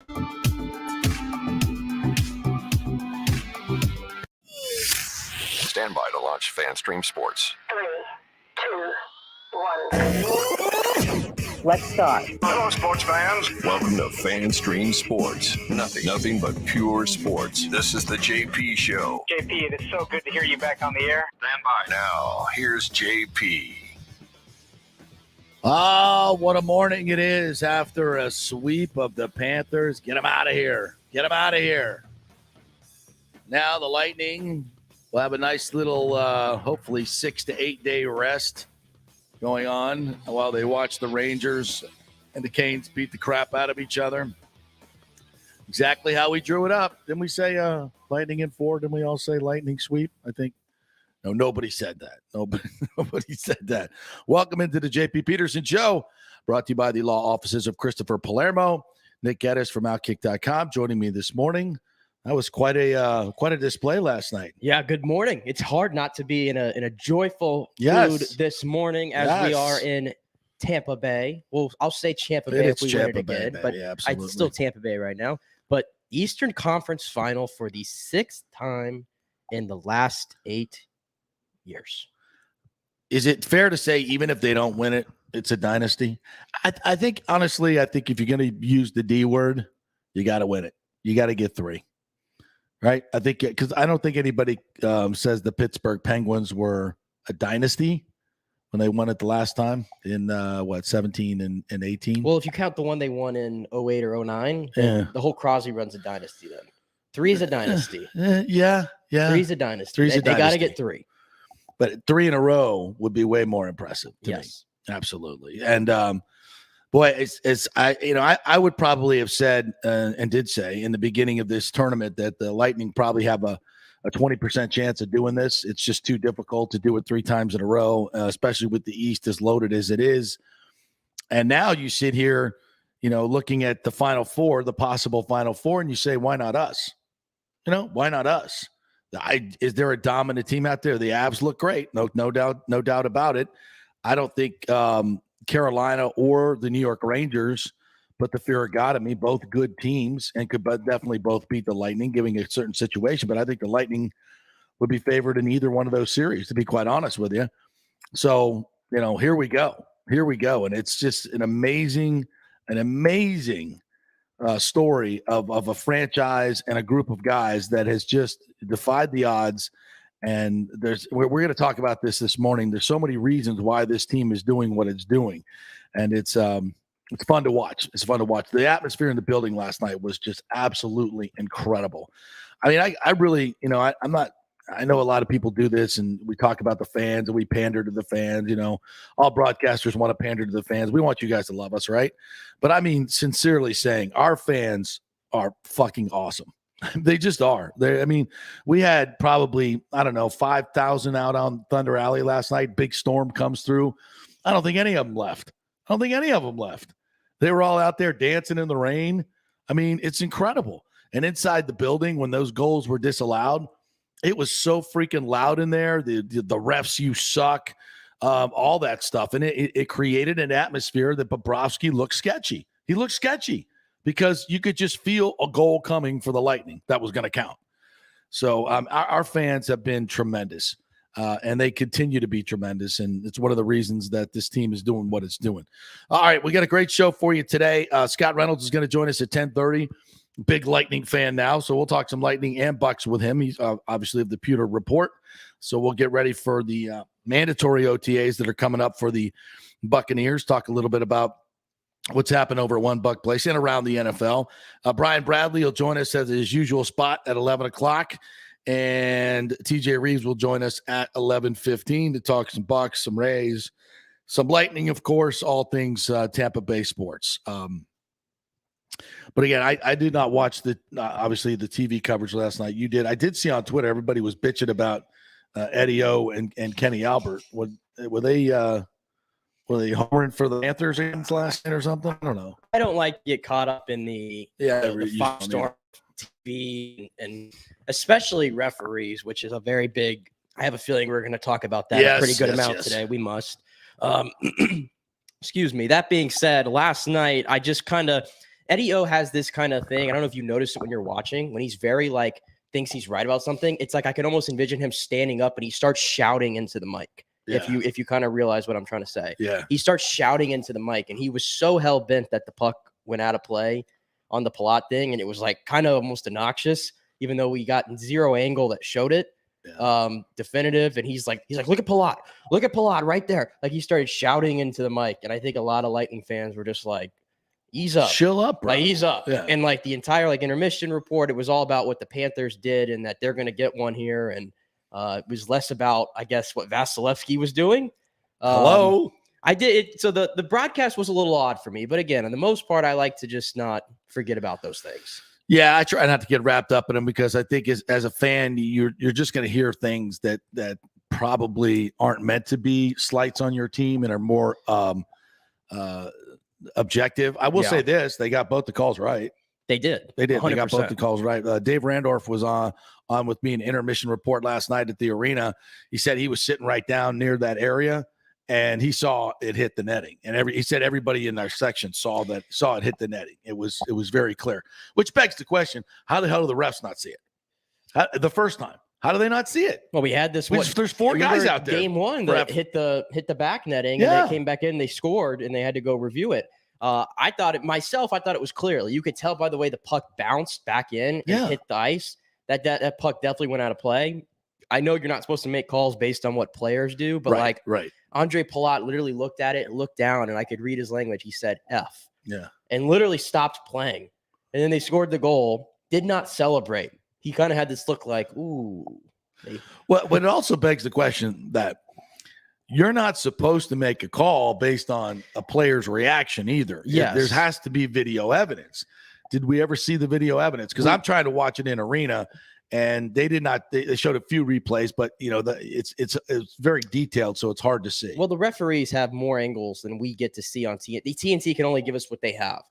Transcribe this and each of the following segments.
Stand by to launch FanStream Sports. 3, 2, 1. Let's start. Hello, sports fans. Welcome to FanStream Sports. Nothing but pure sports. This is the JP Show. JP, it is so good to hear you back on the air. Stand by. Now, here's JP. Oh, what a morning it is after a sweep of the Panthers. Get them out of here. Get them out of here. Now the Lightning will have a nice little, hopefully 6 to 8 day rest going on while they watch the Rangers and the Canes beat the crap out of each other. Exactly how we drew it up. Didn't we say Lightning in 4? Didn't we all say Lightning sweep? I think. No, nobody said that. Nobody said that. Welcome into the JP Peterson Show, brought to you by the law offices of Christopher Palermo. Nick Geddes from Outkick.com joining me this morning. That was quite a display last night. Yeah, good morning. It's hard not to be in a joyful mood this morning as we are in Tampa Bay. Well, I'll say Tampa Bay if we win it again, but yeah, it's still Tampa Bay right now. But Eastern Conference Final for the 6th time in the last 8 years. Is it fair to say even if they don't win it, it's a dynasty? I think, honestly, if you're going to use the D word, you got to win it. You got to get 3. Right? I think because I don't think anybody says the Pittsburgh Penguins were a dynasty when they won it the last time in 17 and 18. Well, if you count the one they won in 08 or 09, the whole Crosby run's a dynasty then. 3 is a dynasty. Yeah. 3 is a dynasty. They got to get 3. But 3 in a row would be way more impressive to me. Absolutely. And boy, I would probably have said and did say in the beginning of this tournament that the Lightning probably have a 20% chance of doing this. It's just too difficult to do it 3 times in a row, especially with the East as loaded as it is. And now you sit here, looking at the Final Four, the possible Final Four, and you say, why not us? Why not us? Is there a dominant team out there? The Avs look great. No doubt about it. I don't think Carolina or the New York Rangers put the fear of God in me. Both good teams and could definitely both beat the Lightning, giving a certain situation. But I think the Lightning would be favored in either one of those series, to be quite honest with you. So, here we go. And it's just an amazing story of a franchise and a group of guys that has just defied the odds. And we're going to talk about this morning. There's so many reasons why this team is doing what it's doing, and it's fun to watch. It's fun to watch. The atmosphere in the building last night was just absolutely incredible. I mean, I really, I'm not. I know a lot of people do this, and we talk about the fans and we pander to the fans. All broadcasters want to pander to the fans. We want you guys to love us, right? But I mean, sincerely saying, our fans are fucking awesome. They just are. We had probably, 5,000 out on Thunder Alley last night. Big storm comes through. I don't think any of them left. They were all out there dancing in the rain. I mean, it's incredible. And inside the building, when those goals were disallowed, it was so freaking loud in there. The refs, you suck, all that stuff. And it created an atmosphere that Bobrovsky looked sketchy. He looked sketchy because you could just feel a goal coming for the Lightning that was going to count. So our fans have been tremendous, and they continue to be tremendous. And it's one of the reasons that this team is doing what it's doing. All right, we got a great show for you today. Scott Reynolds is going to join us at 10:30. Big Lightning fan now, so we'll talk some Lightning and Bucks with him. He's obviously of the Pewter Report, so we'll get ready for the mandatory OTAs that are coming up for the Buccaneers. Talk a little bit about what's happened over at One Buck Place and around the NFL. Brian Bradley will join us at his usual spot at 11 o'clock, and TJ Reeves will join us at 11:15 to talk some Bucks, some Rays, some Lightning, of course, all things Tampa Bay sports. But again, I did not watch obviously the TV coverage last night. You did. I did see on Twitter everybody was bitching about Eddie O and Kenny Albert. Were they homering for the Panthers against last night or something? I don't know. I don't like to get caught up in the Fox Storm TV and especially referees, which is a very big. I have a feeling we're going to talk about that a pretty good amount today. We must. Excuse me. That being said, last night I just kind of. Eddie O has this kind of thing. I don't know if you notice it when you're watching, when he's very like thinks he's right about something. It's like I can almost envision him standing up and he starts shouting into the mic. Yeah. If you kind of realize what I'm trying to say. Yeah. He starts shouting into the mic, and he was so hell bent that the puck went out of play on the Palat thing, and it was like kind of almost obnoxious, even though we got zero angle that showed it. Definitive. And he's like, look at Palat right there. Like he started shouting into the mic. And I think a lot of Lightning fans were just like, ease up, chill up, bro. Like ease up. Yeah. And like the entire like intermission report, it was all about what the Panthers did and that they're going to get one here. And it was less about, I guess, what Vasilevskiy was doing. Hello. I did it. So the broadcast was a little odd for me, but again, on the most part, I like to just not forget about those things. Yeah, I try not to get wrapped up in them because I think as a fan, you're just going to hear things that probably aren't meant to be slights on your team and are more objective. I will say this: they got both the calls right. They did. 100%. They got both the calls right. Dave Randorf was on with me in intermission report last night at the arena. He said he was sitting right down near that area, and he saw it hit the netting. And he said everybody in our section saw it hit the netting. It was very clear, which begs the question: how the hell do the refs not see it? The first time, how do they not see it? Well, we had this. There's four guys out there. Game one that hit the back netting, and they came back in, they scored, and they had to go review it. I thought it was clear. You could tell by the way the puck bounced back in and hit the ice that puck definitely went out of play. I know you're not supposed to make calls based on what players do, but right. Andrei Palat literally looked at it and looked down, and I could read his language. He said F. Yeah. And literally stopped playing. And then they scored the goal, did not celebrate. He kind of had this look like, ooh. Well, but it also begs the question that you're not supposed to make a call based on a player's reaction either. Yes. There has to be video evidence. Did we ever see the video evidence? Because I'm trying to watch it in arena, and they did not. They showed a few replays, but it's very detailed, so it's hard to see. Well, the referees have more angles than we get to see on TNT. TNT can only give us what they have.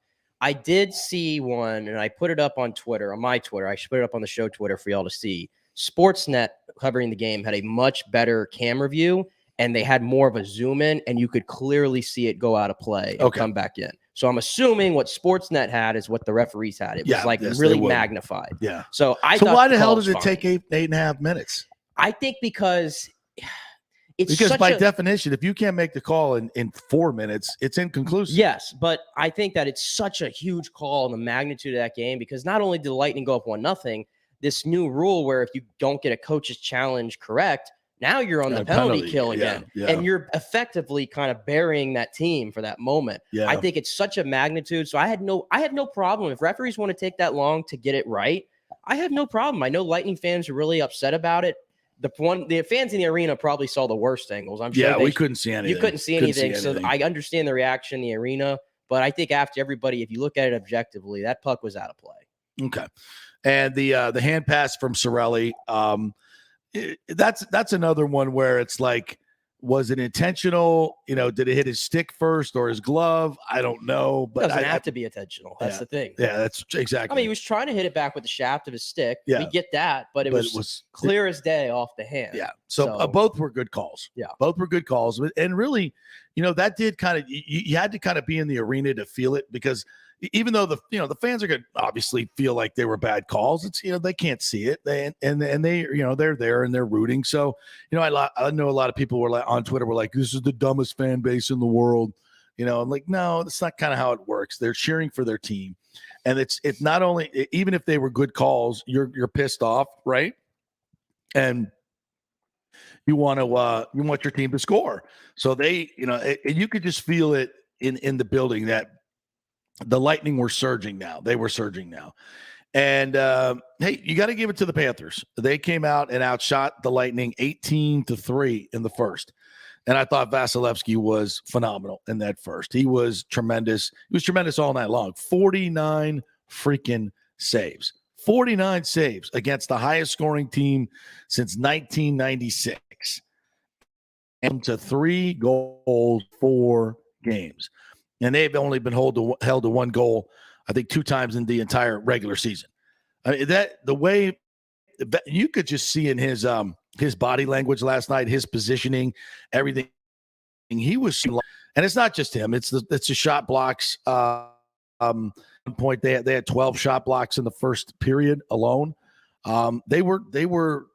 I did see one, and I put it up on Twitter, on my Twitter. I should put it up on the show Twitter for y'all to see. Sportsnet covering the game had a much better camera view, and they had more of a zoom in, and you could clearly see it go out of play and come back in. So I'm assuming what Sportsnet had is what the referees had. It was really magnified. Yeah. So why the hell did it take 8.5 minutes? I think because by definition, if you can't make the call in 4 minutes, it's inconclusive. Yes, but I think that it's such a huge call in the magnitude of that game because not only did the Lightning go up 1-0, this new rule where if you don't get a coach's challenge correct, now you're on the penalty kill again. And you're effectively kind of burying that team for that moment. Yeah. I think it's such a magnitude. So I had no problem. If referees want to take that long to get it right, I have no problem. I know Lightning fans are really upset about it. The fans in the arena probably saw the worst angles. I'm sure we couldn't see anything. You couldn't see anything. So I understand the reaction in the arena, but I think after everybody, if you look at it objectively, that puck was out of play. Okay. And the hand pass from Cirelli, that's another one where it's like, was it intentional? Did it hit his stick first or his glove? I don't know. But it doesn't have to be intentional. That's the thing. Yeah, that's exactly. I mean, he was trying to hit it back with the shaft of his stick. Yeah. We get that, but it was clear as day off the hand. Yeah. So both were good calls. Yeah. Both were good calls. And really, that did kind of, you had to kind of be in the arena to feel it because even though the fans are going to obviously feel like they were bad calls, it's, they can't see it. They're there and they're rooting. So, I know a lot of people were on Twitter were like, this is the dumbest fan base in the world. I'm like, no, that's not kind of how it works. They're cheering for their team. And it's not only, even if they were good calls, you're pissed off. Right. And you want your team to score. So they, you could just feel it in the building that the Lightning were surging now. They were surging now. And, hey, you got to give it to the Panthers. They came out and outshot the Lightning 18-3 in the first. And I thought Vasilevskiy was phenomenal in that first. He was tremendous. He was tremendous all night long. 49 freaking saves. 49 saves against the highest scoring team since 1996. And to 3 goals, 4 games. And they've only been held to 1 goal, I think, 2 times in the entire regular season. I mean, the way you could just see in his body language last night, his positioning, everything. He was, and it's not just him; it's the shot blocks One point they had 12 shot blocks in the first period alone. They were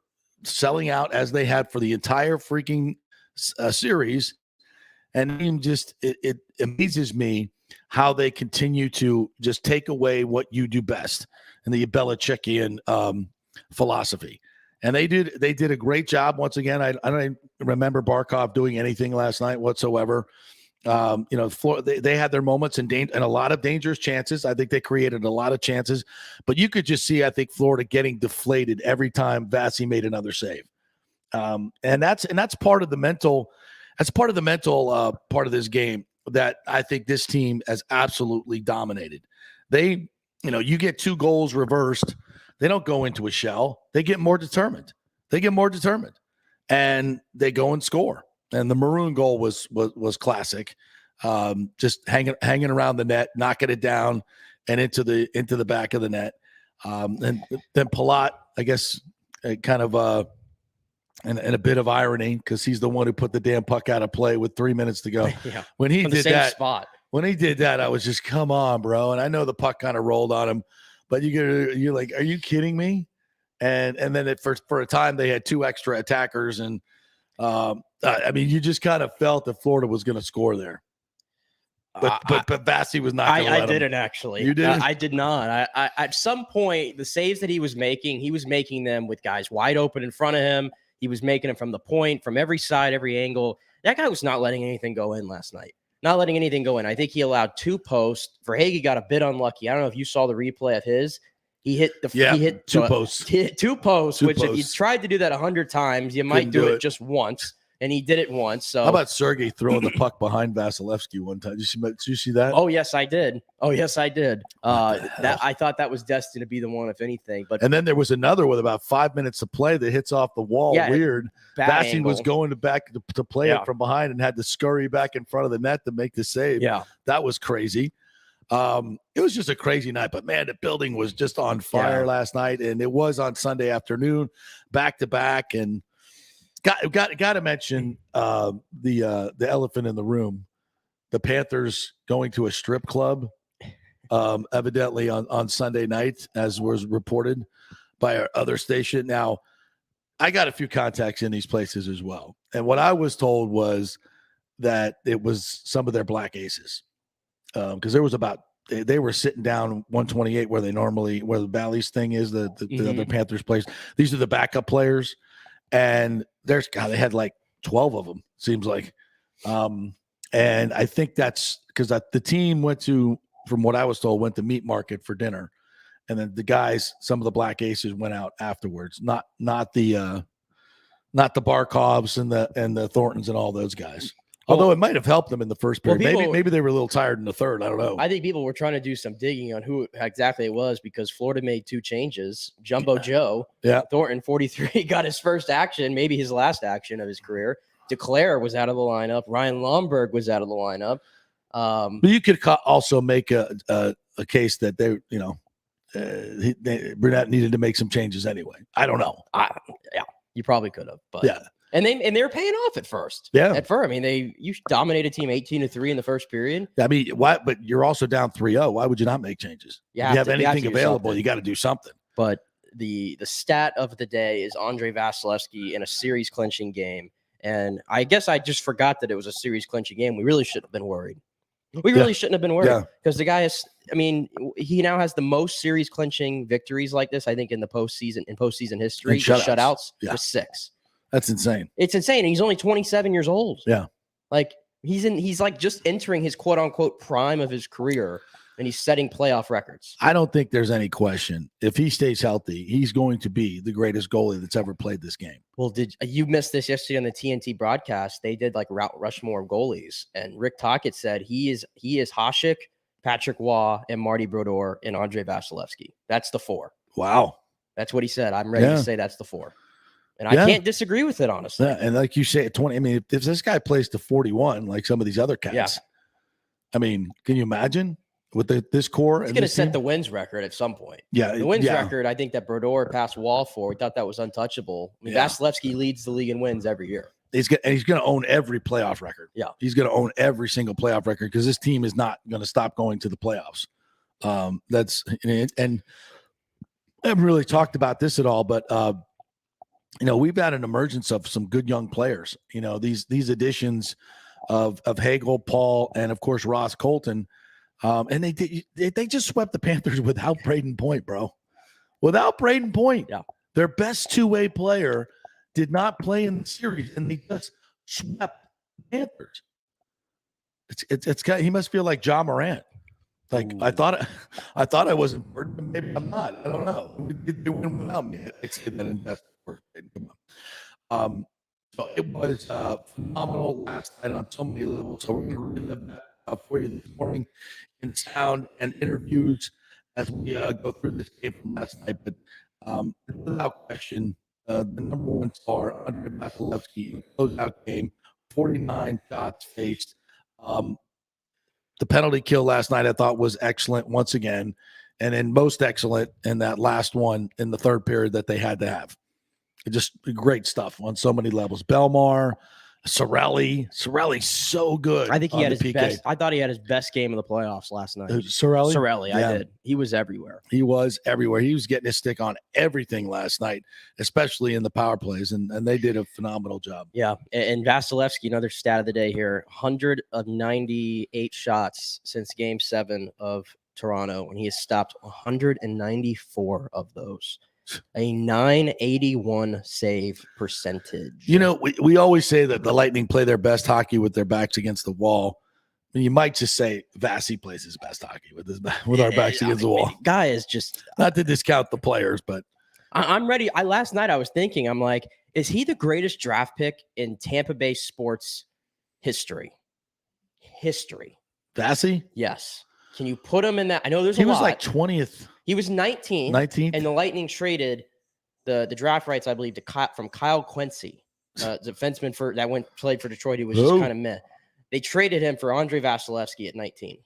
selling out as they had for the entire freaking series, and it amazes me how they continue to just take away what you do best in the Belichickian philosophy. And they did a great job once again. I don't remember Barkov doing anything last night whatsoever. They had their moments and a lot of dangerous chances. I think they created a lot of chances, but you could just see, I think, Florida getting deflated every time Vasi made another save. And that's part of the mental. That's part of the mental part of this game that I think this team has absolutely dominated. You get 2 goals reversed. They don't go into a shell. They get more determined. And they go and score. And the Maroon goal was classic. Just hanging around the net, knocking it down and into the back of the net. And then Palat, I guess, kind of and a bit of irony, because he's the one who put the damn puck out of play with 3 minutes to go. Yeah. When he did that spot. When he did that, I was just, come on, bro. And I know the puck kind of rolled on him, but you're like, are you kidding me? And then for a time they had 2 extra attackers, and you just kind of felt that Florida was going to score there. But Vasi was not. I didn't actually. You didn't? I did not. I at some point, the saves that he was making them with guys wide open in front of him. He was making them from the point, from every side, every angle. That guy was not letting anything go in last night. Not letting anything go in. I think he allowed 2 posts. Verhaeghe got a bit unlucky. I don't know if you saw the replay of his. He hit 2 posts. He hit 2 posts, if you tried to do that 100 times, you might do it just once. And he did it once. So how about Sergei throwing the puck behind Vasilevskiy one time? Did you see that? Oh yes, I did. That I thought that was destined to be the one, if anything. And then there was another with about 5 minutes to play that hits off the wall. Yeah, weird. Vasi was going to play it from behind and had to scurry back in front of the net to make the save. Yeah, that was crazy. It was just a crazy night, but man, the building was just on fire last night, and it was on Sunday afternoon, back to back, and. Got to mention the elephant in the room, the Panthers going to a strip club, evidently on Sunday night, as was reported by our other station. Now, I got a few contacts in these places as well, and what I was told was that it was some of their black aces, because there was they were sitting down 128 where the Bally's thing is, the other Panthers players. These are the backup players. And they had like 12 of them, seems like. And I think that's because the team from what I was told, went to Meat Market for dinner. And then the guys, some of the black aces went out afterwards, not the Barkovs and the Thorntons and all those guys. Although it might have helped them in the first period. Maybe they were a little tired in the third. I don't know. I think people were trying to do some digging on who exactly it was, because Florida made 2 changes. Jumbo Joe, Thornton, 43, got his first action, maybe his last action of his career. DeClaire was out of the lineup. Ryan Lomberg was out of the lineup. But you could also make a case that Burnett needed to make some changes anyway. I don't know. You probably could have, but yeah. And they were paying off at first. Yeah. At first, you dominated team 18-3 in the first period. I mean, why? But you're also down 3-0. Why would you not make changes? If you have anything available, you got to do something. But the stat of the day is Andrei Vasilevskiy in a series clinching game, and I guess I just forgot that it was a series clinching game. We really shouldn't have been worried. Shouldn't have been worried, because the guy is. He now has the most series clinching victories like this, I think, in postseason history. Shutouts with 6. That's insane. It's insane. And he's only 27 years old. Yeah. Like he's like just entering his quote unquote prime of his career, and he's setting playoff records. I don't think there's any question. If he stays healthy, he's going to be the greatest goalie that's ever played this game. Well, did you miss this yesterday on the TNT broadcast? They did like Route Rushmore goalies, and Rick Tocchet said he is Hasek, Patrick Waugh, and Marty Brodeur, and Andrei Vasilevskiy. That's the 4. Wow. That's what he said. I'm ready to say that's the 4. And I can't disagree with it, honestly. Yeah, and like you say, at 20, if this guy plays to 41, like some of these other cats, can you imagine with this core? He's going to set the wins record at some point. Yeah. The wins record, I think that Brodeur passed Wall for. We thought that was untouchable. Vasilevskiy leads the league in wins every year. He's going to own every playoff record. Yeah. He's going to own every single playoff record, because this team is not going to stop going to the playoffs. That's and I haven't really talked about this at all, but we've had an emergence of some good young players. These additions of Hagel, Paul, and of course Ross Colton, and they just swept the Panthers without Braden Point, bro. Without Braden Point, their best two-way player did not play in the series, and they just swept the Panthers. He must feel like Ja Morant. Like, ooh. I thought I wasn't. Maybe I'm not. I don't know. They win without me. I say that in best work. So it was phenomenal last night on so many levels. So we're going to relive that for you this morning in sound and interviews as we go through this game from last night. But without question, the number one star, Andrei Vasilevskiy, closeout game, 49 shots faced. The penalty kill last night I thought was excellent once again, and then most excellent in that last one in the third period that they had to have. Just great stuff on so many levels. Belmar, Cirelli's so good. I think he had his best. I thought he had his best game of the playoffs last night. Cirelli, yeah. I did. He was everywhere. He was getting his stick on everything last night, especially in the power plays, and they did a phenomenal job. Yeah, and Vasilevskiy, another stat of the day here: 100 of 98 shots since Game 7 of Toronto, and he has stopped 194 of those. A 981 save percentage. We always say that the Lightning play their best hockey with their backs against the wall. You might just say Vasi plays his best hockey with our backs against the wall. Guy is just not to discount the players, but I'm ready. Last night I was thinking, I'm like, is he the greatest draft pick in Tampa Bay sports history? Vasi? Yes. Can you put him in that? I know there's he a was lot. Like 20th. He was 19th, and the Lightning traded the draft rights, I believe, from Kyle Quincy, the defenseman played for Detroit. He was just kind of meh. They traded him for Andrei Vasilevskiy at 19.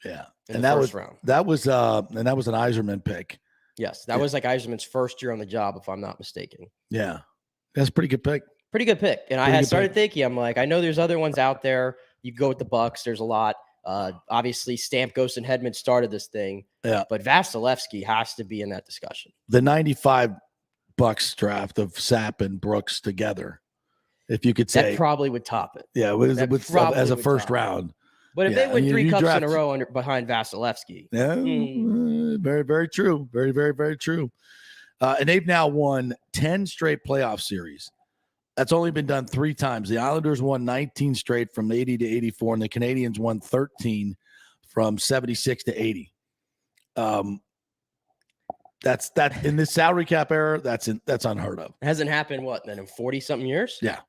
Yeah, and that was an Yzerman pick. Yes, that was like Yzerman's first year on the job, if I'm not mistaken. Yeah, that's a pretty good pick. Pretty good pick. And I had started thinking, I'm like, I know there's other ones out there. You go with the Bucks. There's a lot. Obviously, Stamkos and Hedman started this thing. Yeah. But Vasilevskiy has to be in that discussion. The 95 Bucks draft of Sapp and Brooks together, if you could say. That probably would top it. Yeah, as a first round. But if they win 3 cups in a row behind Vasilevskiy. Yeah, very, very true. Very, very, very true. And they've now won 10 straight playoff series. That's only been done 3 times. The Islanders won 19 straight from 80 to 84, and the Canadians won 13 from 76 to 80. That's in this salary cap era. That's unheard of. It hasn't happened in 40-something years. Yeah.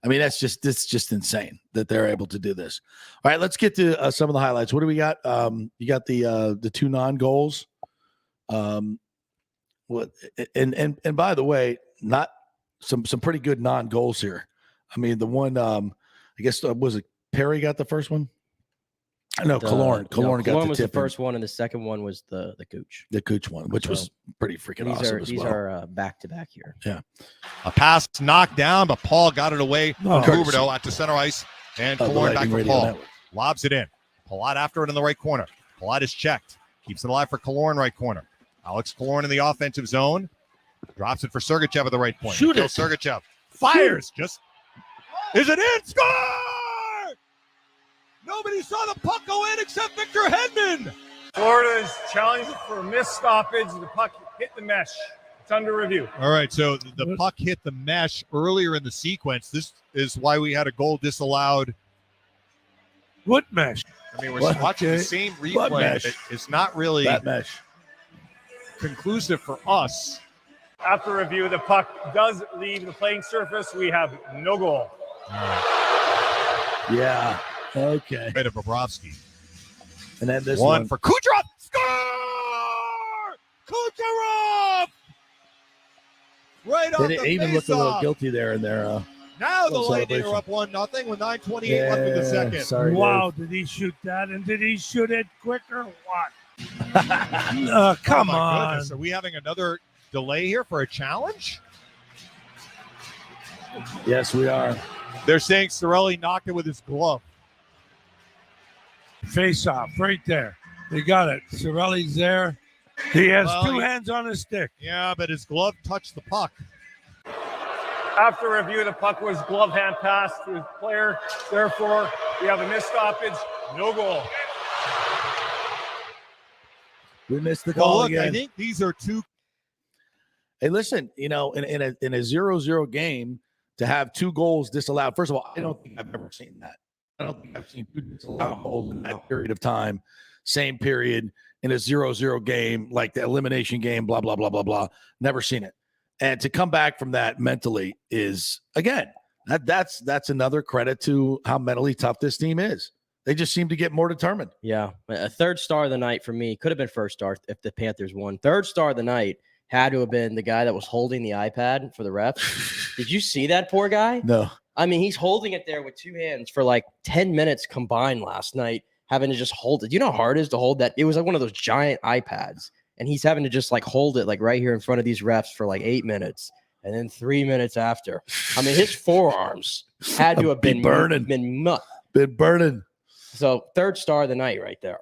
I mean, it's just insane that they're able to do this. All right, let's get to some of the highlights. What do we got? You got the 2 non-goals. What and by the way, not. Some pretty good non-goals here. I mean, the one, I guess, was it Perry got the first one? No, Killorn. Killorn got the was tip the first one, and the second one was the Cooch. The Cooch one, which was pretty freaking awesome as well. These are back-to-back here. Yeah. A pass knocked down, but Paul got it away from Huberdeau at the center ice, and Killorn back for Paul. Network. Lobs it in. Palat after it in the right corner. Palat is checked. Keeps it alive for Killorn, right corner. Alex Killorn in the offensive zone. Drops it for Sergachev at the right point. Shoot it. Sergachev fires. Is it in? Score! Nobody saw the puck go in except Victor Hedman. Florida is challenged for a missed stoppage. The puck hit the mesh. It's under review. All right, so the puck hit the mesh earlier in the sequence. This is why we had a goal disallowed. What mesh? I mean, we're watching the same replay. It's not really that mesh conclusive for us. After review, the puck does leave the playing surface. We have no goal. Yeah. Okay. Right of Bobrovsky. And then this one for Kucherov. Score! Kucherov! Right on the face-off. They even looked a little guilty there in their now the Lightning are up 1-0 with 9:28 left in the second. Sorry, wow, Dave. Did he shoot that? And did he shoot it quicker? What? Come on. Goodness. Are we having another delay here for a challenge? Yes, we are. They're saying Cirelli knocked it with his glove. Face off right there. They got it. Cirelli's there. He has two hands on his stick. Yeah, but his glove touched the puck. After review, the puck was glove hand pass to the player. Therefore, we have a missed stoppage, no goal. We missed the goal again. I think these are two. Hey, listen, in a 0-0 game to have 2 goals disallowed. First of all, I don't think I've ever seen that. I don't think I've seen 2 disallowed goals in that period of time. Same period in a 0-0 game, like the elimination game, blah, blah, blah, blah, blah. Never seen it. And to come back from that mentally is, again, that's another credit to how mentally tough this team is. They just seem to get more determined. Yeah. A third star of the night for me, could have been first star if the Panthers won. Third star of the night had to have been the guy that was holding the iPad for the refs. Did you see that poor guy? No. I mean, he's holding it there with 2 hands for like 10 minutes combined last night, having to just hold it. Do you know how hard it is to hold that? It was like one of those giant iPads, and he's having to just like hold it like right here in front of these refs for like 8 minutes. And then 3 minutes after, I mean, his forearms had to have been burning. Been burning. So third star of the night right there.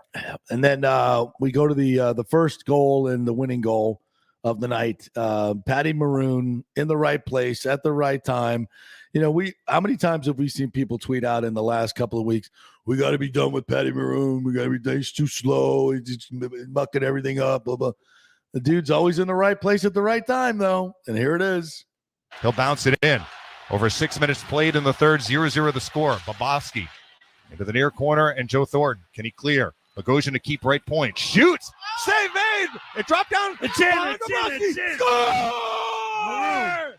And then we go to the first goal and the winning goal of the night. Patty Maroon in the right place at the right time. How many times have we seen people tweet out in the last couple of weeks? We got to be done with Patty Maroon. We got to be. He's too slow. He's just mucking everything up. Blah blah. The dude's always in the right place at the right time, though. And here it is. He'll bounce it in. Over 6 minutes played in the third. 0-0 the score. Vasilevskiy into the near corner, and Joe Thornton. Can he clear? Bogosian to keep right point. Shoots. Save made. It dropped down. It's in. Score!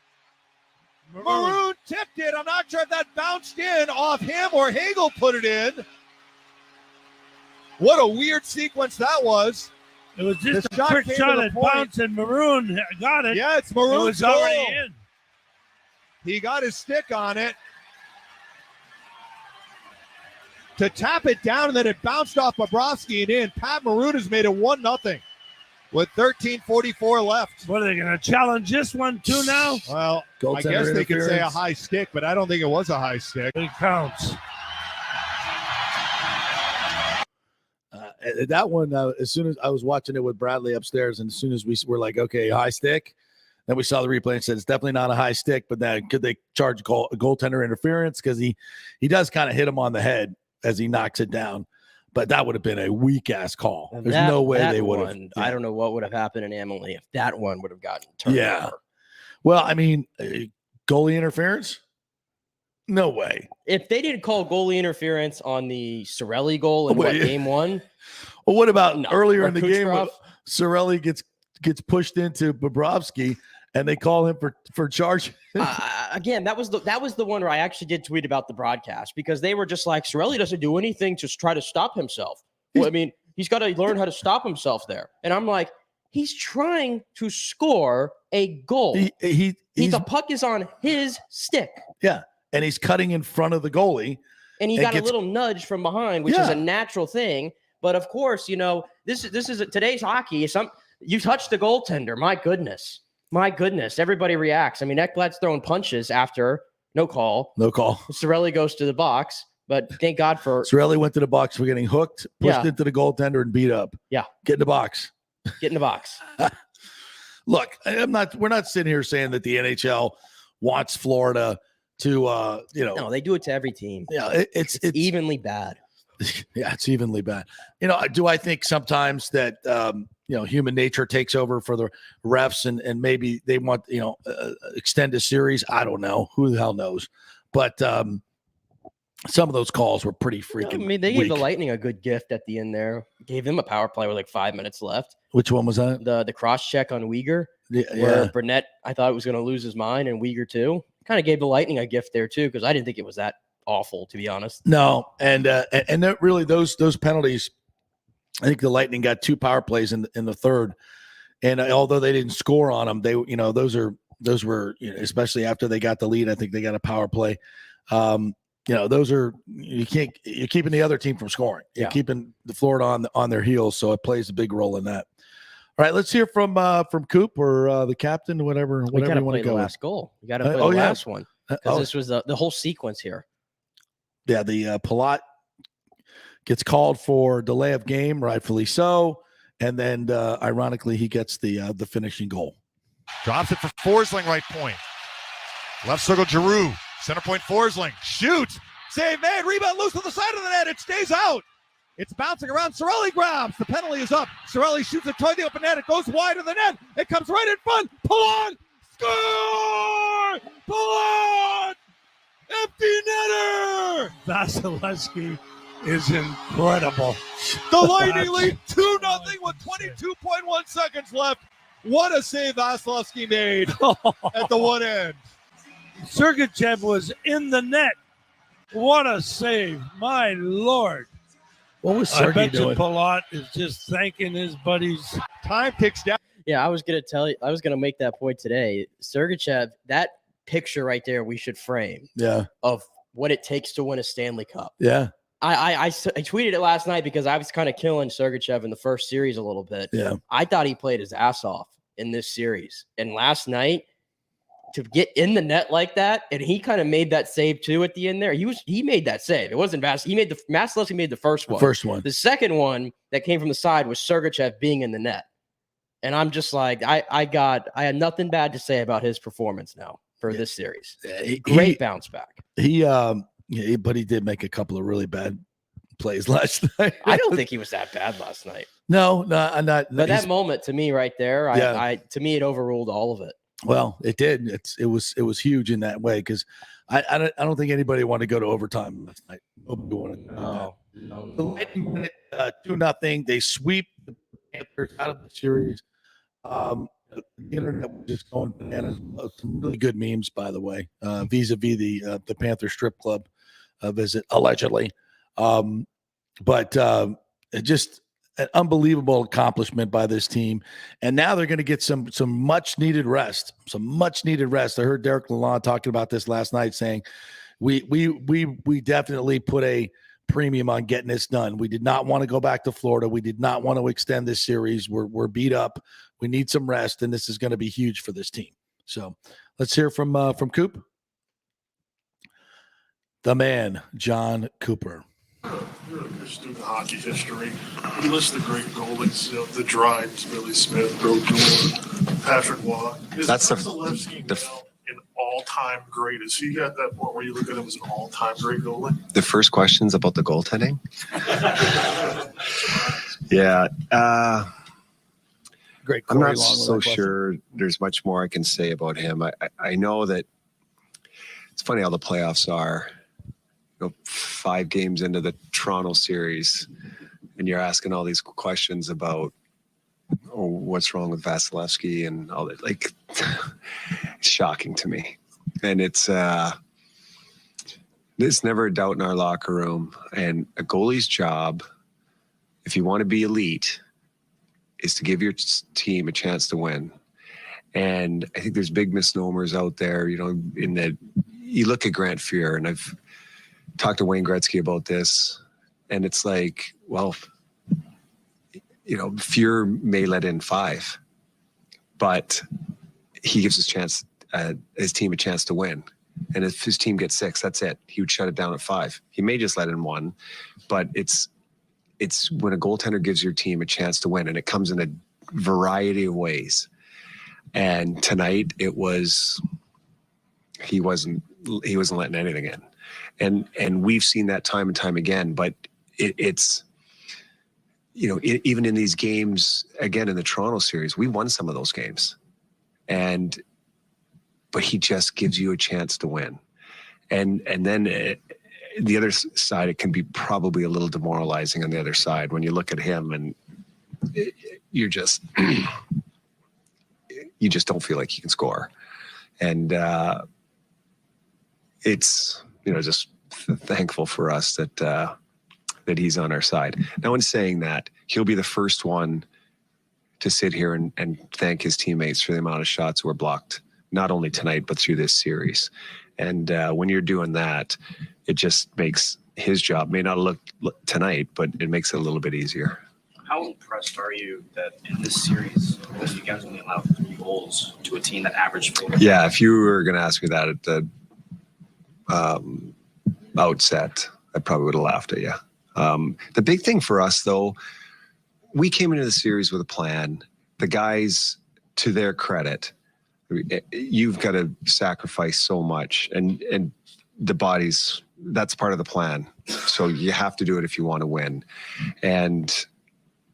Maroon tipped it. I'm not sure if that bounced in off him or Hagel put it in. What a weird sequence that was. It was just a quick shot at bounce, and Maroon got it. Yeah, it's Maroon's It was already in. He got his stick on it to tap it down, and then it bounced off Bobrovsky and in. Pat Maroon has made it 1-0 with 13:44 left. What are they going to challenge this one too now? Well, I guess they could say a high stick, but I don't think it was a high stick. It counts. That one, as soon as I was watching it with Bradley upstairs, and as soon as we were like, okay, high stick, then we saw the replay and said it's definitely not a high stick, but then could they charge goaltender interference? Because he does kind of hit him on the head as he knocks it down. But that would have been a weak-ass call. There's no way they would have. I don't know what would have happened in Emily if that one would have gotten turned over. Well, I mean, goalie interference? No way. If they didn't call goalie interference on the Cirelli goal in game 1? Well, what about earlier in the game when Cirelli gets pushed into Bobrovsky and they call him for charge? Again, that was the one where I actually did tweet about the broadcast because they were just like, Cirelli doesn't do anything to try to stop himself. Well, I mean, he's got to learn how to stop himself there. And I'm like, he's trying to score a goal. The puck is on his stick. Yeah. And he's cutting in front of the goalie. And he got a little nudge from behind, which is a natural thing. But of course, this is today's hockey. You touch the goaltender. My goodness. Everybody reacts. I mean, Ekblad's throwing punches after no call. Cirelli goes to the box, but thank God for Cirelli went to the box for getting hooked, pushed into the goaltender, and beat up. Yeah. Get in the box. Look, we're not sitting here saying that the NHL wants Florida to no, they do it to every team. Yeah, it's evenly bad. Yeah, it's evenly bad. Do I think sometimes that human nature takes over for the refs and maybe they want extend a series? I don't know. Who the hell knows? But some of those calls were pretty freaking. I mean, they gave the Lightning a good gift at the end there. Gave them a power play with like 5 minutes left. Which one was that? The cross check on Uyghur, where Burnett, I thought was going to lose his mind, and Uyghur too. Kind of gave the Lightning a gift there too, because I didn't think it was that awful, to be honest. No, and that really those penalties. I think the Lightning got 2 power plays in the third, and although they didn't score on them, they those were especially after they got the lead. I think they got a power play. Those are you're keeping the other team from scoring. You're keeping the Florida on their heels, so it plays a big role in that. All right, let's hear from Coop or the captain, whatever you want to go. The last goal. You got to play the last one because this was the whole sequence here. Yeah, the Palat gets called for delay of game, rightfully so, and then ironically he gets the finishing goal. Drops it for Forsling, right point. Left circle, Giroux. Center point, Forsling. Shoot. Save made. Rebound loose to the side of the net. It stays out. It's bouncing around. Cirelli grabs. The penalty is up. Cirelli shoots it toward the open net. It goes wide of the net. It comes right in front. Pull on. Score! Pull on! Empty netter! Vasilevskiy is incredible. The Lightning lead 2-0 with 22.1 seconds left. What a save Vasilevskiy made at the one end. Sergachev was in the net. What a save. My Lord. What was I Sergey bet doing? you Palat is just thanking his buddies. Time ticks down. Yeah, I was going to make that point today. Sergachev, that picture right there we should frame. Yeah. Of what it takes to win a Stanley Cup. Yeah. I tweeted it last night because I was kind of killing Sergachev in the first series a little bit. Yeah. I thought he played his ass off in this series. And last night, to get in the net like that, and he kind of made that save too at the end there. He made that save. It wasn't Vasilevskiy. Vasilevskiy made the first one. The second one that came from the side was Sergachev being in the net. And I'm just like, I had nothing bad to say about his performance now for this series. Great bounce back. But he did make a couple of really bad plays last night. I don't think he was that bad last night. No, I'm not. But that moment to me right there, to me it overruled all of it. Well, it did. It was huge in that way because I don't think anybody wanted to go to overtime last night. Nobody wanted to go. No. The Lightning win it 2-0. They sweep the Panthers out of the series. The internet was just going bananas. Some really good memes, by the way, vis-a-vis the Panther strip club visit, allegedly. But just an unbelievable accomplishment by this team. And now they're going to get some much needed rest. I heard Derek Lalonde talking about this last night, saying we definitely put a premium on getting this done. We did not want to go back to Florida. We did not want to extend this series. We're beat up. We need some rest, and this is going to be huge for this team. So let's hear from Coop. The man, John Cooper. Really good student hockey history. We list the great goalies, the Drives, Billy Smith, Bill Doolin, Patrick Waugh. Is Vasilevskiy now an all-time great? Is he at that point where you look at him as an all-time great goalie? The first question's about the goaltending? Yeah. Great. I'm not so sure there's much more I can say about him. I know that it's funny how the playoffs are. 5 games into the Toronto series, and you're asking all these questions about what's wrong with Vasilevskiy and all that. Like, it's shocking to me. And it's there's never a doubt in our locker room. And a goalie's job, if you want to be elite, is to give your team a chance to win. And I think there's big misnomers out there, in that you look at Grant Fuhr, and I've talked to Wayne Gretzky about this, and it's like, well, Fuhr may let in 5, but he gives his team a chance to win. And if his team gets 6, that's it. He would shut it down at 5. He may just let in 1, but it's when a goaltender gives your team a chance to win, and it comes in a variety of ways. And tonight it was, he wasn't letting anything in. And we've seen that time and time again, but it's even in these games, again, in the Toronto series, we won some of those games, but he just gives you a chance to win. And then the other side, it can be probably a little demoralizing on the other side when you look at him and you just don't feel like he can score. And it's, just thankful for us that he's on our side. Now, in saying that, he'll be the first one to sit here and thank his teammates for the amount of shots who were blocked, not only tonight, but through this series. And when you're doing that, it just makes his job, may not look tonight, but it makes it a little bit easier. How impressed are you that in this series, you guys only allowed 3 goals to a team that averaged 4? Yeah, if you were going to ask me that at the outset, I probably would have laughed at you. The big thing for us, though, we came into the series with a plan. The guys, to their credit, you've got to sacrifice so much, and the bodies, that's part of the plan. So you have to do it if you want to win. And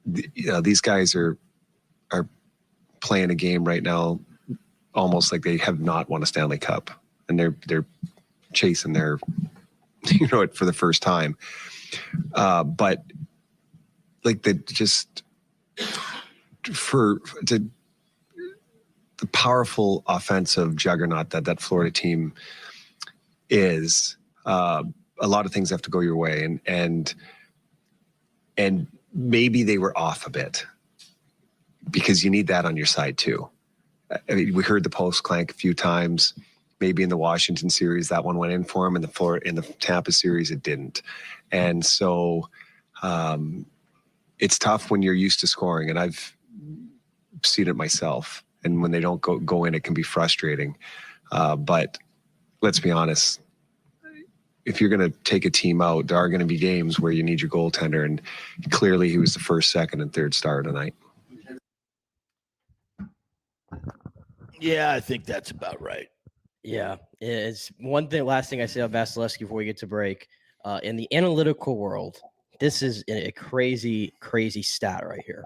these guys are playing a game right now almost like they have not won a Stanley Cup, and they're chasing their it for the first time. But like the powerful offensive juggernaut that Florida team is, a lot of things have to go your way, and maybe they were off a bit, because you need that on your side too. I mean, we heard the post clank a few times. Maybe in the Washington series that one went in for him, in the Tampa series it didn't, and so it's tough when you're used to scoring, and I've seen it myself. And when they don't go in, it can be frustrating. But let's be honest, if you're going to take a team out, there are going to be games where you need your goaltender, and clearly he was the first, second, and third star tonight. Yeah, I think that's about right. Yeah, it's one thing. Last thing I say about Vasilevskiy before we get to break. In the analytical world, this is a crazy, crazy stat right here.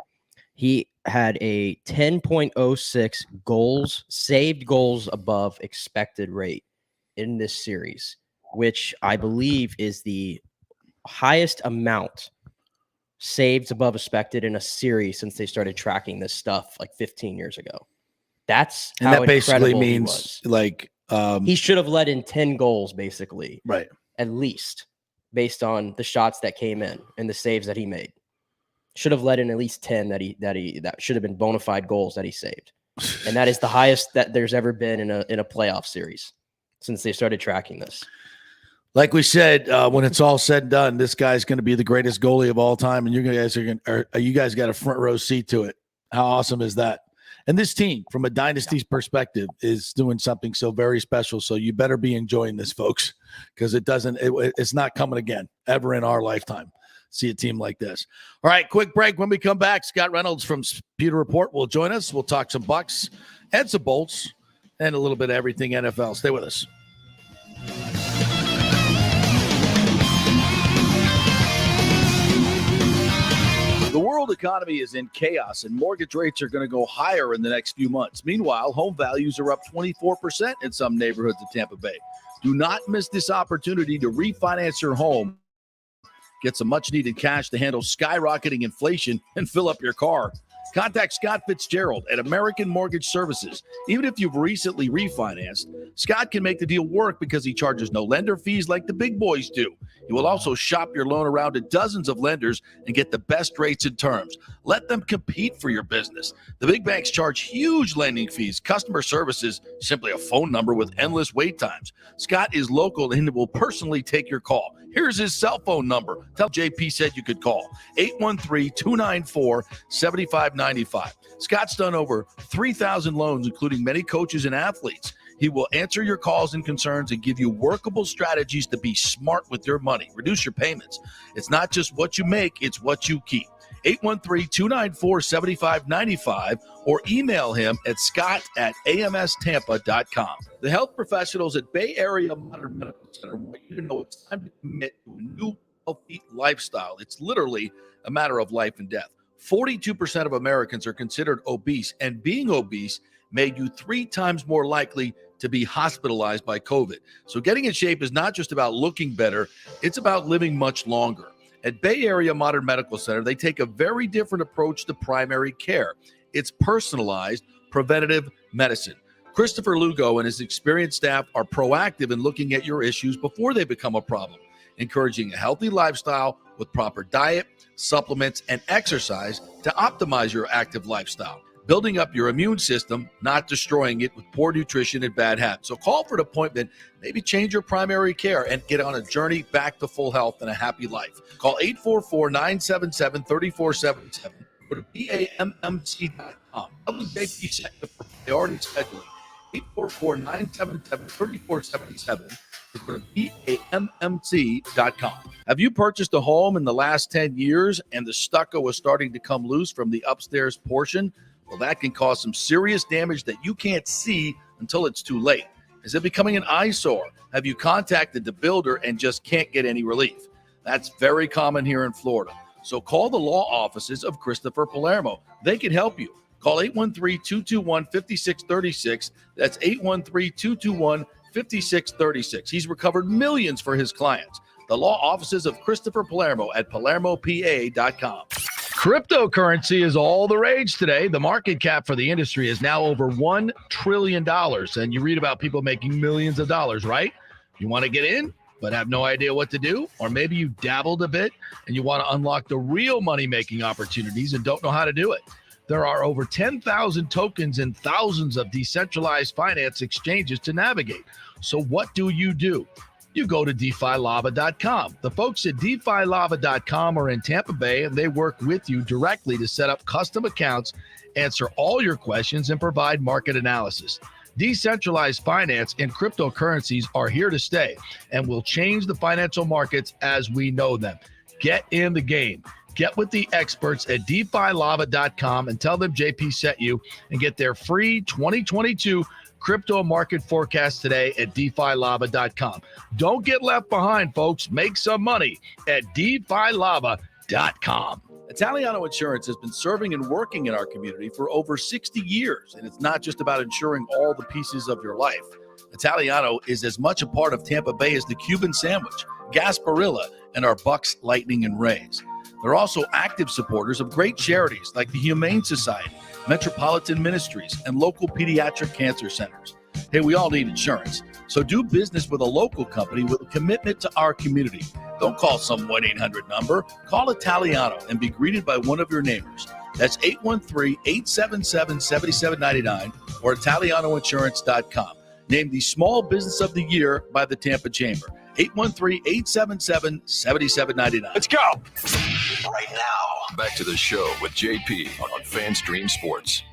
He had a 10.06 saved goals above expected rate in this series, which I believe is the highest amount saved above expected in a series since they started tracking this stuff like 15 years ago. That's and how that basically means he was. like he should have let in 10 goals, basically, right? At least, based on the shots that came in and the saves that he made. Should have let in at least 10 that should have been bona fide goals that he saved. And that is the highest that there's ever been in a playoff series since they started tracking this. Like we said, when it's all said and done, this guy's going to be the greatest goalie of all time, and you guys got a front row seat to it. How awesome is that? And this team, from a dynasty's perspective, is doing something so very special. So you better be enjoying this, folks, because it's not coming again ever in our lifetime. See a team like this. All right, quick break. When we come back, Scott Reynolds from Pewter Report will join us. We'll talk some Bucks and some Bolts and a little bit of everything NFL. Stay with us. The world economy is in chaos, and mortgage rates are going to go higher in the next few months. Meanwhile, home values are up 24% in some neighborhoods of Tampa Bay. Do not miss this opportunity to refinance your home. Get some much-needed cash to handle skyrocketing inflation and fill up your car. Contact Scott Fitzgerald at American Mortgage Services. Even if you've recently refinanced, Scott can make the deal work because he charges no lender fees like the big boys do. He will also shop your loan around to dozens of lenders and get the best rates and terms. Let them compete for your business. The big banks charge huge lending fees. Customer service is simply a phone number with endless wait times. Scott is local and will personally take your call. Here's his cell phone number. Tell JP said you could call 813-294-7595. Scott's done over 3,000 loans, including many coaches and athletes. He will answer your calls and concerns and give you workable strategies to be smart with your money. Reduce your payments. It's not just what you make, it's what you keep. 813-294-7595 or email him at scott@amstampa.com. The health professionals at Bay Area Modern Medical Center want you to know it's time to commit to a new healthy lifestyle. It's literally a matter of life and death. 42% of Americans are considered obese, and being obese made you 3 times more likely to be hospitalized by COVID. So getting in shape is not just about looking better, it's about living much longer. At Bay Area Modern Medical Center, they take a very different approach to primary care. It's personalized, preventative medicine. Christopher Lugo and his experienced staff are proactive in looking at your issues before they become a problem, encouraging a healthy lifestyle with proper diet, supplements, and exercise to optimize your active lifestyle. Building up your immune system, not destroying it with poor nutrition and bad habits. So call for an appointment, maybe change your primary care, and get on a journey back to full health and a happy life. Call 844-977-3477 or to BAMMC.com. WJP set for priority scheduling. 844-977-3477 PAMMC.com. Have you purchased a home in the last 10 years and the stucco is starting to come loose from the upstairs portion? Well, that can cause some serious damage that you can't see until it's too late. Is it becoming an eyesore? Have you contacted the builder and just can't get any relief? That's very common here in Florida. So call the law offices of Christopher Palermo. They can help you. Call 813-221-5636. That's 813-221-5636. He's recovered millions for his clients. The law offices of Christopher Palermo at PalermoPA.com. Cryptocurrency is all the rage today. The market cap for the industry is now over $1 trillion. And you read about people making millions of dollars, right? You want to get in, but have no idea what to do? Or maybe you dabbled a bit and you want to unlock the real money-making opportunities and don't know how to do it. There are over 10,000 tokens and thousands of decentralized finance exchanges to navigate. So what do? You go to DeFiLava.com. The folks at DeFiLava.com are in Tampa Bay, and they work with you directly to set up custom accounts, answer all your questions, and provide market analysis. Decentralized finance and cryptocurrencies are here to stay and will change the financial markets as we know them. Get in the game. Get with the experts at DeFiLava.com and tell them JP sent you and get their free 2022 crypto market forecast today at DeFiLava.com. Don't get left behind, folks. Make some money at DeFiLava.com. Italiano Insurance has been serving and working in our community for over 60 years, and it's not just about insuring all the pieces of your life. Italiano is as much a part of Tampa Bay as the Cuban sandwich, Gasparilla, and our Bucks, Lightning, and Rays. They're also active supporters of great charities like the Humane Society, Metropolitan Ministries, and local pediatric cancer centers. Hey, we all need insurance, so do business with a local company with a commitment to our community. Don't call some 1-800 number. Call Italiano and be greeted by one of your neighbors. That's 813-877-7799 or ItalianoInsurance.com. Named the Small Business of the Year by the Tampa Chamber. 813-877-7799. Let's go. Right now, back to the show with JP on FanStream Sports.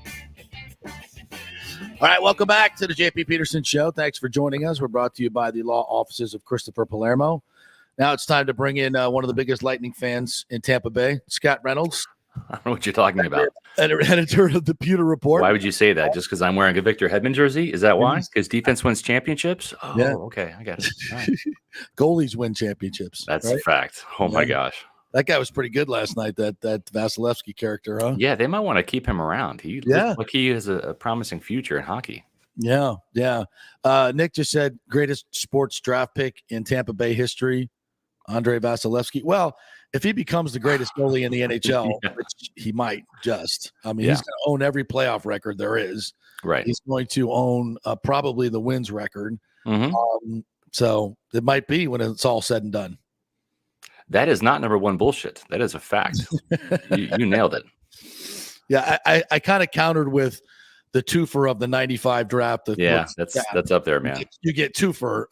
All right, welcome back to the JP Peterson Show. Thanks for joining us. We're brought to you by the law offices of Christopher Palermo. Now it's time to bring in one of the biggest Lightning fans in Tampa Bay, Scott Reynolds. I don't know what you're talking about. Editor of the Pewter Report. Why would you say that? Just because I'm wearing a Victor Hedman jersey? Is that why? Because defense wins championships? Oh, yeah. Okay. I got it. Right. Goalies win championships. That's a fact. Oh, my gosh. That guy was pretty good last night, that Vasilevskiy character, huh? Yeah, they might want to keep him around. He has a promising future in hockey. Yeah. Nick just said greatest sports draft pick in Tampa Bay history, Andrei Vasilevskiy. Well, if he becomes the greatest goalie in the NHL, which he might just, he's going to own every playoff record there is. Right. He's going to own probably the wins record. Mm-hmm. So it might be when it's all said and done. That is not number one bullshit. That is a fact. you nailed it. Yeah, I kind of countered with the twofer of the 95 draft. That's up there, man. You get twofer.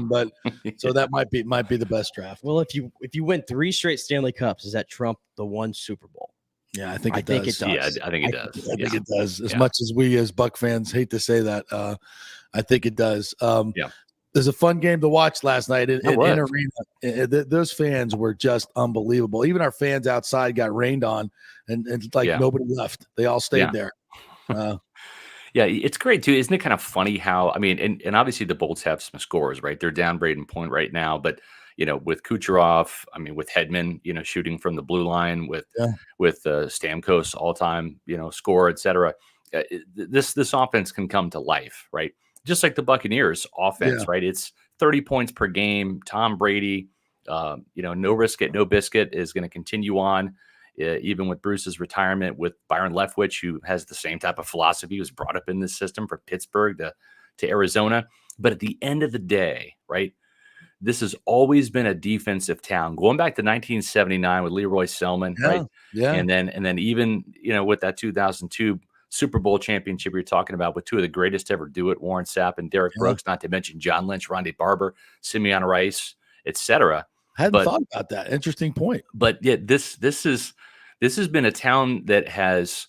But so that might be the best draft. Well, if you win 3 straight Stanley Cups, does that trump the 1 Super Bowl? Yeah, I think it does. Yeah, I think it does. I think it does. As much as we as Buck fans hate to say that, I think it does. There's a fun game to watch last night in arena. Those fans were just unbelievable. Even our fans outside got rained on, and nobody left. They all stayed there. Yeah, it's great too. Isn't it kind of funny how, and obviously the Bolts have some scores, right? They're down Braden Point right now, but with Kucherov, with Hedman, shooting from the blue line, with Stamkos all-time, score, etc. This offense can come to life, right? Just like the Buccaneers offense, right? It's 30 points per game. Tom Brady, no risk it, no biscuit is going to continue on. Even with Bruce's retirement, with Byron Leftwich, who has the same type of philosophy, he was brought up in this system from Pittsburgh to Arizona. But at the end of the day, right, this has always been a defensive town. Going back to 1979 with Leroy Selman, right? Yeah. And then even, with that 2002 Super Bowl championship you're talking about with 2 of the greatest to ever do it, Warren Sapp and Derek Brooks, not to mention John Lynch, Ronde Barber, Simeon Rice, etc. I hadn't thought about that. Interesting point. But yet this has been a town that has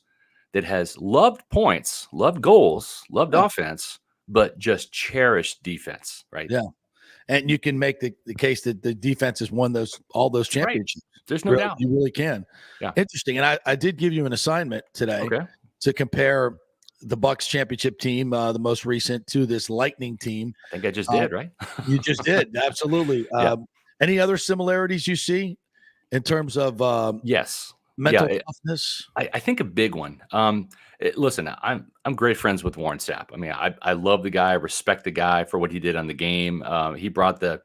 loved points, loved goals, loved offense, but just cherished defense, right? Yeah. And you can make the case that the defense has won all those championships. Right. There's no doubt. You really can. Yeah. Interesting. And I did give you an assignment today to compare the Bucks championship team, the most recent, to this Lightning team. I think I just did, right? You just did. Absolutely. Any other similarities you see in terms of yes. mental toughness? I think a big one. Listen, I'm great friends with Warren Sapp. I mean, I love the guy. I respect the guy for what he did on the game. He brought the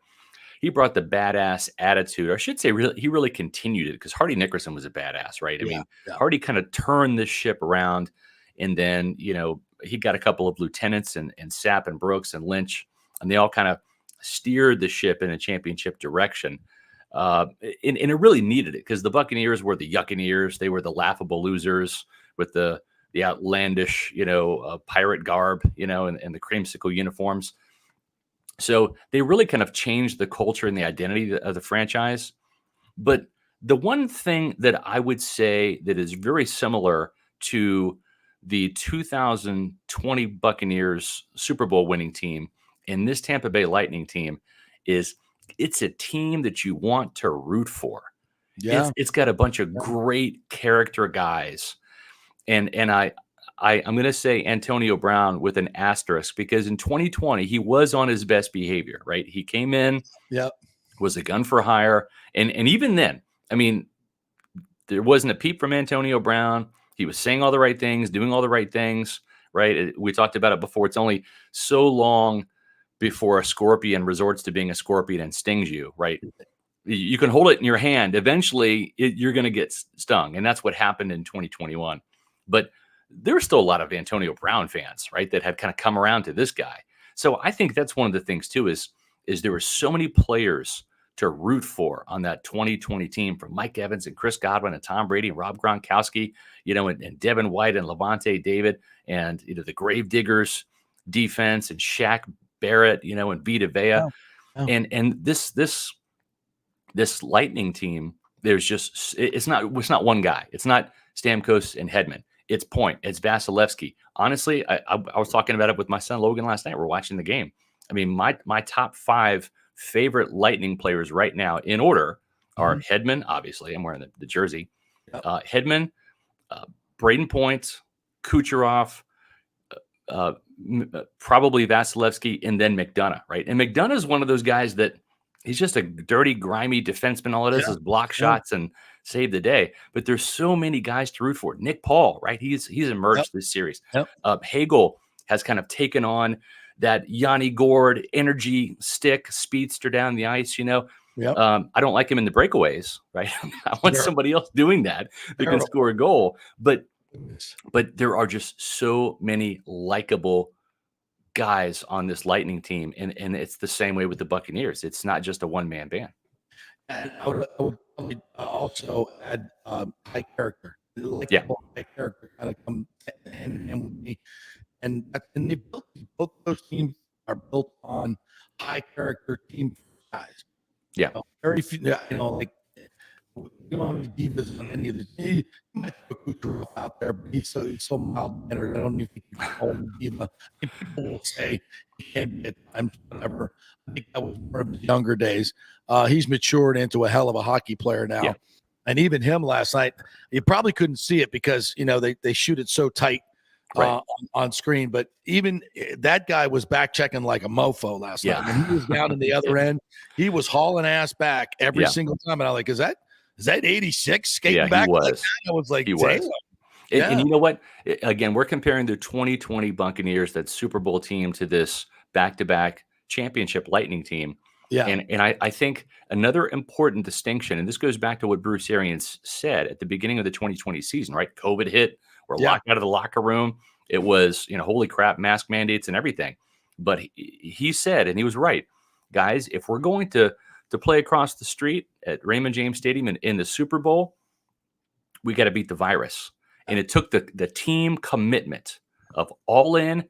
badass attitude. Or I should say, he really continued it, because Hardy Nickerson was a badass, right? I mean, Hardy kind of turned this ship around, and then he got a couple of lieutenants and Sapp and Brooks and Lynch, and they all kind of steered the ship in a championship direction. And it really needed it, because the Buccaneers were the Yuccaneers. They were the laughable losers with the outlandish, pirate garb, and the creamsicle uniforms. So they really kind of changed the culture and the identity of the franchise. But the one thing that I would say that is very similar to the 2020 Buccaneers Super Bowl winning team and this Tampa Bay Lightning team is it's a team that you want to root for. Yeah. It's got a bunch of great character guys. And I'm going to say Antonio Brown with an asterisk, because in 2020, he was on his best behavior, right? He came in, was a gun for hire. And even then, I mean, there wasn't a peep from Antonio Brown. He was saying all the right things, doing all the right things, right? We talked about it before. It's only so long before a scorpion resorts to being a scorpion and stings you, right? You can hold it in your hand. Eventually, you're going to get stung. And that's what happened in 2021. But there were still a lot of Antonio Brown fans, right, that had kind of come around to this guy. So I think that's one of the things, too, is there were so many players to root for on that 2020 team, from Mike Evans and Chris Godwin and Tom Brady and Rob Gronkowski, and Devin White and Levante David and, the Gravediggers defense and Shaq Barrett, and Vita Vea. And this Lightning team, there's just, it's not one guy. It's not Stamkos and Hedman. It's Point. It's Vasilevskiy. Honestly, I was talking about it with my son Logan last night. We're watching the game. I mean, my top 5 favorite Lightning players right now in order are Hedman. Obviously, I'm wearing the jersey. Hedman, Braden Point, Kucherov, probably Vasilevskiy, and then McDonough, right? And McDonough is one of those guys that he's just a dirty, grimy defenseman. All it is block shots and save the day. But there's so many guys to root for. Nick Paul, right? He's emerged this series. Hagel has kind of taken on that Yanni Gord energy stick speedster down the ice. I don't like him in the breakaways, right? I want somebody else doing that can score a goal. But there are just so many likable guys on this Lightning team, and it's the same way with the Buccaneers. It's not just a one-man band. And I would also add high character. High character kind of come and with me. And both those teams are built on high character team guys. Yeah. Very few, like, you don't have any divas on any of the team. You might have a Kucherov out there, but he's so mild-mannered. I don't even think you can call him a diva. People will say he can't be at times, whatever. I think that was more of his younger days. He's matured into a hell of a hockey player now. Yeah. And even him last night, you probably couldn't see it because, they shoot it so tight on screen. But even that guy was back checking like a mofo last night. When he was down in the other end, he was hauling ass back every single time. And I'm like, is that 86 skating back? He was. Like that? I was like, he was. And you know what? Again, we're comparing the 2020 Buccaneers, that Super Bowl team, to this back-to-back championship Lightning team. Yeah. And I think another important distinction, and this goes back to what Bruce Arians said at the beginning of the 2020 season, right? COVID hit. We're locked out of the locker room. It was, holy crap, mask mandates and everything. But he said, and he was right, guys, if we're going to play across the street at Raymond James Stadium in the Super Bowl, we got to beat the virus. And it took the team commitment of all in.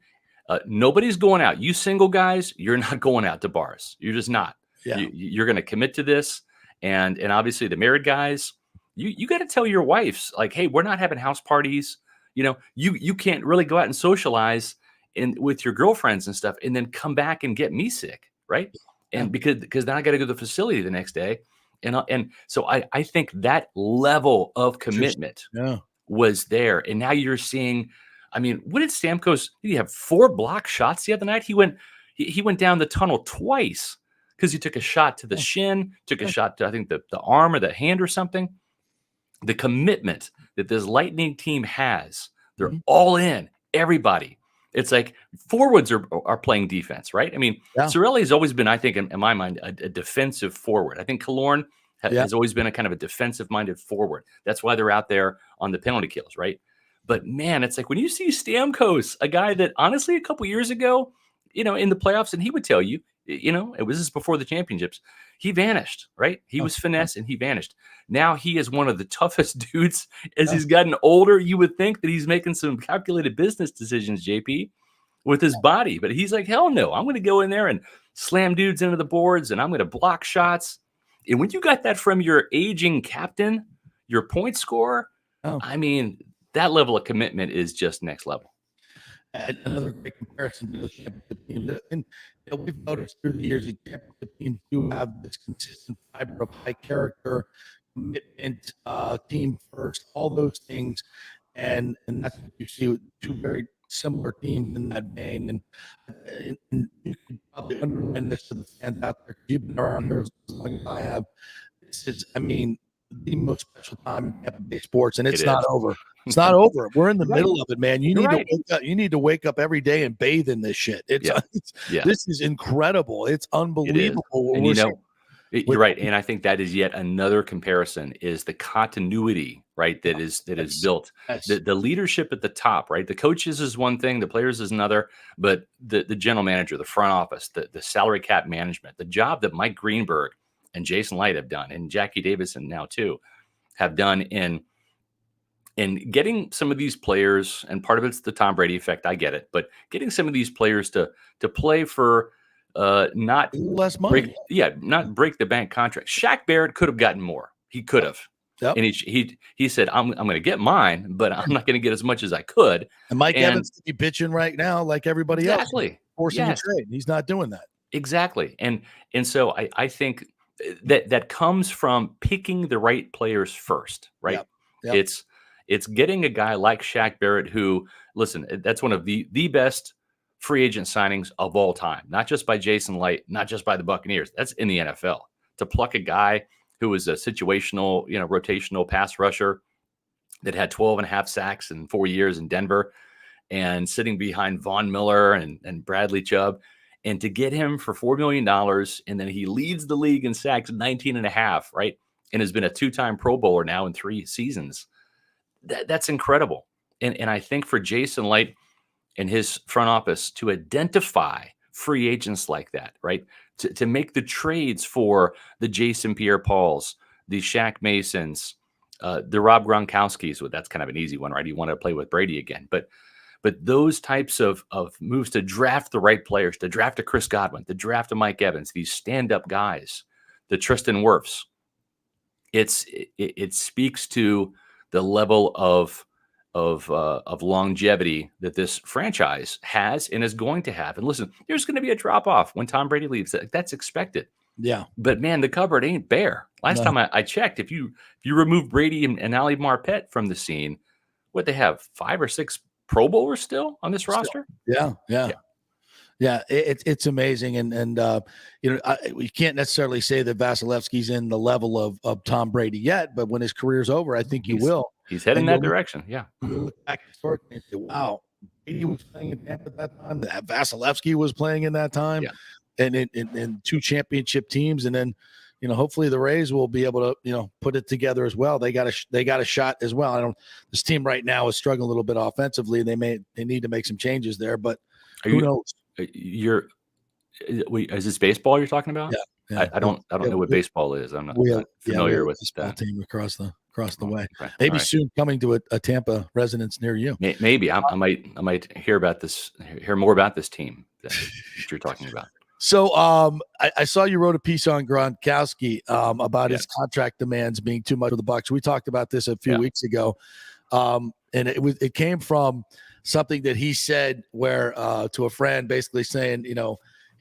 Nobody's going out. You single guys, you're not going out to bars. You're just not. Yeah. You're going to commit to this. And obviously the married guys, you got to tell your wives, like, hey, we're not having house parties. You can't really go out and socialize with your girlfriends and stuff and then come back and get me sick, right? and because then I got to go to the facility the next day, and so I think that level of commitment was there, and now you're seeing. I mean, what did Stamkos? Did he have 4 block shots the other night? He went down the tunnel twice because he took a shot to the shin, took a shot to I think the arm or the hand or something. The commitment that this Lightning team has, they're all in. Everybody. It's like forwards are playing defense, right? I mean, Cirelli has always been, I think, in my mind, a defensive forward. I think Killorn has always been a kind of a defensive-minded forward. That's why they're out there on the penalty kills, right? But man, it's like when you see Stamkos, a guy that honestly a couple years ago, in the playoffs, and he would tell you, it was just before the championships, he vanished, right? He was finesse and he vanished. Now he is one of the toughest dudes as he's gotten older. You would think that he's making some calculated business decisions, JP, with his body, but he's like, hell no, I'm going to go in there and slam dudes into the boards and I'm going to block shots. And when you got that from your aging captain, your point scorer, I mean, that level of commitment is just next level. And another great comparison to the championship team. And we've noticed through the years, the championship teams do have this consistent fiber of high character, commitment, team first, all those things. And that's what you see with 2 very similar teams in that vein. And you could probably underline this to the fans out there. You've been around here as long as I have. This is, I mean, the most special time in Tampa Bay sports, and it's not over. It's not over. We're in the middle of it, man. You need to wake up. You need to wake up every day and bathe in this shit. This is incredible. It's unbelievable. And you're right. And I think that is yet another comparison is the continuity, right? That is built. The leadership at the top, right? The coaches is one thing, the players is another, but the general manager, the front office, the salary cap management, the job that Mike Greenberg and Jason Light have done, and Jackie Davison now too, have done in getting some of these players, and part of it's the Tom Brady effect, I get it, but getting some of these players to play for not less money, not break the bank contract. Shaq Barrett could have gotten more. He could have. Yep. And he said, I'm going to get mine, but I'm not going to get as much as I could. And Mike Evans could be bitching right now like everybody else. Forcing a trade. He's not doing that. Exactly. And so I think that comes from picking the right players first, right? Yep. It's getting a guy like Shaq Barrett who, listen, that's one of the best free agent signings of all time, not just by Jason Light, not just by the Buccaneers. That's in the NFL. To pluck a guy who was a situational, rotational pass rusher that had 12.5 sacks in 4 years in Denver and sitting behind Von Miller and Bradley Chubb, and to get him for $4 million, and then he leads the league in sacks 19.5, right? And has been a 2-time Pro Bowler now in 3 seasons. That's incredible. And I think for Jason Light and his front office to identify free agents like that, right? To make the trades for the Jason Pierre-Pauls, the Shaq Masons, the Rob Gronkowskis. Well, that's kind of an easy one, right? You want to play with Brady again. But those types of moves to draft the right players, to draft a Chris Godwin, to draft a Mike Evans, these stand-up guys, the Tristan Wirfs, it speaks to the level of longevity that this franchise has and is going to have. And listen, there's going to be a drop off when Tom Brady leaves. That's expected. Yeah. But man, the cupboard ain't bare. Last time I checked, if you remove Brady and Ali Marpet from the scene, what they have 5 or 6 Pro Bowlers still on this roster? Yeah, it's amazing, and we can't necessarily say that Vasilevsky's in the level of Tom Brady yet, but when his career's over, I think he will. He's heading that direction. Yeah. You look back historically and say, "Wow, Brady was playing in Tampa at that time. Vasilevsky was playing in that time, and in 2 championship teams, and then." Hopefully the Rays will be able to, put it together as well. They got a shot as well. This team right now is struggling a little bit offensively. They need to make some changes there, but who knows? Is this baseball you're talking about? Yeah. I don't know what baseball is. I'm not familiar with that team across the way. Okay. Maybe soon coming to a Tampa residence near you. Maybe I might hear more about this team that you're talking about. So I saw you wrote a piece on Gronkowski about his contract demands being too much for the Bucs. We talked about this a few weeks ago, and it came from something that he said where to a friend, basically saying,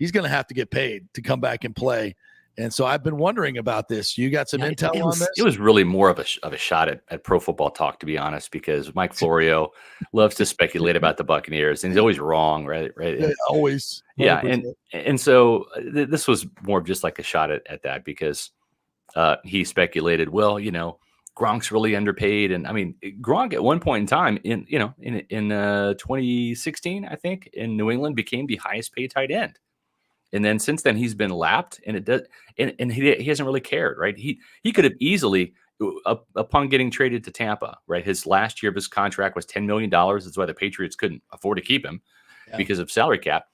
he's going to have to get paid to come back and play. And so I've been wondering about this. You got some intel on this? It was really more of a shot at Pro Football Talk, to be honest, because Mike Florio loves to speculate about the Buccaneers, and he's always wrong, right? Yeah, always. 100%. Yeah, and so this was more of just like a shot at that, because he speculated, well, Gronk's really underpaid, and I mean, Gronk at one point in time in 2016, I think, in New England became the highest paid tight end. And then since then he's been lapped, and he hasn't really cared, right? He could have easily, upon getting traded to Tampa, right? His last year of his contract was $10 million. That's why the Patriots couldn't afford to keep him because of salary cap.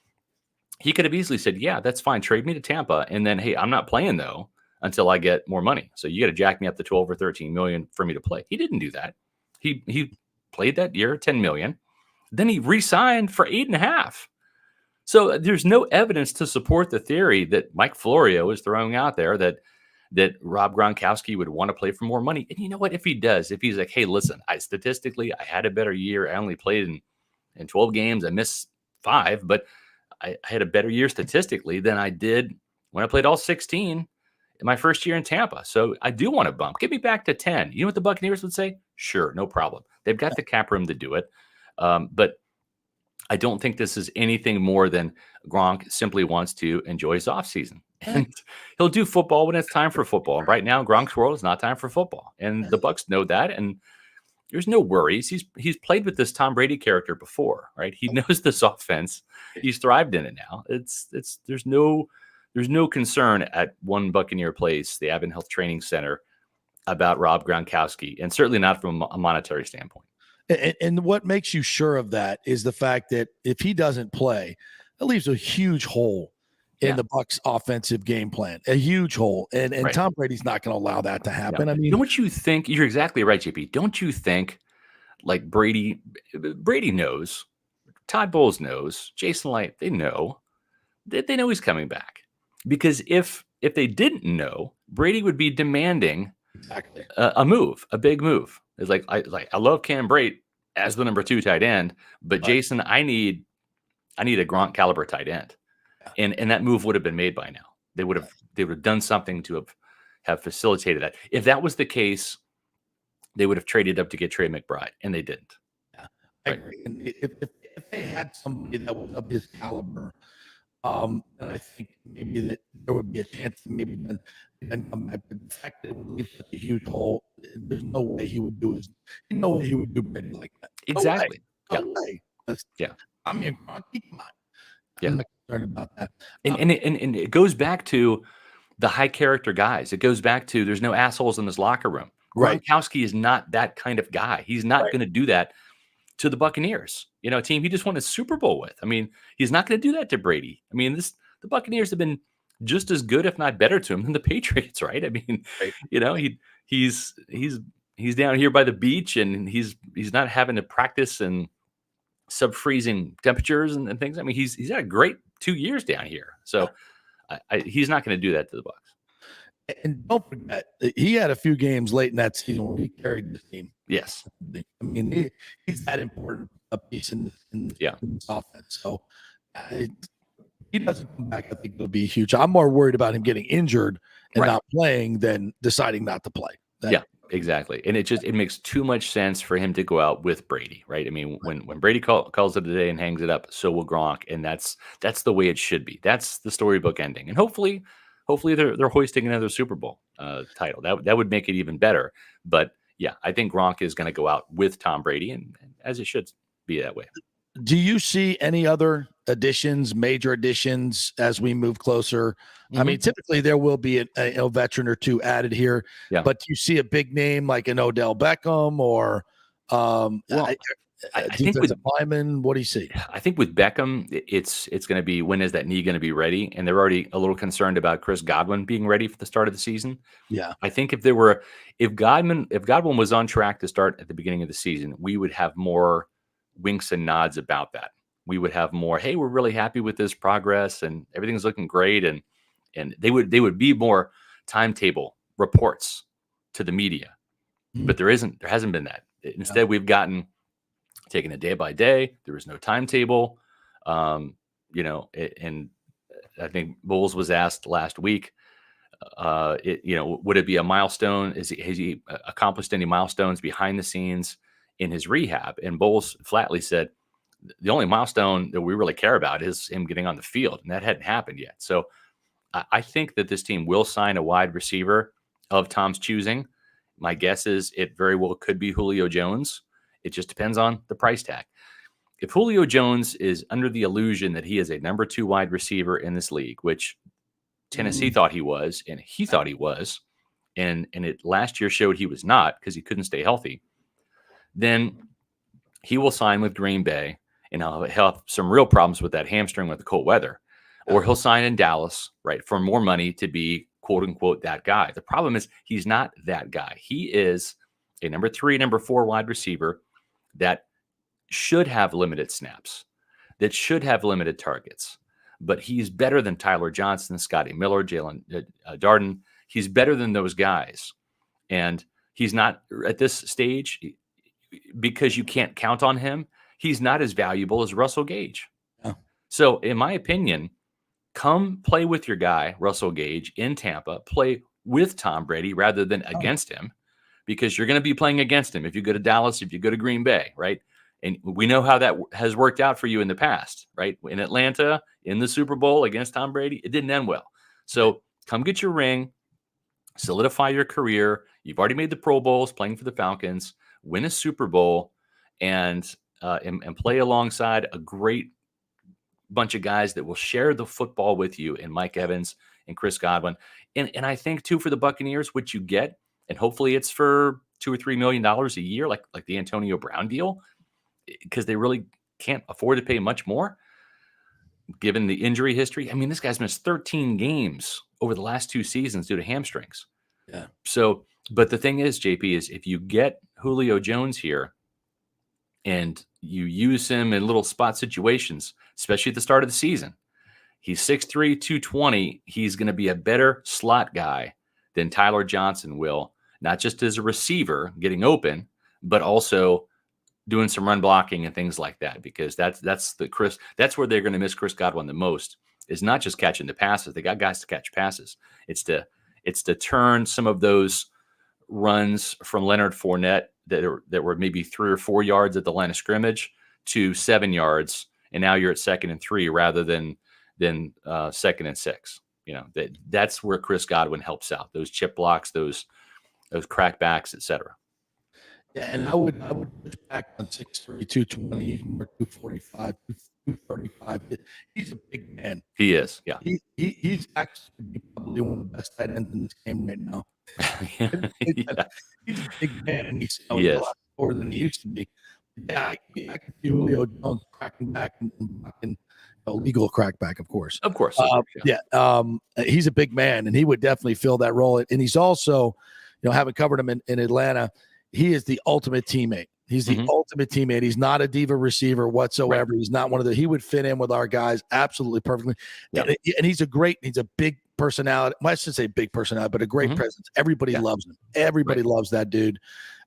He could have easily said, yeah, that's fine. Trade me to Tampa. And then, hey, I'm not playing though until I get more money. So you got to jack me up to 12 or 13 million for me to play. He didn't do that. He played that year, 10 million. Then he re-signed for 8.5. So there's no evidence to support the theory that Mike Florio is throwing out there that Rob Gronkowski would want to play for more money. And you know what? If he does, if he's like, hey, listen, I had a better year. I only played in 12 games. I missed 5, but I had a better year statistically than I did when I played all 16 in my first year in Tampa. So I do want to bump. Get me back to 10. You know what the Buccaneers would say? Sure, no problem. They've got the cap room to do it. But I don't think this is anything more than Gronk simply wants to enjoy his offseason. And he'll do football when it's time for football. Right now, Gronk's world is not time for football. And the Bucs know that. And there's no worries. He's played with this Tom Brady character before, right? He knows this offense. He's thrived in it now. There's no concern at One Buccaneer Place, the Advent Health Training Center, about Rob Gronkowski, and certainly not from a monetary standpoint. And what makes you sure of that is the fact that if he doesn't play, it leaves a huge hole in the Bucs' offensive game plan, a huge hole. And right. Tom Brady's not going to allow that to happen. No. I mean, don't you think you're exactly right, JP? Don't you think like Brady knows, Todd Bowles knows, Jason Light, they know he's coming back, because if they didn't know, Brady would be demanding a big move. It's like I love Cam Brate as the number 2 tight end, but Jason, I need a Gronk caliber tight end, and that move would have been made by now. They would have done something to have facilitated that. If that was the case, they would have traded up to get Trey McBride, and they didn't. Yeah, I agree. And if they had somebody that was of his caliber, and I think maybe that there would be a chance to maybe then come back. But the fact that it would leave such a huge hole, there's no way he would do Brady like that. Exactly. No way. Yeah. I mean, come on. Yeah. I'm not concerned about that. And it goes back to the high character guys. It goes back to there's no assholes in this locker room. Right. Gronkowski is not that kind of guy. He's not going to do that to the Buccaneers, a team he just won a Super Bowl with. I mean, he's not going to do that to Brady. I mean, the Buccaneers have been just as good, if not better, to him than the Patriots, right? I mean, he's down here by the beach, and he's not having to practice in sub-freezing temperatures and things. I mean, he's had a great 2 years down here, so he's not going to do that to the Bucs. And don't forget, he had a few games late in that season where he carried the team. Yes. I mean, he's that important a piece in this offense. So he doesn't come back, I think it'll be huge. I'm more worried about him getting injured and not playing than deciding not to play. Yeah, exactly. And it makes too much sense for him to go out with Brady, right? I mean, when Brady calls it a day and hangs it up, so will Gronk. And that's the way it should be. That's the storybook ending. And hopefully they're hoisting another Super Bowl title. That would make it even better. But yeah, I think Gronk is going to go out with Tom Brady, and as it should be that way. Do you see any other major additions as we move closer? Mm-hmm. I mean, typically there will be a veteran or two added here, but do you see a big name like an Odell Beckham or I think with lineman? What do you see? I think with Beckham, it's going to be, when is that knee going to be ready? And they're already a little concerned about Chris Godwin being ready for the start of the season. Yeah, I think if Godwin was on track to start at the beginning of the season, we would have more winks and nods about that. We would have more, hey, we're really happy with this progress and everything's looking great, and they would be more timetable reports to the media. Mm-hmm. But there hasn't been that. Instead, we've gotten taking it day by day. There was no timetable, and I think Bowles was asked last week, would it be a milestone? Has he accomplished any milestones behind the scenes in his rehab? And Bowles flatly said, the only milestone that we really care about is him getting on the field, and that hadn't happened yet. So I think that this team will sign a wide receiver of Tom's choosing. My guess is it very well could be Julio Jones. It just depends on the price tag. If Julio Jones is under the illusion that he is a number 2 wide receiver in this league, which Tennessee thought he was, and he thought he was, and it last year showed he was not because he couldn't stay healthy, then he will sign with Green Bay, and he'll have some real problems with that hamstring with the cold weather. Or he'll sign in Dallas, right, for more money to be, quote unquote, that guy. The problem is he's not that guy. He is a number 3, number 4 wide receiver that should have limited snaps, that should have limited targets. But he's better than Tyler Johnson, Scotty Miller, Jalen Darden. He's better than those guys. And he's not at this stage, because you can't count on him, he's not as valuable as Russell Gage. Oh. So in my opinion, come play with your guy, Russell Gage, in Tampa. Play with Tom Brady rather than against him, because you're going to be playing against him if you go to Dallas, if you go to Green Bay, right? And we know how that has worked out for you in the past, right? In Atlanta, in the Super Bowl against Tom Brady, it didn't end well. So come get your ring, solidify your career. You've already made the Pro Bowls playing for the Falcons, win a Super Bowl, and play alongside a great bunch of guys that will share the football with you, and Mike Evans and Chris Godwin. And I think too, for the Buccaneers, what you get, and hopefully it's for $2 or $3 million a year, like the Antonio Brown deal, because they really can't afford to pay much more given the injury history. I mean, this guy's missed 13 games over the last 2 seasons due to hamstrings. Yeah. So, but the thing is, JP, is if you get Julio Jones here and you use him in little spot situations, especially at the start of the season, he's 6'3", 220. He's going to be a better slot guy than Tyler Johnson will, not just as a receiver getting open, but also doing some run blocking and things like that, because that's where they're going to miss Chris Godwin the most, is not just catching the passes. They got guys to catch passes. It's to turn some of those runs from Leonard Fournette that were maybe 3 or 4 yards at the line of scrimmage to 7 yards, and now you're at 2nd and 3 rather than 2nd and 6. You know, that's where Chris Godwin helps out. Those chip blocks, those crackbacks, etc. Yeah, and I would push back on 6'3", 220, or 245, 235. He's a big man. He is, yeah. He's actually probably one of the best tight ends in this game right now. Yeah. He's a big man, and he's a lot more than he used to be. Yeah, I can see Julio Jones cracking back and legal crackback, of course. Of course. He's a big man, and he would definitely fill that role. And he's also, having covered him in Atlanta, he is the ultimate teammate. He's the ultimate teammate. He's not a diva receiver whatsoever. Right. He's not one of he would fit in with our guys absolutely perfectly. Yeah. And he's a big personality. Well, I should say big personality, but a great presence. Everybody loves him. Everybody loves that dude.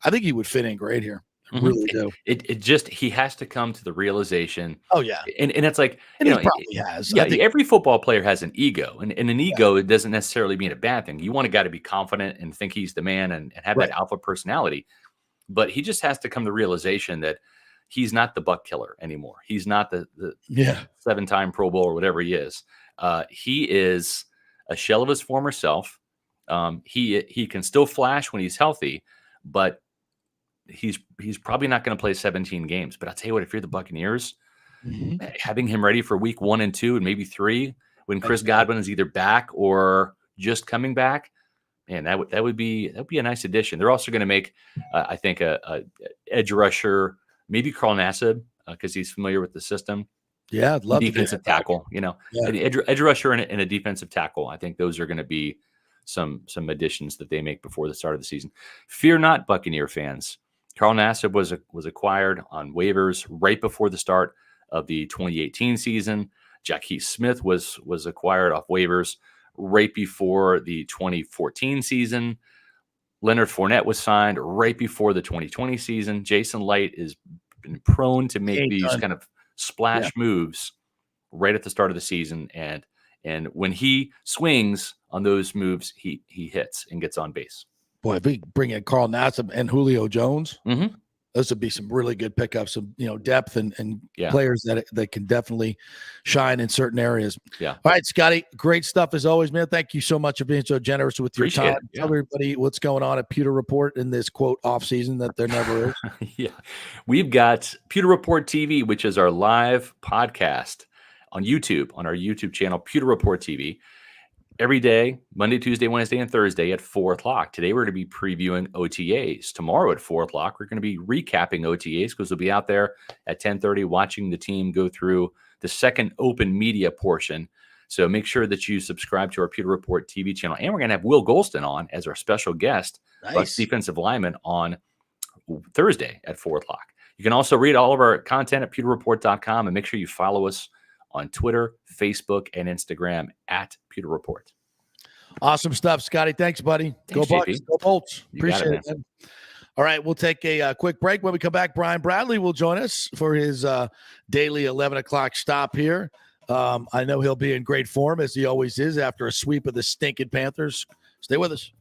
I think he would fit in great here. I really do. It just, he has to come to the realization. Oh yeah. And it's like, and he probably has. Yeah. Every football player has an ego, and an ego, it doesn't necessarily mean a bad thing. You want a guy to be confident and think he's the man and have that alpha personality. But he just has to come to the realization that he's not the buck killer anymore. He's not the 7-time Pro Bowl or whatever he is. He is a shell of his former self. He can still flash when he's healthy, but he's probably not going to play 17 games. But I'll tell you what, if you're the Buccaneers, having him ready for week 1 and 2 and maybe 3, when Chris Godwin is either back or just coming back, man, that would be a nice addition. They're also going to make, I think, a edge rusher, maybe Carl Nassib, because he's familiar with the system. Yeah, I'd love defensive tackle. An edge rusher and a defensive tackle. I think those are going to be some additions that they make before the start of the season. Fear not, Buccaneer fans. Carl Nassib was acquired on waivers right before the start of the 2018 season. Jaquez Smith was acquired off waivers right before the 2014 season. Leonard Fournette was signed right before the 2020 season. Jason Light has been prone to make these kind of splash moves right at the start of the season, and And when he swings on those moves, he hits and gets on base. Boy, if we bring in Carl Nassib and Julio Jones, mm-hmm. those would be some really good pickups, some depth and players that can definitely shine in certain areas. Yeah. All right, Scotty, great stuff as always, man. Thank you so much for being so generous with your Appreciate time. it. Yeah. Tell everybody what's going on at Pewter Report in this quote off season that there never is. Yeah, we've got Pewter Report TV, which is our live podcast on YouTube, on our YouTube channel, Pewter Report TV. Every day, Monday, Tuesday, Wednesday, and Thursday at 4 o'clock. Today, we're going to be previewing OTAs. Tomorrow at 4 o'clock, we're going to be recapping OTAs because we'll be out there at 10:30 watching the team go through the second open media portion. So make sure that you subscribe to our Pewter Report TV channel. And we're going to have Will Golston on as our special guest, Bucs defensive lineman, on Thursday at 4 o'clock. You can also read all of our content at pewterreport.com and make sure you follow us on Twitter, Facebook, and Instagram at Pewter Report. Awesome stuff, Scotty. Thanks, buddy. Thanks, go JP. Bucs. Go Bolts. You Appreciate it, man. All right, we'll take a quick break. When we come back, Brian Bradley will join us for his daily 11 o'clock stop here. I know he'll be in great form, as he always is, after a sweep of the stinking Panthers. Stay with us.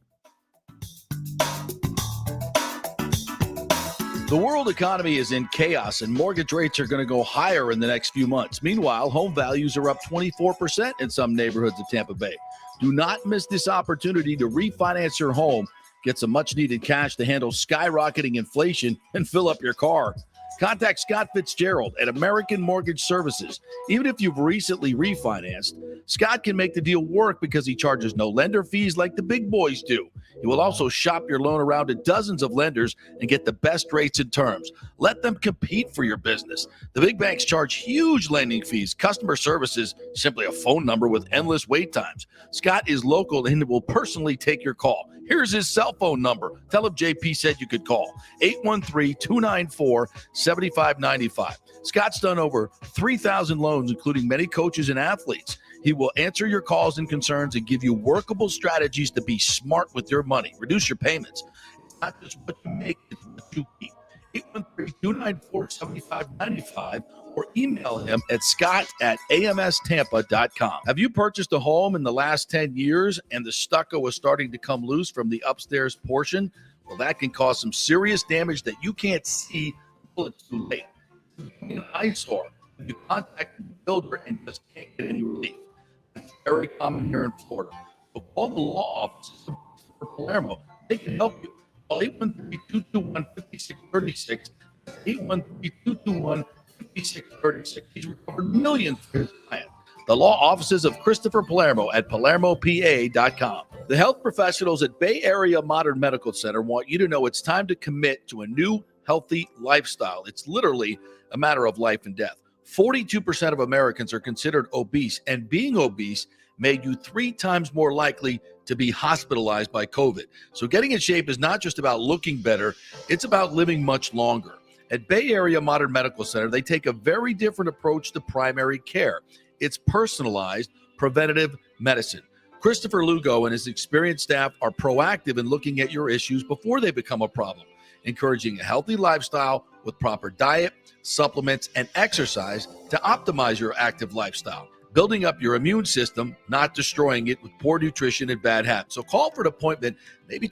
The world economy is in chaos, and mortgage rates are going to go higher in the next few months. Meanwhile, home values are up 24% in some neighborhoods of Tampa Bay. Do not miss this opportunity to refinance your home, get some much-needed cash to handle skyrocketing inflation, and fill up your car. Contact Scott Fitzgerald at American Mortgage Services. Even if you've recently refinanced, Scott can make the deal work because he charges no lender fees like the big boys do. He will also shop your loan around to dozens of lenders and get the best rates and terms. Let them compete for your business. The big banks charge huge lending fees. Customer service is simply a phone number with endless wait times. Scott is local and will personally take your call. Here's his cell phone number. Tell him JP said you could call. 813-294-7595. Scott's done over 3,000 loans, including many coaches and athletes. He will answer your calls and concerns and give you workable strategies to be smart with your money. Reduce your payments. It's not just what you make, it's what you keep. 813-294-7595 or email him at scott@amstampa.com. Have you purchased a home in the last 10 years and the stucco is starting to come loose from the upstairs portion? Well, that can cause some serious damage that you can't see until it's too late. An eyesore. You contact the builder and just can't get any relief. It's very common here in Florida. So call the law offices for Palermo. They can help you. Call 813-221-5636. 813-221-5636. He's recovered millions for his client. The law offices of Christopher Palermo at PalermoPA.com. The health professionals at Bay Area Modern Medical Center want you to know it's time to commit to a new, healthy lifestyle. It's literally a matter of life and death. 42% of Americans are considered obese, and being obese made you 3 times more likely to be hospitalized by COVID. So getting in shape is not just about looking better, it's about living much longer. At Bay Area Modern Medical Center, they take a very different approach to primary care. It's personalized, preventative medicine. Christopher Lugo and his experienced staff are proactive in looking at your issues before they become a problem, encouraging a healthy lifestyle with proper diet, supplements, and exercise to optimize your active lifestyle, building up your immune system, not destroying it with poor nutrition and bad habits. So call for an appointment, maybe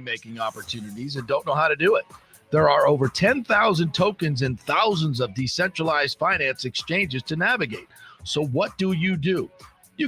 making opportunities and don't know how to do it. There are over 10,000 tokens and thousands of decentralized finance exchanges to navigate. So what do? You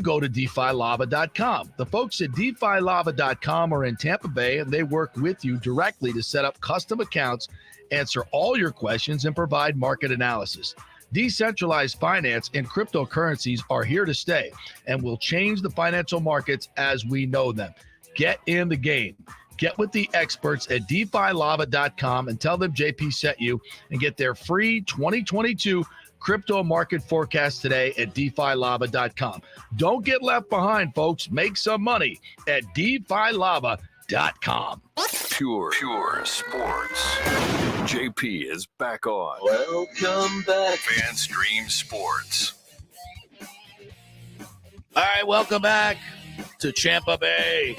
go to DeFiLava.com. The folks at DeFiLava.com are in Tampa Bay, and they work with you directly to set up custom accounts, answer all your questions, and provide market analysis. Decentralized finance and cryptocurrencies are here to stay and will change the financial markets as we know them. Get in the game. Get with the experts at DeFiLava.com and tell them JP sent you, and get their free 2022 crypto market forecast today at DeFiLava.com. Don't get left behind, folks. Make some money at DeFiLava.com. Pure sports. JP is back on. Welcome back. FanStream Sports. All right, welcome back to Tampa Bay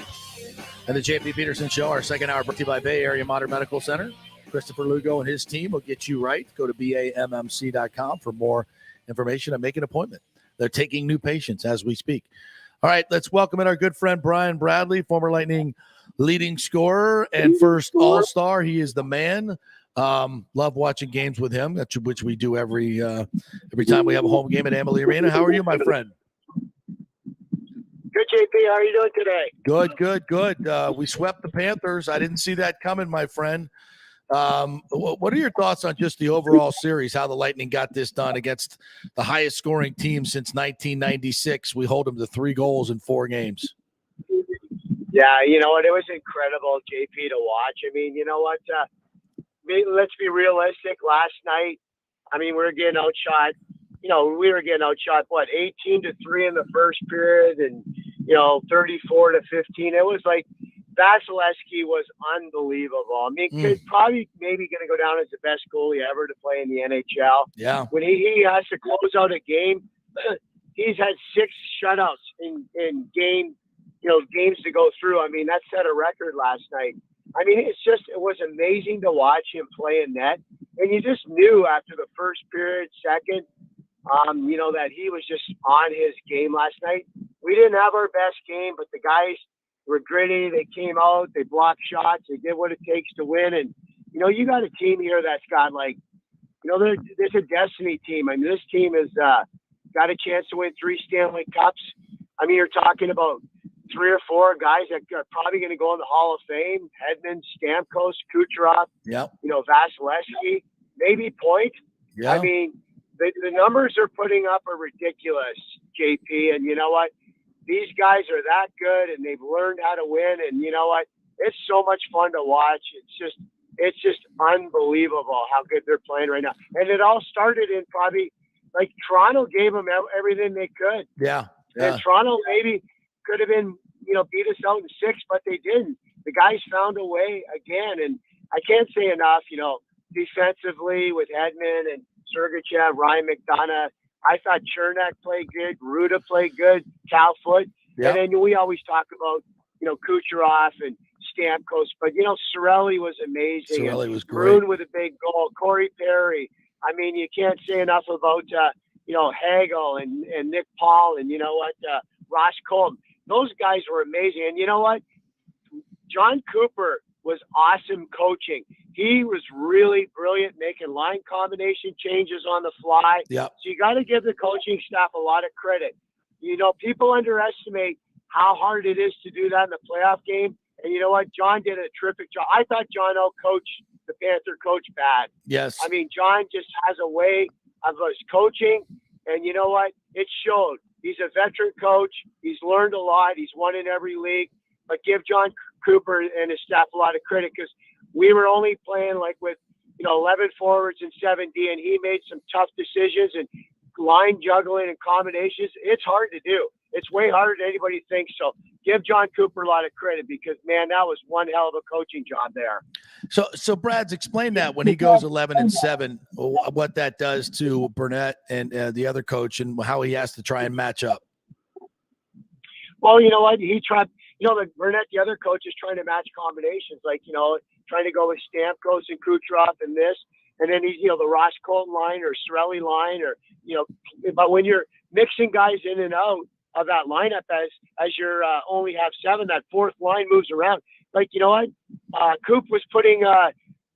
and the JP Peterson Show. Our second hour brought to you by Bay Area Modern Medical Center. Christopher Lugo and his team will get you right. Go to BAMMC.com for more information and make an appointment. They're taking new patients as we speak. All right, let's welcome in our good friend Brian Bradley, former Lightning leading scorer and first All-Star. He is the man. Love watching games with him, which we do every time we have a home game at Amalie Arena. How are you, my friend? Good, JP. How are you doing today? Good. We swept the Panthers. I didn't see that coming, my friend. What are your thoughts on just the overall series, how the Lightning got this done against the highest scoring team since 1996? We hold them to 3 goals in 4 games. Yeah, you know what? It was incredible, JP, to watch. I mean, you know what? Let's be realistic. Last night, I mean, we were getting outshot. You know, we were getting outshot, 18-3 in the first period and, 34-15. It was like Vasilevskiy was unbelievable. I mean, probably maybe going to go down as the best goalie ever to play in the NHL. Yeah. When he has to close out a game, he's had 6 shutouts in game, games to go through. I mean, that set a record last night. I mean, it was amazing to watch him play in net. And you just knew after the first period, second, that he was just on his game last night. We didn't have our best game, but the guys were gritty. They came out, they blocked shots, they did what it takes to win. And, you got a team here that's got there's a destiny team. I mean, this team has got a chance to win 3 Stanley Cups. I mean, you're talking about 3 or 4 guys that are probably going to go in the Hall of Fame: Hedman, Stamkos, Kucherov, Vasilevskiy, maybe Point. Yeah. I mean, the numbers they're putting up are ridiculous, JP. And you know what? These guys are that good, and they've learned how to win. And you know what? It's so much fun to watch. It's just unbelievable how good they're playing right now. And it all started in probably Toronto gave them everything they could. Yeah. And Toronto maybe could have been, beat us out in 6, but they didn't. The guys found a way again. And I can't say enough, defensively with Hedman and Sergachev, Ryan McDonough. I thought Chernak played good, Ruda played good, Cal Foote. Yep. And then we always talk about, Kucherov and Stamkos, but Cirelli was amazing. Cirelli was great. Bruin with a big goal, Corey Perry. I mean, you can't say enough about Hagel and Nick Paul and Ross Colton. Those guys were amazing. And you know what? John Cooper was awesome coaching. He was really brilliant making line combination changes on the fly. Yep. So you got to give the coaching staff a lot of credit. People underestimate how hard it is to do that in the playoff game. And you know what? John did a terrific job. I thought John coached the Panther coach bad. Yes. I mean, John just has a way of his coaching. And you know what? It showed. He's a veteran coach. He's learned a lot. He's won in every league. But give John Cooper and his staff a lot of credit, because we were only playing with 11 forwards and 7D, and he made some tough decisions and line juggling and combinations. It's hard to do. It's way harder than anybody thinks. So give John Cooper a lot of credit, because, man, that was one hell of a coaching job there. So Brad's explained that when he goes 11-7, what that does to Burnett and the other coach, and how he has to try and match up. Well, you know what? He tried. Burnett, the other coach, is trying to match combinations, trying to go with Stamkos and Kucherov and this, and then he's, the Ross Colton line or Cirelli line, or, but when you're mixing guys in and out of that lineup as you're only have 7, that 4th line moves around. like, you know what? Coop was putting,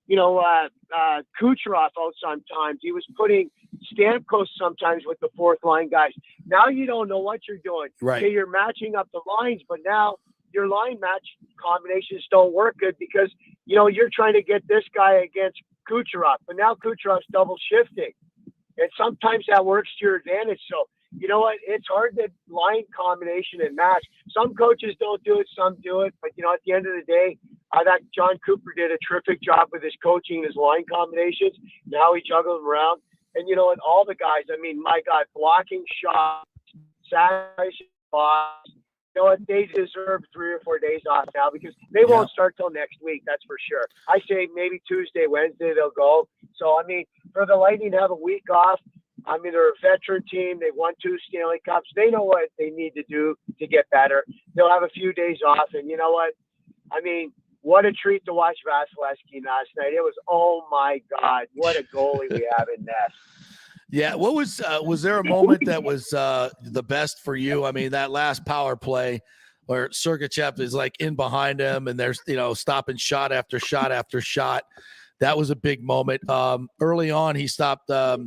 Kucherov out sometimes. He was putting Stamkos sometimes with the fourth line guys. Now you don't know what you're doing. Right. Okay, you're matching up the lines, but now your line match combinations don't work good because, you're trying to get this guy against Kucherov, but now Kucherov's double shifting. And sometimes that works to your advantage. So, you know what? It's hard to line combination and match. Some coaches don't do it, some do it. But, at the end of the day, that John Cooper did a terrific job with his coaching and his line combinations. Now he juggled them around. And, and all the guys, my God, blocking shots, sacrificing shots. They deserve 3 or 4 days off now because they won't start till next week. That's for sure. I say maybe Tuesday, Wednesday they'll go. So, for the Lightning to have a week off, they're a veteran team. They've won 2 Stanley Cups. They know what they need to do to get better. They'll have a few days off. And you know what? What a treat to watch Vasilevskiy last night. It was, oh, my God, what a goalie we have in net. Yeah. What was there a moment that was the best for you? That last power play where Sergachev is like in behind him and there's, stopping shot after shot after shot. That was a big moment. Early on, he stopped a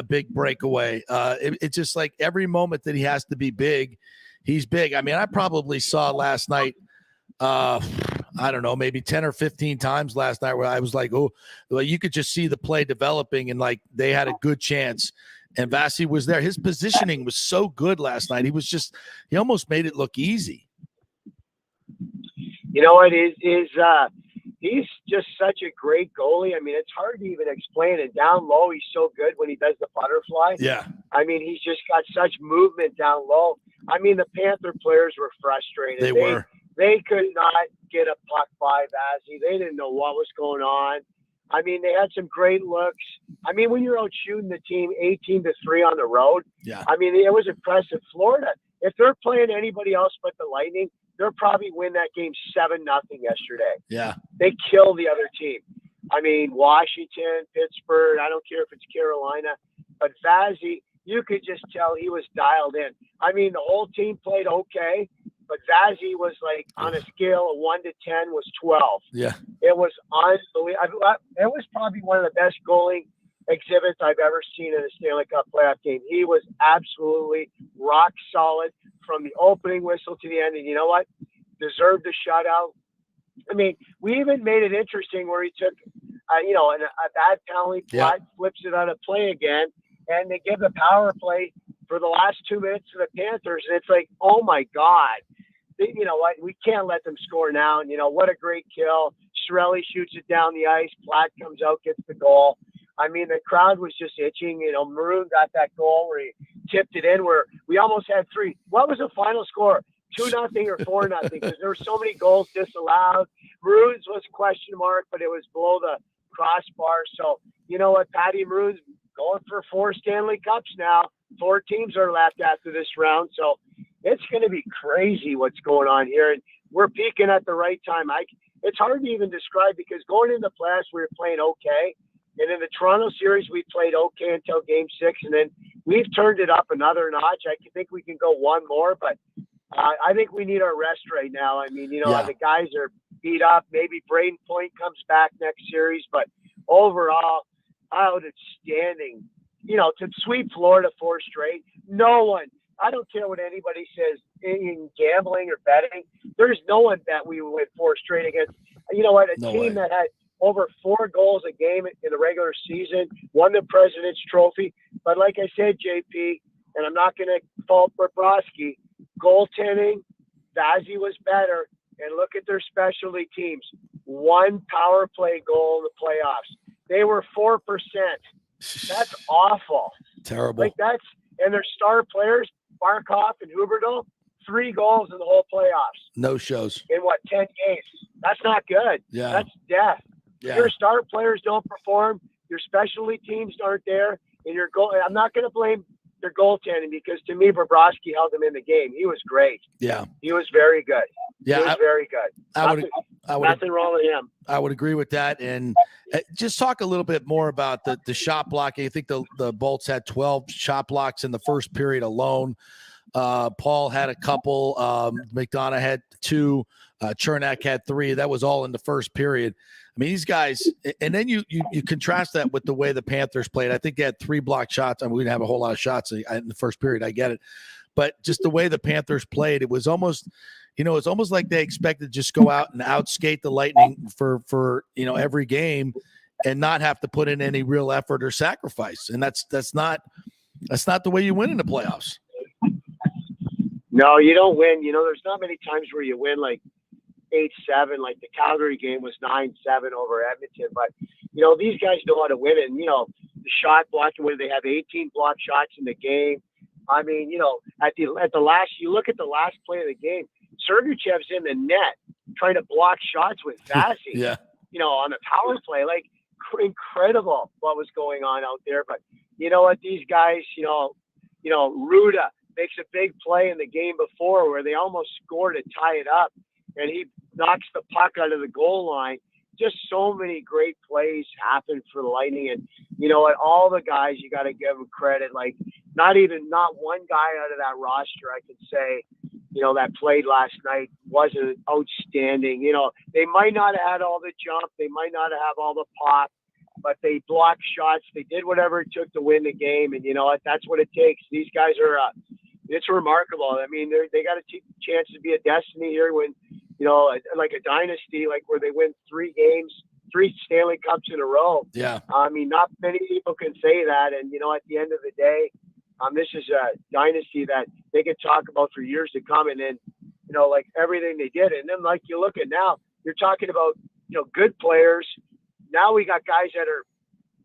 big breakaway. It's just like every moment that he has to be big, he's big. I probably saw last night, I don't know, maybe 10 or 15 times last night where I was like, oh, well, you could just see the play developing and like they had a good chance. And Vasi was there. His positioning was so good last night. He almost made it look easy. You know what? He's just such a great goalie. It's hard to even explain it. Down low, he's so good when he does the butterfly. Yeah. He's just got such movement down low. The Panther players were frustrated. They were. They could not get a puck by Vasi. They didn't know what was going on. They had some great looks. When you're out shooting the team 18-3 on the road, yeah. It was impressive. Florida, if they're playing anybody else but the Lightning, they'll probably win that game 7-0 yesterday. Yeah. They kill the other team. Washington, Pittsburgh, I don't care if it's Carolina, but Vasi, you could just tell he was dialed in. The whole team played okay, but Vasi was like on a scale of 1 to 10 was 12. Yeah. It was unbelievable. It was probably one of the best goaling exhibits I've ever seen in a Stanley Cup playoff game. He was absolutely rock solid from the opening whistle to the end. And you know what? Deserved a shutout. We even made it interesting where he took, a bad penalty, flips it on a play again, and they give the power play for the last 2 minutes to the Panthers. And it's like, oh my God, you know what? We can't let them score now. And what a great kill. Chiarelli shoots it down the ice. Platt comes out, gets the goal. The crowd was just itching. Maroon got that goal where he tipped it in where we almost had 3. What was the final score? 2-0 or 4-0 because there were so many goals disallowed. Maroon's was a question mark, but it was below the crossbar. So, you know what? Patty Maroon's going for 4 Stanley Cups now. 4 teams are left after this round. So it's going to be crazy what's going on here. And we're peaking at the right time. It's hard to even describe because going into the playoffs, we were playing okay. And in the Toronto series, we played okay until Game 6. And then we've turned it up another notch. I think we can go one more, but I think we need our rest right now. The guys are beat up. Maybe Braden Point comes back next series. But overall, outstanding. To sweep Florida 4 straight, no one, I don't care what anybody says in gambling or betting, there's no one that we would win 4 straight against. A team that had over 4 goals a game in the regular season, won the President's Trophy. But like I said, JP, and I'm not going to fault Bobrovsky, goaltending, Vasi was better. And look at their specialty teams. 1 power play goal in the playoffs. They were 4%. That's awful. Terrible. And their star players, Barkov and Huberdeau, 3 goals in the whole playoffs. No shows. In 10 games? That's not good. Yeah. That's death. Yeah. Your star players don't perform. Your specialty teams aren't there. And your goal. I'm not going to blame their goaltending because to me, Bobrovsky held them in the game. He was great. Yeah. He was very good. Yeah. He was very good. Nothing wrong with him. I would agree with that. And just talk a little bit more about the shot blocking. I think the Bolts had 12 shot blocks in the first period alone. Paul had a couple. McDonough had 2. Chernak had 3. That was all in the first period. I mean, these guys, and then you contrast that with the way the Panthers played. I think they had 3 blocked shots. I mean, we didn't have a whole lot of shots in the first period. I get it. But just the way the Panthers played, it was almost, it's almost like they expected to just go out and outskate the Lightning for every game and not have to put in any real effort or sacrifice. And that's not the way you win in the playoffs. No, you don't win. There's not many times where you win like 8-7, like the Calgary game was 9-7 over Edmonton. But, these guys know how to win. And, the shot blocking, where they have 18 blocked shots in the game. I mean, at the last, you look at the last play of the game, Sergachev's in the net trying to block shots with Vasilevskiy. Yeah. On the power play, like incredible what was going on out there. But you know what, these guys, Ruda makes a big play in the game before where they almost scored to tie it up, and he knocks the puck out of the goal line. Just so many great plays happen for the Lightning. And you know what, all the guys, you got to give them credit. Like not one guy out of that roster I could say, that played last night wasn't outstanding. They might not have had all the jump, they might not have all the pop, but they blocked shots. They did whatever it took to win the game. And you know what, that's what it takes. These guys are, it's remarkable. I mean, they got a chance to be a destiny here when, like a dynasty, like where they win 3 games, 3 Stanley Cups in a row. Yeah. I mean, not many people can say that. And, at the end of the day, this is a dynasty that they could talk about for years to come. And then, like everything they did. And then, like, you look at now, you're talking about, good players. Now we got guys that are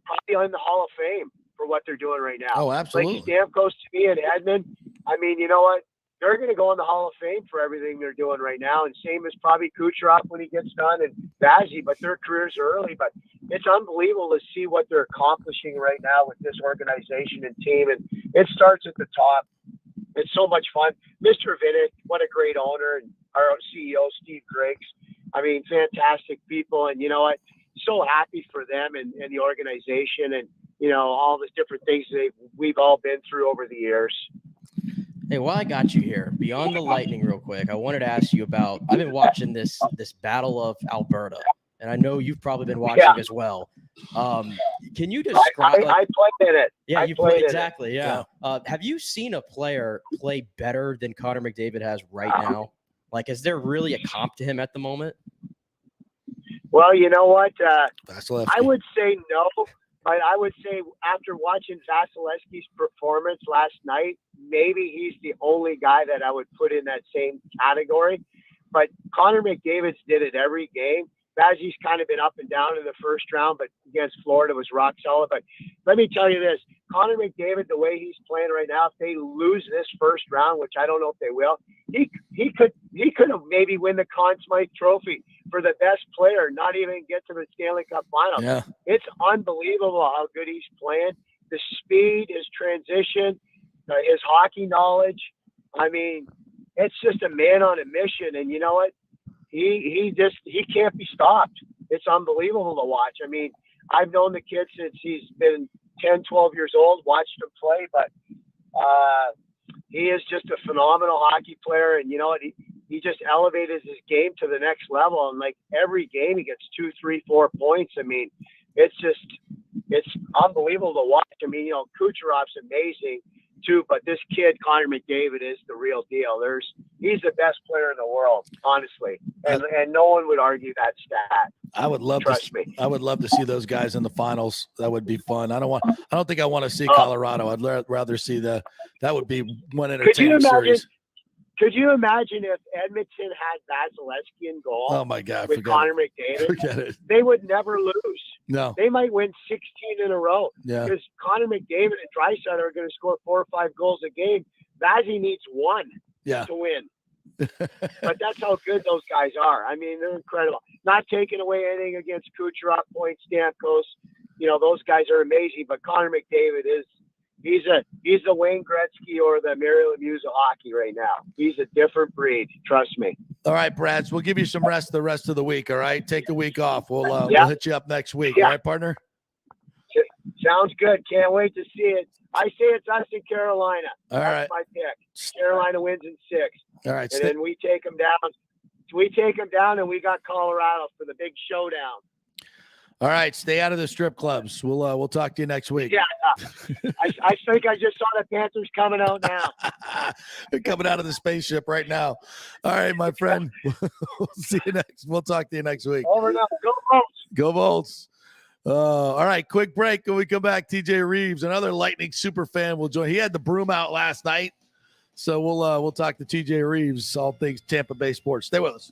probably in the Hall of Fame for what they're doing right now. Oh, absolutely. Like Stamkos to me and Edmund. I mean, you know what? They're going to go in the Hall of Fame for everything they're doing right now. And same as probably Kucherov when he gets done and Vazzy, but their careers are early. But it's unbelievable to see what they're accomplishing right now with this organization and team. And it starts at the top. It's so much fun. Mr. Vinnick, what a great owner. And our CEO, Steve Griggs. I mean, fantastic people. And you know what? So happy for them and the organization and, all the different things we've all been through over the years. Hey, while I got you here, beyond the Lightning real quick, I wanted to ask you about, I've been watching this Battle of Alberta, and I know you've probably been watching as well. Can you describe? I played in it. Yeah, you played exactly. Yeah. Have you seen a player play better than Connor McDavid has right now? Like, is there really a comp to him at the moment? Well, you know what? Vasilevskiy. I would say no, but I would say after watching Vasilevskiy's performance last night, maybe he's the only guy that I would put in that same category. But Connor McDavid's did it every game. Vazzy's kind of been up and down in the first round, but against Florida was rock solid. But let me tell you this, Connor McDavid, the way he's playing right now, if they lose this first round, which I don't know if they will, he could have maybe win the Conn Smythe Trophy for the best player, not even get to the Stanley Cup Finals. Yeah. It's unbelievable how good he's playing. The speed, his transition, his hockey knowledge. I mean, it's just a man on a mission. And you know what? He can't be stopped. It's unbelievable to watch. I mean, I've known the kid since he's been 10, 12 years old, watched him play, but he is just a phenomenal hockey player. And you know what? He just elevated his game to the next level. And like every game he gets 2, 3, 4 points. I mean, it's unbelievable to watch. I mean, Kucherov's amazing too, but this kid, Connor McDavid, is the real deal. He's the best player in the world, honestly. And no one would argue that stat. I would love to see those guys in the finals. That would be fun. I don't think I want to see Colorado. I'd rather see that would be one entertaining series. Could you imagine if Edmonton had Vasilevskiy in goal? Oh my God! With Connor McDavid, forget it. They would never lose. No, they might win 16 in a row. Yeah, because Connor McDavid and Draisaitl are going to score 4 or 5 goals a game. Vazzy needs 1 to win. But that's how good those guys are. I mean, they're incredible. Not taking away anything against Kucherov, Point, Stamkos. Those guys are amazing. But Connor McDavid he's the Wayne Gretzky or the Mario Lemieux of hockey right now. He's a different breed. Trust me. All right, Brads, we'll give you some rest the rest of the week. All right, take the week off. We'll hit you up next week. Yeah. All right, partner. Sounds good. Can't wait to see it. I say it's us in Carolina. All That's my pick. Carolina wins in 6. All right. And then we take them down. We take them down, and we got Colorado for the big showdown. All right. Stay out of the strip clubs. We'll talk to you next week. Yeah. I think I just saw the Panthers coming out now. They're coming out of the spaceship right now. All right, my friend. We'll see you next. We'll talk to you next week. Over now. Go Bolts. Go Bolts. All right, quick break. When we come back, TJ Reeves, another Lightning super fan, will join. He had the broom out last night, so we'll talk to TJ Reeves, all things Tampa Bay sports. Stay with us.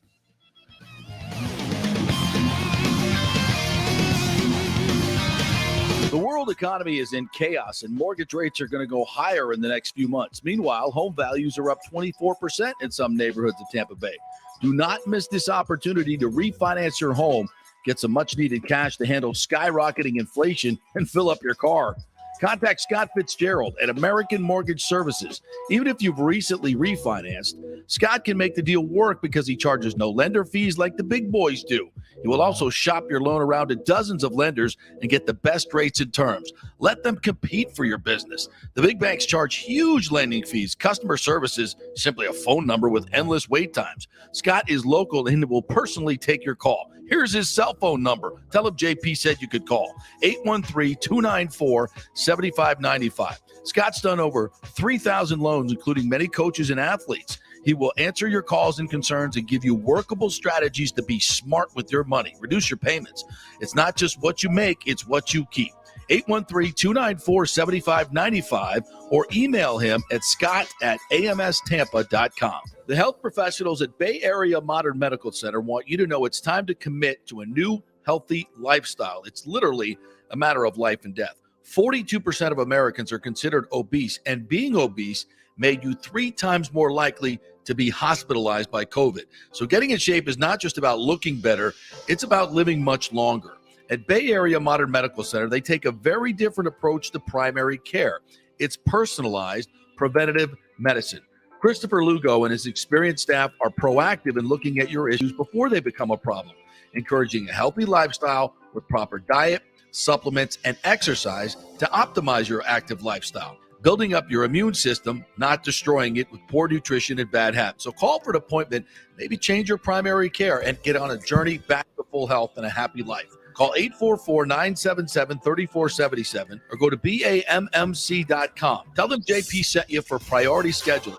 The world economy is in chaos, and mortgage rates are going to go higher in the next few months. Meanwhile, home values are up 24% in some neighborhoods of Tampa Bay. Do not miss this opportunity to refinance your home, get some much-needed cash to handle skyrocketing inflation, and fill up your car. Contact Scott Fitzgerald at American Mortgage Services. Even if you've recently refinanced, Scott can make the deal work because he charges no lender fees like the big boys do. He will also shop your loan around to dozens of lenders and get the best rates and terms. Let them compete for your business. The big banks charge huge lending fees. Customer service is simply a phone number with endless wait times. Scott is local and will personally take your call. Here's his cell phone number. Tell him JP said you could call. 813-294-7595. Scott's done over 3,000 loans, including many coaches and athletes. He will answer your calls and concerns and give you workable strategies to be smart with your money. Reduce your payments. It's not just what you make, it's what you keep. 813-294-7595 or email him at scott@amstampa.com. The health professionals at Bay Area Modern Medical Center want you to know it's time to commit to a new healthy lifestyle. It's literally a matter of life and death. 42% of Americans are considered obese, and being obese made you 3 times more likely to be hospitalized by COVID. So getting in shape is not just about looking better, it's about living much longer. At Bay Area Modern Medical Center, they take a very different approach to primary care. It's personalized, preventative medicine. Christopher Lugo and his experienced staff are proactive in looking at your issues before they become a problem, encouraging a healthy lifestyle with proper diet, supplements, and exercise to optimize your active lifestyle. Building up your immune system, not destroying it with poor nutrition and bad habits. So call for an appointment, maybe change your primary care and get on a journey back to full health and a happy life. Call 844-977-3477 or go to BAMMC.com. Tell them JP sent you for priority scheduling.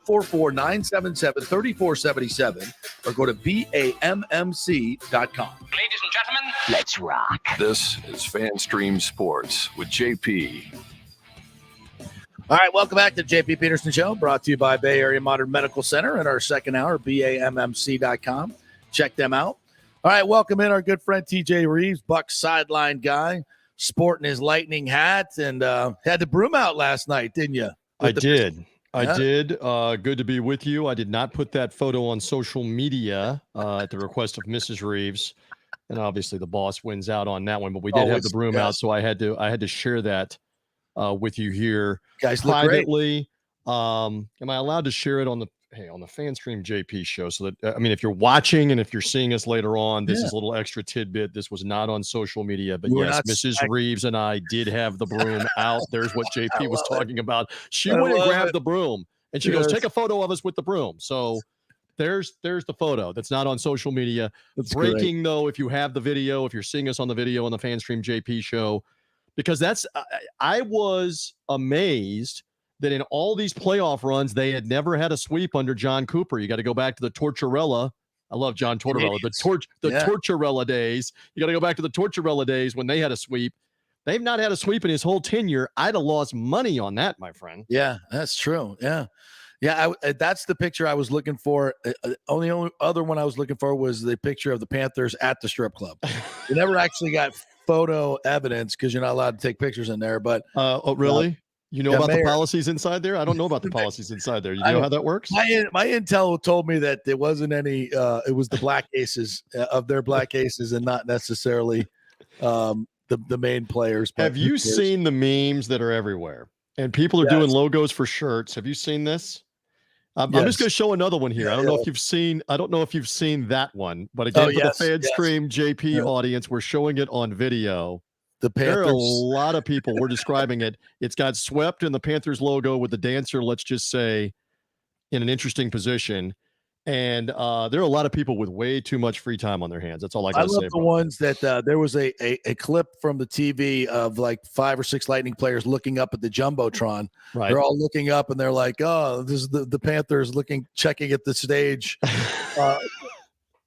844-977-3477 or go to BAMMC.com. Ladies and gentlemen, let's rock. This is FanStream Sports with JP. All right, welcome back to the JP Peterson Show, brought to you by Bay Area Modern Medical Center and our second hour, BAMMC.com. Check them out. All right, welcome in our good friend TJ Reeves, Bucs sideline guy, sporting his Lightning hat, and had the broom out last night, didn't you? I did. Good to be with you. I did not put that photo on social media at the request of Mrs. Reeves, and obviously the boss wins out on that one. But we did have the broom out, so I had to share that with you here, guys. Privately. Am I allowed to share it on the FanStream JP show? So that if you're watching and if you're seeing us later on, this is a little extra tidbit. This was not on social media, but yes, Mrs. Reeves and I did have the broom out. There's what JP was talking about. She went and grabbed the broom and she goes, "Take a photo of us with the broom." So there's the photo. That's not on social media. That's breaking though. If you have the video, if you're seeing us on the video on the FanStream JP show, because I was amazed that in all these playoff runs, they had never had a sweep under John Cooper. You got to go back to the Tortorella. I love John Tortorella. Tortorella days. You got to go back to the Tortorella days when they had a sweep. They've not had a sweep in his whole tenure. I'd have lost money on that, my friend. Yeah, that's true. Yeah. That's the picture I was looking for. Only other one I was looking for was the picture of the Panthers at the strip club. You never actually got photo evidence because you're not allowed to take picters in there. But oh, really? You know about the policies inside there? I don't know about the policies inside there. You know how that works? My intel told me that there wasn't any. It was the black aces of their black aces, and not necessarily the main players. Have you seen the memes that are everywhere? And people are doing logos for shirts. Have you seen this? I'm just going to show another one here. I don't know if you've seen that one, but again, for the FanStream JP audience, we're showing it on video. the Panthers. There are a lot of people. We're describing it. It's got swept in the Panthers logo with the dancer, let's just say, in an interesting position. And there are a lot of people with way too much free time on their hands. That's all I got to say. I love the ones that there was a clip from the TV of like 5 or 6 Lightning players looking up at the Jumbotron. Right. They're all looking up and they're like, oh, this is the Panthers checking at the stage,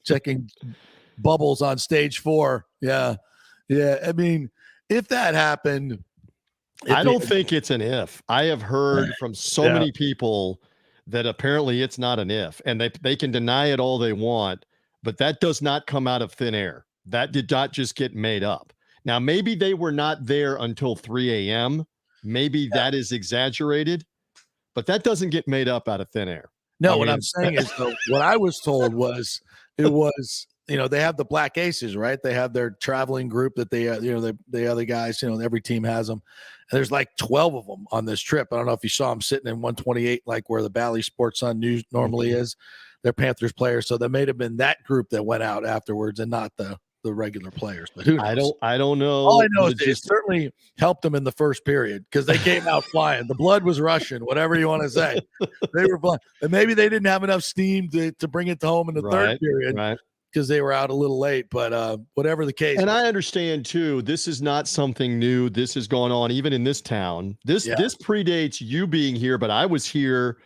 checking bubbles on stage 4. Yeah. Yeah. I mean, if that happened. I don't think it's an if. I have heard from so many people that apparently it's not an if, and they can deny it all they want, but that does not come out of thin air. That did not just get made up. Now, maybe they were not there until 3 a.m. Maybe that is exaggerated, but that doesn't get made up out of thin air. No, what I'm saying is, what I was told was it was, they have the Black Aces, right? They have their traveling group that they, the other guys, every team has them. And there's like 12 of them on this trip. I don't know if you saw them sitting in 128, like where the Bally Sports Sun News normally is. They're Panthers players. So there may have been that group that went out afterwards and not the regular players. But who knows? I don't know. All I know is it certainly helped them in the first period because they came out flying. The blood was rushing, whatever you want to say. They were flying. And maybe they didn't have enough steam to bring it home in the third period. Right. Because they were out a little late, but whatever the case. And I understand too, this is not something new. This has gone on even in this town. This predates you being here, but I was here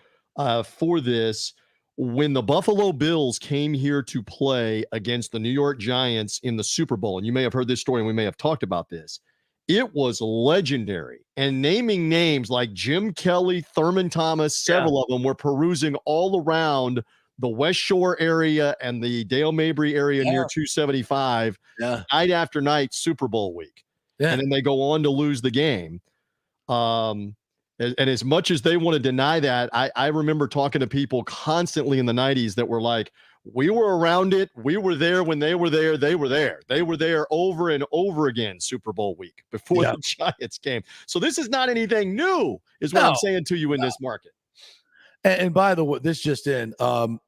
for this when the Buffalo Bills came here to play against the New York Giants in the Super Bowl. And you may have heard this story and we may have talked about this. It was legendary. And naming names like Jim Kelly, Thurman Thomas, several of them were perusing all around the West Shore area and the Dale Mabry area near 275 night after night Super Bowl week. Yeah. And then they go on to lose the game. And as much as they want to deny that, I remember talking to people constantly in the 90s that were like, we were around it. We were there when they were there. They were there. They were there over and over again Super Bowl week before the Giants came. So this is not anything new is what I'm saying to you in this market. And by the way, this just in,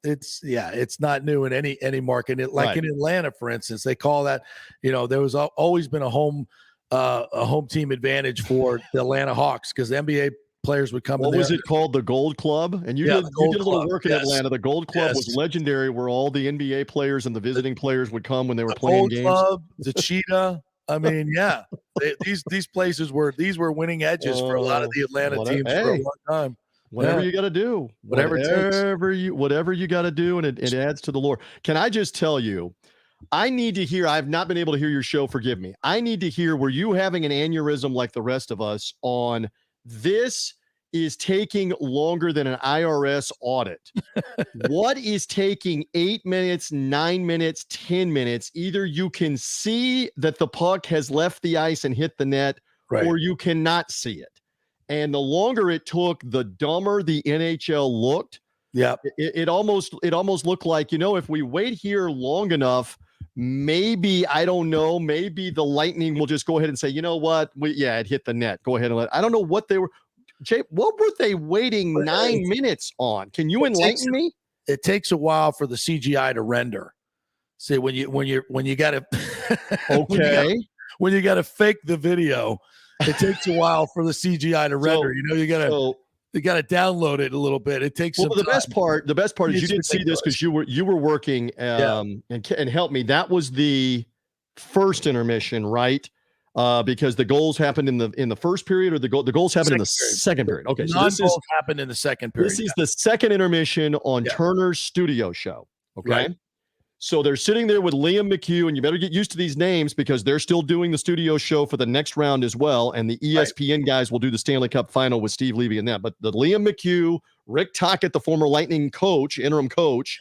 it's not new in any market. In Atlanta, for instance, they call that, there was always been a home team advantage for the Atlanta Hawks because the NBA players would come. What was it called? The Gold Club? And you did a little work in Atlanta. The Gold Club was legendary, where all the NBA players and the visiting players would come when they were playing games. Club, the Cheetah. I mean, these places were winning edges for a lot of the Atlanta teams for a long time. Whatever you got to do, whatever you got to do, and it adds to the lore. Can I just tell you, I need to hear. I've not been able to hear your show. Forgive me. I need to hear. Were you having an aneurysm like the rest of us on this? Is taking longer than an IRS audit. What is taking 8 minutes, 9 minutes, 10 minutes? Either you can see that the puck has left the ice and hit the net, or you cannot see it. And the longer it took, the dumber the NHL looked. Yeah. It almost looked like, if we wait here long enough, maybe, I don't know, maybe the Lightning will just go ahead and say, you know what? It hit the net. Go ahead and I don't know what they were. Jay, what were they waiting 9 minutes on? Can you enlighten me? It takes a while for the CGI to render. See, when you got to when you got to fake the video, it takes a while for the CGI to render. You got to download it a little bit. It takes. The best part is you didn't see this because you were working and help me. That was the first intermission, right? Because the goals happened in the first period, or the goals happened in the second period. Okay, so this happened in the second period. This is the second intermission on Turner's studio show. Okay. Right. So they're sitting there with Liam McHugh, and you better get used to these names because they're still doing the studio show for the next round as well. And the ESPN guys will do the Stanley Cup final with Steve Levy and that. But the Liam McHugh, Rick Tocchet, the former Lightning coach, interim coach,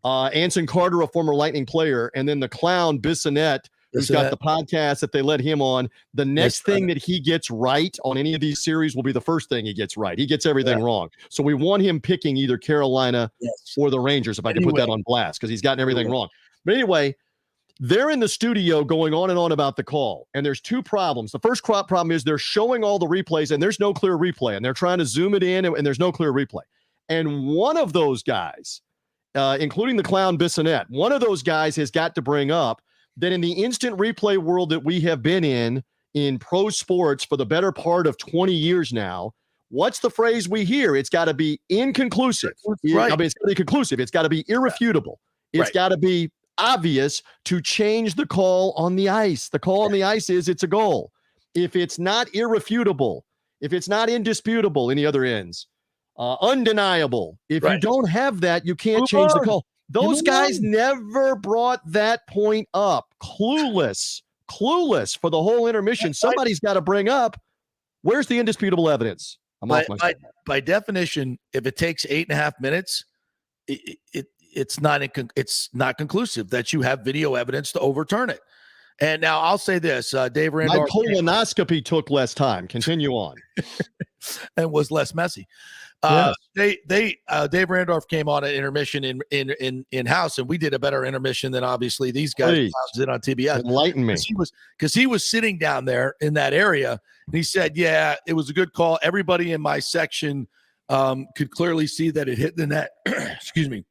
Anson Carter, a former Lightning player, and then the clown Bissonnette, who's got the podcast that they let him on. The next thing that he gets right on any of these series will be the first thing he gets right. He gets everything wrong. So we want him picking either Carolina or the Rangers, if I can put that on blast, because he's gotten everything wrong. But anyway, they're in the studio going on and on about the call. And there's two problems. The first problem is they're showing all the replays and there's no clear replay. And they're trying to zoom it in and there's no clear replay. And one of those guys, including the clown Bissonnette, one of those guys has got to bring up that in the instant replay world that we have been in in pro sports for the better part of 20 years now, what's the phrase we hear? It's got to be inconclusive. Right. I mean, it's got to be conclusive. It's got to be irrefutable. It's got to be obvious to change the call on the ice. The call on the ice is it's a goal. If it's not irrefutable, if it's not indisputable, any other ends, undeniable. If you don't have that, you can't change the call. Those guys never brought that point up. Clueless for the whole intermission. Somebody's got to bring up, where's the indisputable evidence? By definition, if it takes 8.5 minutes, it's not conclusive that you have video evidence to overturn it. And now I'll say this, Dave Randolph. My colonoscopy took less time. Continue on. And was less messy. Yes. Dave Randolph came on at intermission in house, and we did a better intermission than obviously these guys did on TBS. Enlighten me. Because he was sitting down there in that area, and he said, "Yeah, it was a good call. Everybody in my section could clearly see that it hit the net." Excuse me.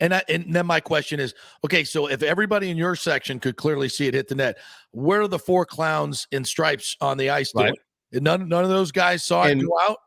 And then my question is, okay, so if everybody in your section could clearly see it hit the net, where are the 4 clowns in stripes on the ice doing? And none of those guys saw it go out?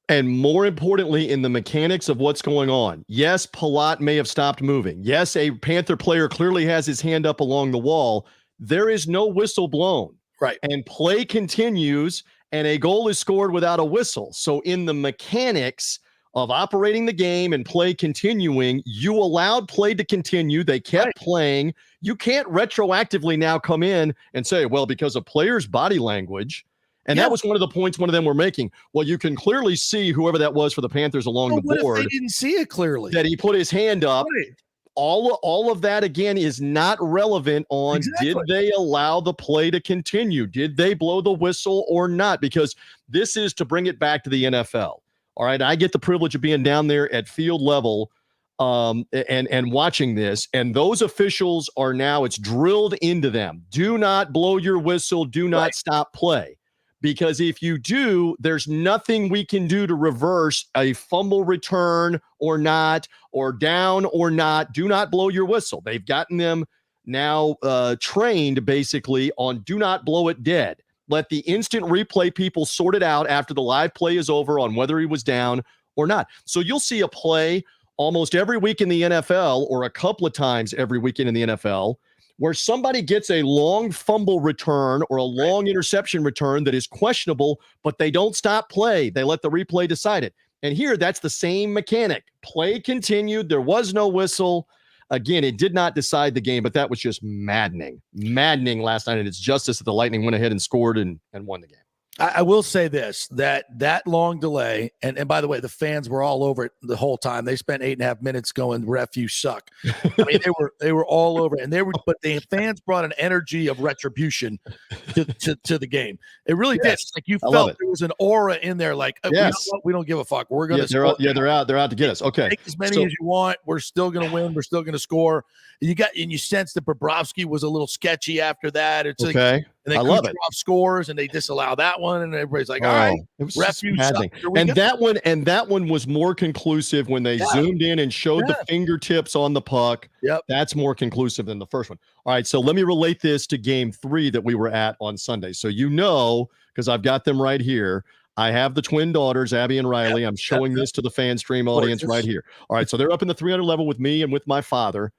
And more importantly, in the mechanics of what's going on. Yes, Palat may have stopped moving. Yes, a Panther player clearly has his hand up along the wall. There is no whistle blown. Right. And play continues, and a goal is scored without a whistle. So in the mechanics of operating the game and play continuing, you allowed play to continue. They kept playing. You can't retroactively now come in and say, well, because of players' body language. And that was one of the points one of them were making. Well, you can clearly see whoever that was for the Panthers along the board. If they didn't see it clearly? That he put his hand up. Right. All of that, again, is not relevant on did they allow the play to continue? Did they blow the whistle or not? Because this is to bring it back to the NFL. All right, I get the privilege of being down there at field level and watching this, and those officials are now, it's drilled into them. Do not blow your whistle. Do not stop play. Because if you do, there's nothing we can do to reverse a fumble return or not, or down or not. Do not blow your whistle. They've gotten them now trained basically on do not blow it dead. Let the instant replay people sort it out after the live play is over on whether he was down or not. So you'll see a play almost every week in the NFL, or a couple of times every weekend in the NFL, where somebody gets a long fumble return or a long interception return that is questionable, but they don't stop play. They let the replay decide it. And here, that's the same mechanic. Play continued. There was no whistle. Again, it did not decide the game, but that was just maddening last night. And it's justice that the Lightning went ahead and scored and won the game. I will say this, that long delay, and by the way, the fans were all over it the whole time. They spent 8.5 minutes going, "Ref, you suck." I mean, they were all over it, but the fans brought an energy of retribution to the game. It really did. It's like you felt there was an aura in there, like we don't give a fuck. We're gonna they're out to get us. Okay, take as many as you want. We're still gonna win. We're still gonna score. And you sense that Bobrovsky was a little sketchy after that. It's like, and then I love it. Scores and they disallow that one, and everybody's like, "All right, it was ref, you suck." That one was more conclusive when they zoomed in and showed the fingertips on the puck. Yep, that's more conclusive than the first one. All right, so let me relate this to Game 3 that we were at on Sunday. So because I've got them right here. I have the twin daughters, Abby and Riley. I'm showing this to the fan stream audience right here. All right, so they're up in the 300 level with me and with my father.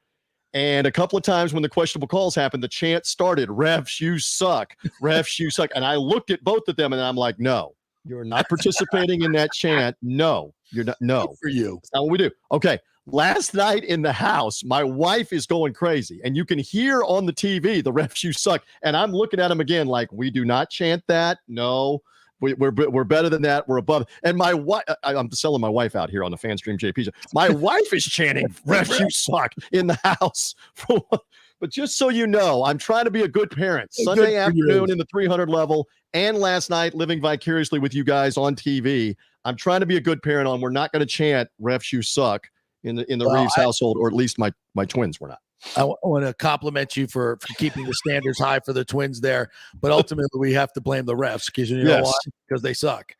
And a couple of times when the questionable calls happened, the chant started, "Refs, you suck. Refs, you suck." And I looked at both of them and I'm like, "No, you're not participating in that chant. No, you're not. No, good for you. That's not what we do." Okay. Last night in the house, my wife is going crazy, and you can hear on the TV, "The refs, you suck." And I'm looking at him again like, we do not chant that. No. We're better than that. We're above. And my wife, I'm selling my wife out here on the FanStream JP show. My wife is chanting, "Refs, you suck," in the house. But just so you know, I'm trying to be a good parent. Sunday afternoon in the 300 level, and last night living vicariously with you guys on TV. I'm trying to be a good parent on. We're not going to chant "Refs, you suck" in the Reeves household, or at least my twins were not. I want to compliment you for keeping the standards high for the Twins there, but ultimately we have to blame the refs because you know why? Because they suck.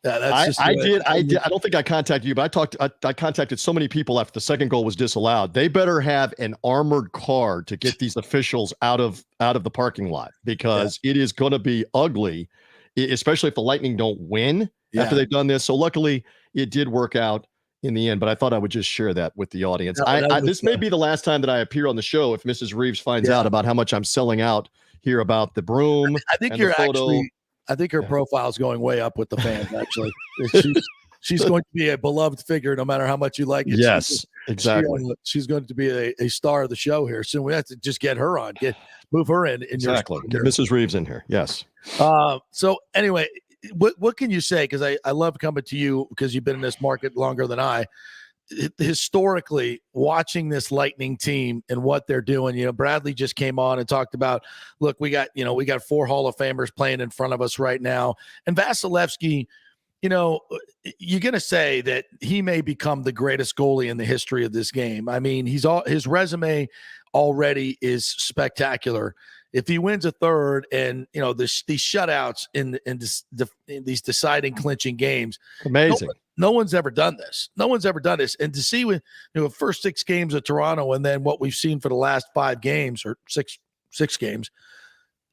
I did. I don't think I contacted you, but I contacted so many people after the second goal was disallowed. They better have an armored car to get these officials out of the parking lot, because it is going to be ugly, especially if the Lightning don't win after they've done this. So luckily it did work out in the end, but I thought I would just share that with the audience. This may be the last time that I appear on the show if Mrs. Reeves finds out about how much I'm selling out here about the broom. I think you're actually. I think her profile is going way up with the fans. Actually, she's going to be a beloved figure, no matter how much you like it. Yes, exactly. She's going to be a star of the show here soon. We have to just get her on, move her in. Exactly. Get Mrs. Reeves in here. Yes. So anyway, what can you say? Because I love coming to you because you've been in this market longer than I. Historically, watching this Lightning team and what they're doing, Bradley just came on and talked about, look, we got 4 Hall of Famers playing in front of us right now. And Vasilevskiy, you're going to say that he may become the greatest goalie in the history of this game. I mean, his resume already is spectacular. If he wins a third and, these shutouts in these deciding clinching games, amazing. No one's ever done this. And to see with the first 6 games of Toronto and then what we've seen for the last 5 games or six games,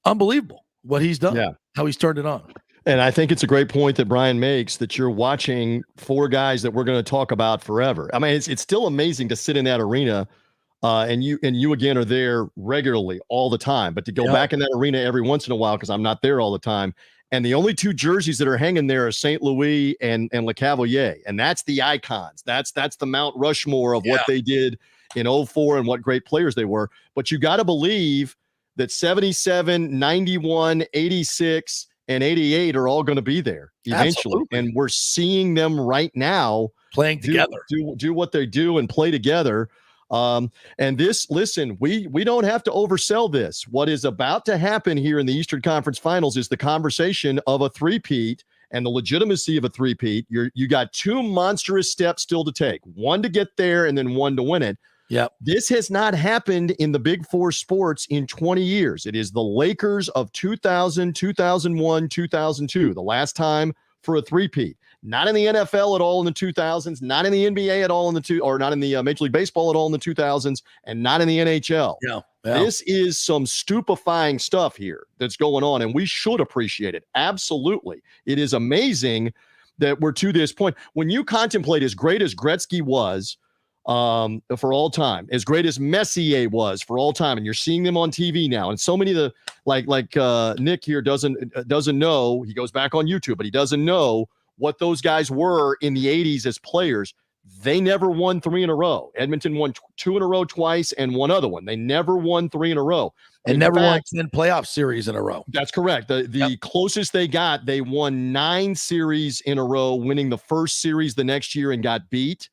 unbelievable what he's done, how he's turned it on. And I think it's a great point that Brian makes, that you're watching 4 guys that we're going to talk about forever. I mean, it's still amazing to sit in that arena and you again are there regularly all the time, but to go back in that arena every once in a while, because I'm not there all the time. And the only 2 jerseys that are hanging there are St. Louis and Le Cavalier. And that's the icons. That's the Mount Rushmore of what they did in 2004 and what great players they were. But you got to believe that 77, 91, 86, and 88 are all going to be there eventually. Absolutely. And we're seeing them right now playing together, do what they do and play together. And this, listen, we don't have to oversell this. What is about to happen here in the Eastern Conference Finals is the conversation of a three-peat and the legitimacy of a three-peat. You got 2 monstrous steps still to take, one to get there and then one to win it. Yep. This has not happened in the Big Four sports in 20 years. It is the Lakers of 2000, 2001, 2002, the last time for a three-peat. Not in the NFL at all in the 2000s, not in the NBA at all not in the Major League Baseball at all in the 2000s, and not in the NHL. Yeah. This is some stupefying stuff here that's going on, and we should appreciate it. Absolutely. It is amazing that we're to this point. When you contemplate as great as Gretzky was for all time, as great as Messier was for all time, and you're seeing them on TV now, and so many of the like Nick here doesn't know. He goes back on YouTube, but he doesn't know what those guys were in the 80s as players. They never won 3 in a row. Edmonton won 2 in a row twice and one other one. They never won 3 in a row. And never won 10 playoff series in a row. That's correct. The closest they got, they won 9 series in a row, winning the first series the next year and got beat.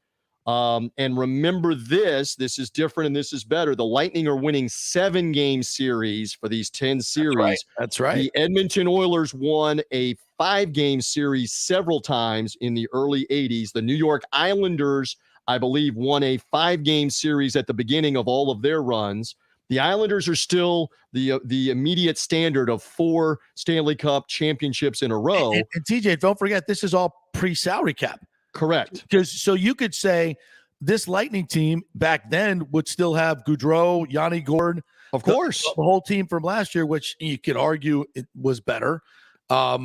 And remember this is different and this is better. The Lightning are winning 7-game series for these 10 series. That's right. The Edmonton Oilers won a 5-game series several times in the early 80s. The New York Islanders, I believe, won a 5-game series at the beginning of all of their runs. The Islanders are still the immediate standard of 4 Stanley Cup championships in a row. And TJ, don't forget, this is all pre-salary cap. Correct. So you could say this Lightning team back then would still have Gaudreau, Yanni Gourde, of course, the whole team from last year, which you could argue it was better. I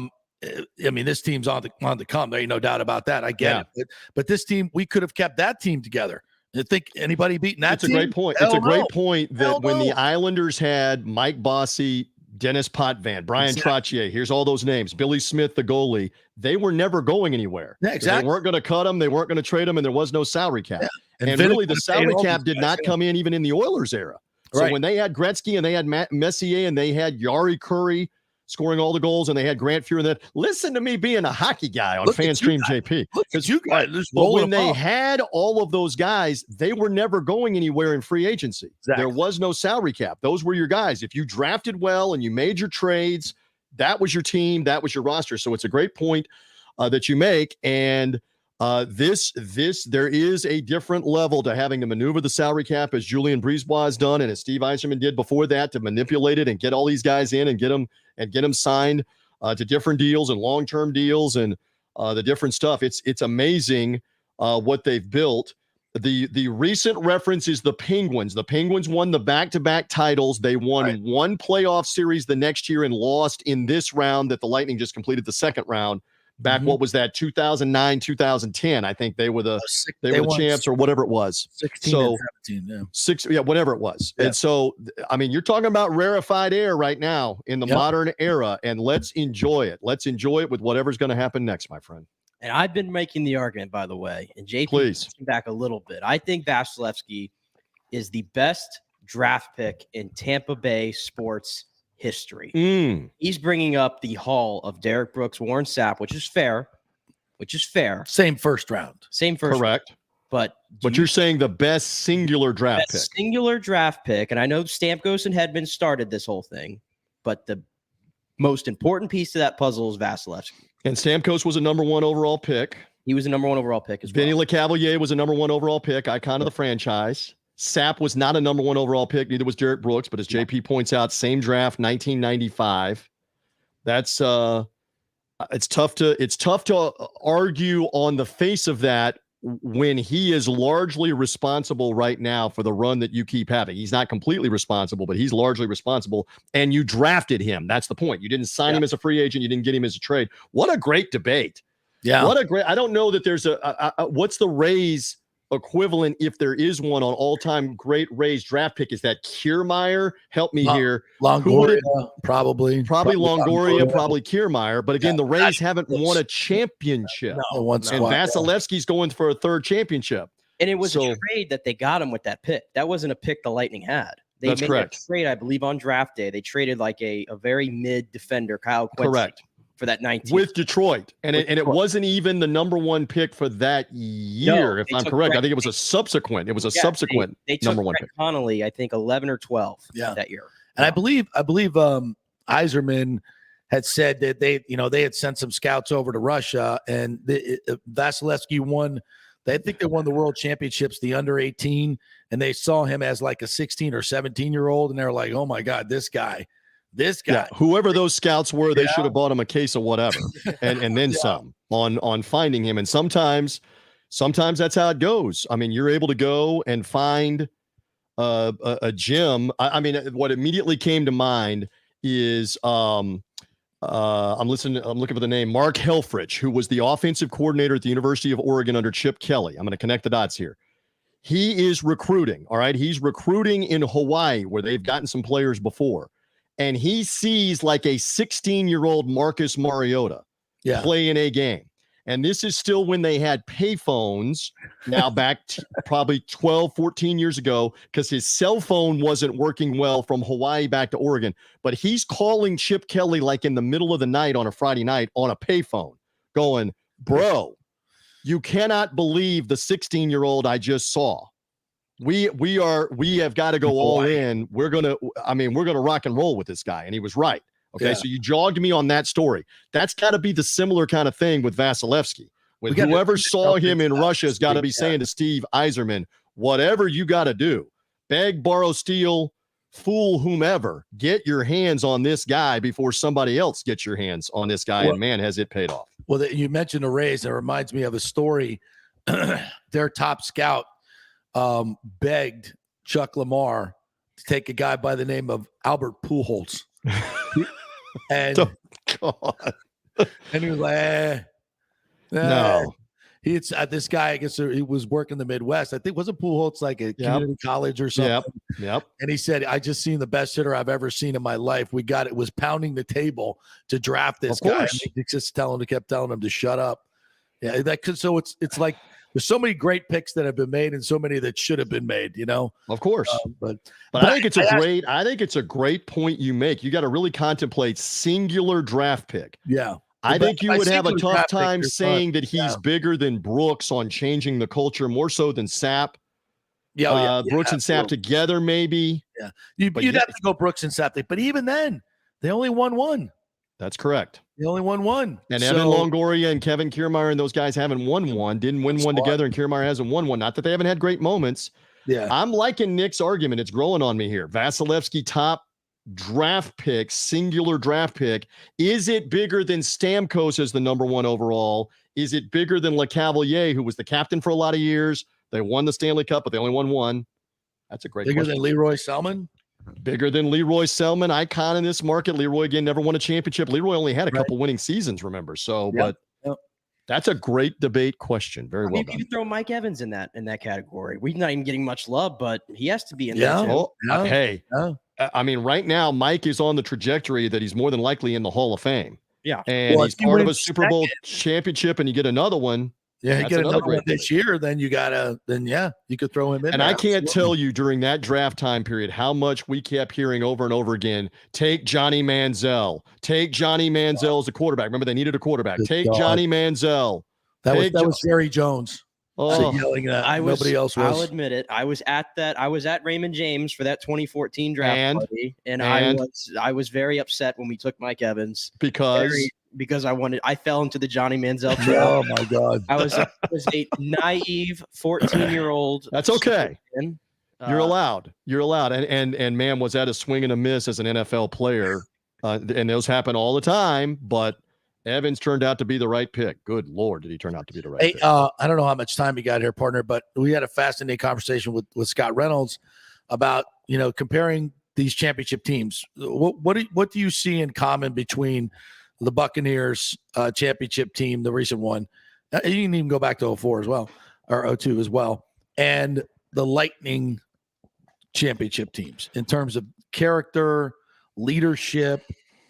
mean, this team's on the come. There ain't no doubt about that. I get it. But this team, we could have kept that team together. You think anybody beating that team? It's a great point. It's a great point that when the Islanders had Mike Bossy, Dennis Potvin, Brian Trottier, here's all those names, Billy Smith, the goalie, they were never going anywhere. Yeah, exactly. They weren't going to cut them. They weren't going to trade them, and there was no salary cap. Yeah. And really, the salary cap did not come in even in the Oilers era. So when they had Gretzky and they had Messier and they had Yari Curry scoring all the goals and they had Grant Fuhr and that. Listen to me being a hockey guy on FanStream JP. Because you guys, but when they had all of those guys, they were never going anywhere in free agency. Exactly. There was no salary cap. Those were your guys. If you drafted well and you made your trades, that was your team, that was your roster. So it's a great point that you make. And there is a different level to having to maneuver the salary cap as Julian Brisebois has done and as Steve Yzerman did before that, to manipulate it and get all these guys in and get them signed to different deals and long-term deals. And the different stuff. It's amazing what they've built. The recent reference is the Penguins. The Penguins won the back-to-back titles. They won one playoff series the next year and lost in this round that the Lightning just completed the second round. Back, what was that? 2009, 2010. I think they were the champs or whatever it was. 16 and 17, whatever it was. Yeah. And so, I mean, you're talking about rarefied air right now in the modern era, and let's enjoy it. Let's enjoy it with whatever's going to happen next, my friend. And I've been making the argument, by the way, and JP, please back a little bit. I think Vasilevskiy is the best draft pick in Tampa Bay sports history. He's bringing up the haul of Derek Brooks, Warren Sapp, which is fair. Same first round. Correct. But you're saying the best singular draft pick. Singular draft pick. And I know Stamkos and Hedman started this whole thing, but the most important piece to that puzzle is Vasilevskiy. And Stamkos was a number 1 overall pick. He was a number 1 overall pick as well. Vinny LeCavalier was a number 1 overall pick, icon of the franchise. Sapp was not a number 1 overall pick. Neither was Derek Brooks. But as JP points out, same draft, 1995. That's it's tough to argue on the face of that when he is largely responsible right now for the run that you keep having. He's not completely responsible, but he's largely responsible. And you drafted him. That's the point. You didn't sign him as a free agent. You didn't get him as a trade. What a great debate. Yeah. I don't know that there's what's the Rays equivalent, if there is one, on all-time great Rays draft pick? Is that Kiermaier? Help me here. Longoria, probably Longoria, probably Kiermaier. But again, the Rays haven't won a championship. No, and Vasilevsky's going for a third championship. And it was a trade that they got him with that pick. That wasn't a pick the Lightning had. They That's made correct. a trade, I believe, on draft day. They traded like a very mid defender, Kyle Quincy. Correct. For that 19 with Detroit, and it wasn't even the number 1 pick for that year, if I'm correct. I think it was a subsequent. It was a subsequent they number 1 Brett pick. Connolly, I think 11 or 12 that year. And I believe Yzerman had said that they had sent some scouts over to Russia, and Vasilevskiy won. They think they won the World Championships, the under 18, and they saw him as like a 16 or 17-year-old, and they're like, oh my God, this guy. Whoever those scouts were, they should have bought him a case of whatever, and then some on finding him. And sometimes that's how it goes. I mean, you're able to go and find a gym. I mean, what immediately came to mind is I'm looking for the name Mark Helfrich, who was the offensive coordinator at the University of Oregon under Chip Kelly. I'm going to connect the dots here. He is recruiting. All right, he's recruiting in Hawaii, where they've gotten some players before. And he sees like a 16-year-old Marcus Mariota play in a game. And this is still when they had payphones, now back probably 12, 14 years ago, because his cell phone wasn't working well from Hawaii back to Oregon. But he's calling Chip Kelly like in the middle of the night on a Friday night on a payphone going, bro, you cannot believe the 16-year-old I just saw. We have got to go all in. We're gonna rock and roll with this guy. And he was right. Okay. So you jogged me on that story. That's got to be the similar kind of thing with Vasilevskiy. With whoever saw him in Russia has got to be saying to Steve Yzerman, whatever you got to do, beg, borrow, steal, fool whomever, get your hands on this guy before somebody else gets your hands on this guy. And man, has it paid off. Well, you mentioned the Rays. It reminds me of a story. Their top scout begged Chuck Lamar to take a guy by the name of Albert Pujols. And and he was like, no. He's this guy. I guess he was working the Midwest. I think wasn't Pujols like a community college or something. Yep. And he said, "I just seen the best hitter I've ever seen in my life. We got it. Was pounding the table to draft this guy. And he just kept telling him to shut up. Yeah, so it's like." There's so many great picks that have been made and so many that should have been made, Of course. But I think it's a great point you make. You got to really contemplate singular draft pick. Yeah. I think you would have a tough time saying that he's bigger than Brooks on changing the culture, more so than Sapp. Brooks and Sapp together, maybe. Yeah. You'd have to go Brooks and Sapp. But even then, they only won one. That's correct. They only won one. And Evan Longoria and Kevin Kiermaier and those guys haven't won one, didn't win one together, and Kiermaier hasn't won one. Not that they haven't had great moments. Yeah. I'm liking Nick's argument. It's growing on me here. Vasilevskiy top draft pick, singular draft pick. Is it bigger than Stamkos as the number 1 overall? Is it bigger than LeCavalier, who was the captain for a lot of years? They won the Stanley Cup, but they only won one. That's a great question. Bigger than Leroy Selman? Bigger than Leroy Selman, icon in this market. Leroy, again, never won a championship. Leroy only had a couple winning seasons, remember? So, but that's a great debate question. Very well done. You could throw Mike Evans in that category. We're not even getting much love, but he has to be in there too. Well, hey, I mean, right now, Mike is on the trajectory that he's more than likely in the Hall of Fame. Yeah. And he's part of a Super Bowl championship, and you get another one. Yeah, you get another one this year, then you could throw him in. And I can't tell you during that draft time period how much we kept hearing over and over again, take Johnny Manziel. Take Johnny Manziel as a quarterback. Remember, they needed a quarterback. Take Johnny Manziel. That was Jerry Jones. Yelling that. Nobody else was. I'll admit it. I was at Raymond James for that 2014 draft party, and I was very upset when we took Mike Evans because I fell into the Johnny Manziel trap. Oh my God! I was a naive 14-year-old. That's okay. You're allowed. You're allowed. And man, was that a swing and a miss as an NFL player? And those happen all the time. But Evans turned out to be the right pick. Good Lord, did he turn out to be the right pick? I don't know how much time you got here, partner, but we had a fascinating conversation with Scott Reynolds about comparing these championship teams. What do you see in common between the Buccaneers championship team, the recent one? You can even go back to 2004 as well, or 2002 as well, and the Lightning championship teams in terms of character, leadership,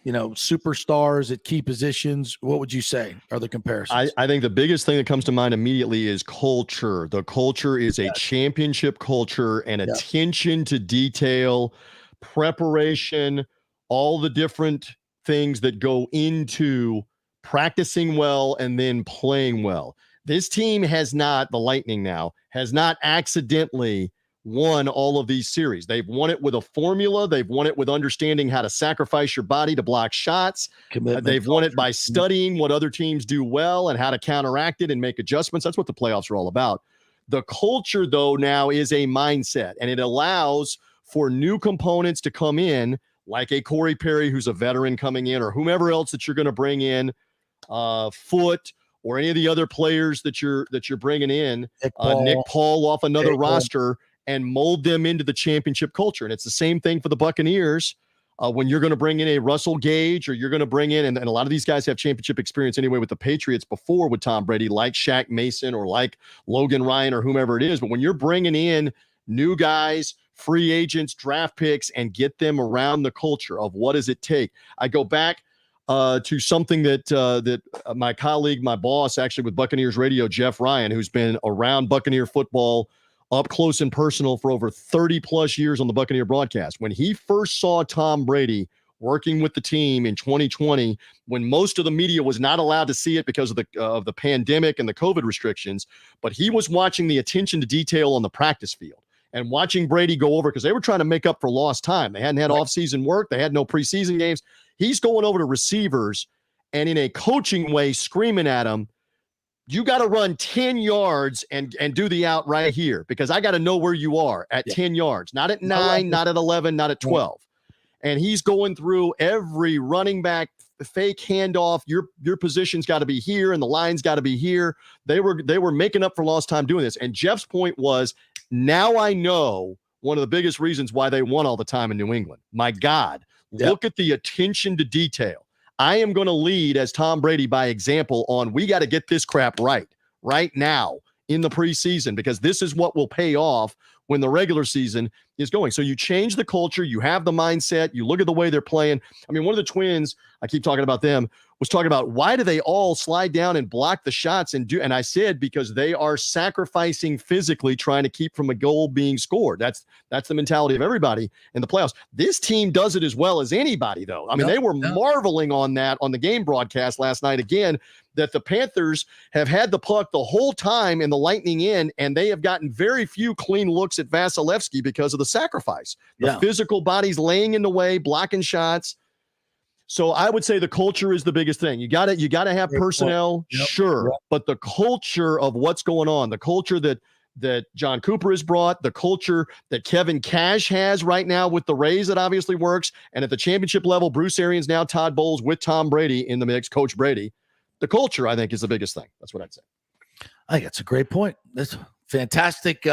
superstars at key positions. What would you say are the comparisons? I think the biggest thing that comes to mind immediately is culture. The culture is a championship culture and attention to detail, preparation, all the different things that go into practicing well and then playing well. This team the Lightning now, has not accidentally won all of these series. They've won it with a formula. They've won it with understanding how to sacrifice your body to block shots. They've won it by studying what other teams do well and how to counteract it and make adjustments. That's what the playoffs are all about. The culture, though, now is a mindset, and it allows for new components to come in, like a Corey Perry, who's a veteran coming in, or whomever else that you're going to bring in, Foote, or any of the other players that you're bringing in, Nick Paul off another roster, and mold them into the championship culture. And it's the same thing for the Buccaneers. When you're going to bring in a Russell Gage, or you're going to bring in, and a lot of these guys have championship experience anyway with the Patriots before with Tom Brady, like Shaq Mason or like Logan Ryan or whomever it is. But when you're bringing in new guys, free agents, draft picks, and get them around the culture of what does it take. I go back to something that my colleague, my boss, actually with Buccaneers Radio, Jeff Ryan, who's been around Buccaneer football up close and personal for over 30 plus years on the Buccaneer broadcast. When he first saw Tom Brady working with the team in 2020, when most of the media was not allowed to see it because of the pandemic and the COVID restrictions, but he was watching the attention to detail on the practice field and watching Brady go over, because they were trying to make up for lost time. They hadn't had off-season work. They had no preseason games. He's going over to receivers and in a coaching way screaming at them, you got to run 10 yards and do the out right here, because I got to know where you are at 10 yards, not at 9, not at 11, not at 12. And he's going through every running back fake handoff. Your position's got to be here and the line's got to be here. They were making up for lost time doing this. And Jeff's point was, now I know one of the biggest reasons why they won all the time in New England. My God, look at the attention to detail. I am going to lead as Tom Brady by example on, we got to get this crap right now in the preseason, because this is what will pay off when the regular season is going. So you change the culture, you have the mindset, you look at the way they're playing. I mean, one of the Twins, I keep talking about them, was talking about why do they all slide down and block the shots and I said, because they are sacrificing physically trying to keep from a goal being scored. That's the mentality of everybody in the playoffs. This team does it as well as anybody, though. I mean, they were marveling on that on the game broadcast last night again, that the Panthers have had the puck the whole time in the Lightning in, and they have gotten very few clean looks at Vasilevskiy because of the sacrifice. The physical bodies laying in the way, blocking shots. So I would say the culture is the biggest thing. You got to have personnel, sure, but the culture of what's going on, the culture that that John Cooper has brought, the culture that Kevin Cash has right now with the Rays that obviously works, and at the championship level, Bruce Arians, now Todd Bowles with Tom Brady in the mix, Coach Brady. The culture, I think, is the biggest thing. That's what I'd say. I think that's a great point. That's a fantastic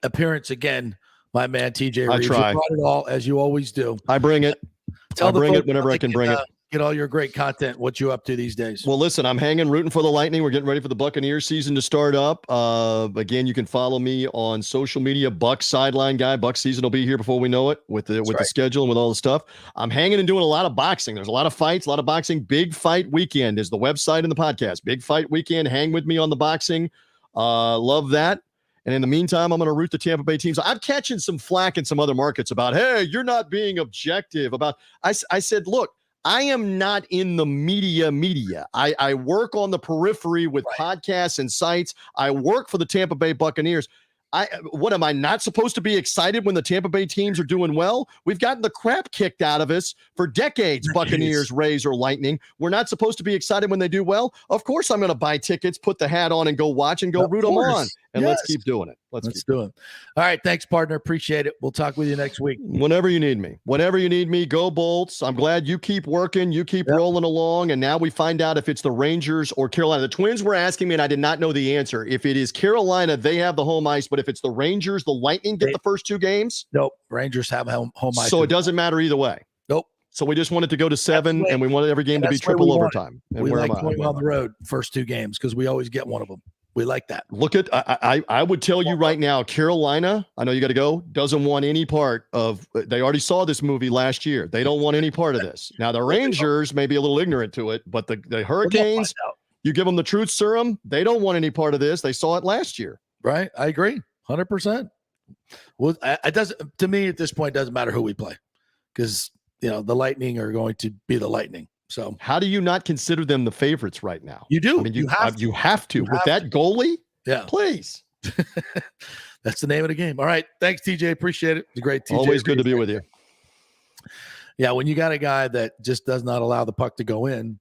appearance again, my man, TJ Reeves. I try. You brought it all, as you always do. I bring it. I bring it whenever I can bring it. Get all your great content. What you up to these days? Well, listen, I'm hanging, rooting for the Lightning. We're getting ready for the Buccaneers season to start up. Again, you can follow me on social media. Buck Sideline Guy. Buck season will be here before we know it with the schedule and with all the stuff. I'm hanging and doing a lot of boxing. There's a lot of fights, a lot of boxing. Big Fight Weekend is the website and the podcast. Big Fight Weekend. Hang with me on the boxing. Love that. And in the meantime, I'm going to root the Tampa Bay teams. I'm catching some flack in some other markets about, hey, you're not being objective. I said, look, I am not in the media. I work on the periphery with podcasts and sites. I work for the Tampa Bay Buccaneers. What am I not supposed to be excited when the Tampa Bay teams are doing well? We've gotten the crap kicked out of us for decades, Buccaneers, Rays, or Lightning. We're not supposed to be excited when they do well. Of course, I'm going to buy tickets, put the hat on, and go watch and go root them on. And let's keep doing it. Let's do it. All right. Thanks, partner. Appreciate it. We'll talk with you next week. Whenever you need me, go Bolts. I'm glad you keep working. You keep rolling along. And now we find out if it's the Rangers or Carolina. The Twins were asking me, and I did not know the answer. If it is Carolina, they have the home ice. But if it's the Rangers, the Lightning get the first 2 games? Nope. Rangers have home ice. So it doesn't matter either way. Nope. So we just wanted to go to 7, and we wanted every game to be triple overtime. And we like going on the road first 2 games because we always get one of them. We like that. Look at I would tell you right now, Carolina, I know you got to go, doesn't want any part of, they already saw this movie last year. They don't want any part of this. Now the Rangers may be a little ignorant to it, but the Hurricanes, you give them the truth serum, they don't want any part of this. They saw it last year. Right. I agree. 100%. Well, it doesn't, to me at this point, it doesn't matter who we play because, the Lightning are going to be the Lightning. So how do you not consider them the favorites right now? You do. I mean, you have to. With that goalie? Yeah. Please. That's the name of the game. All right. Thanks, TJ. Appreciate it. It's great, TJ. Always good to be with you. Yeah, when you got a guy that just does not allow the puck to go in,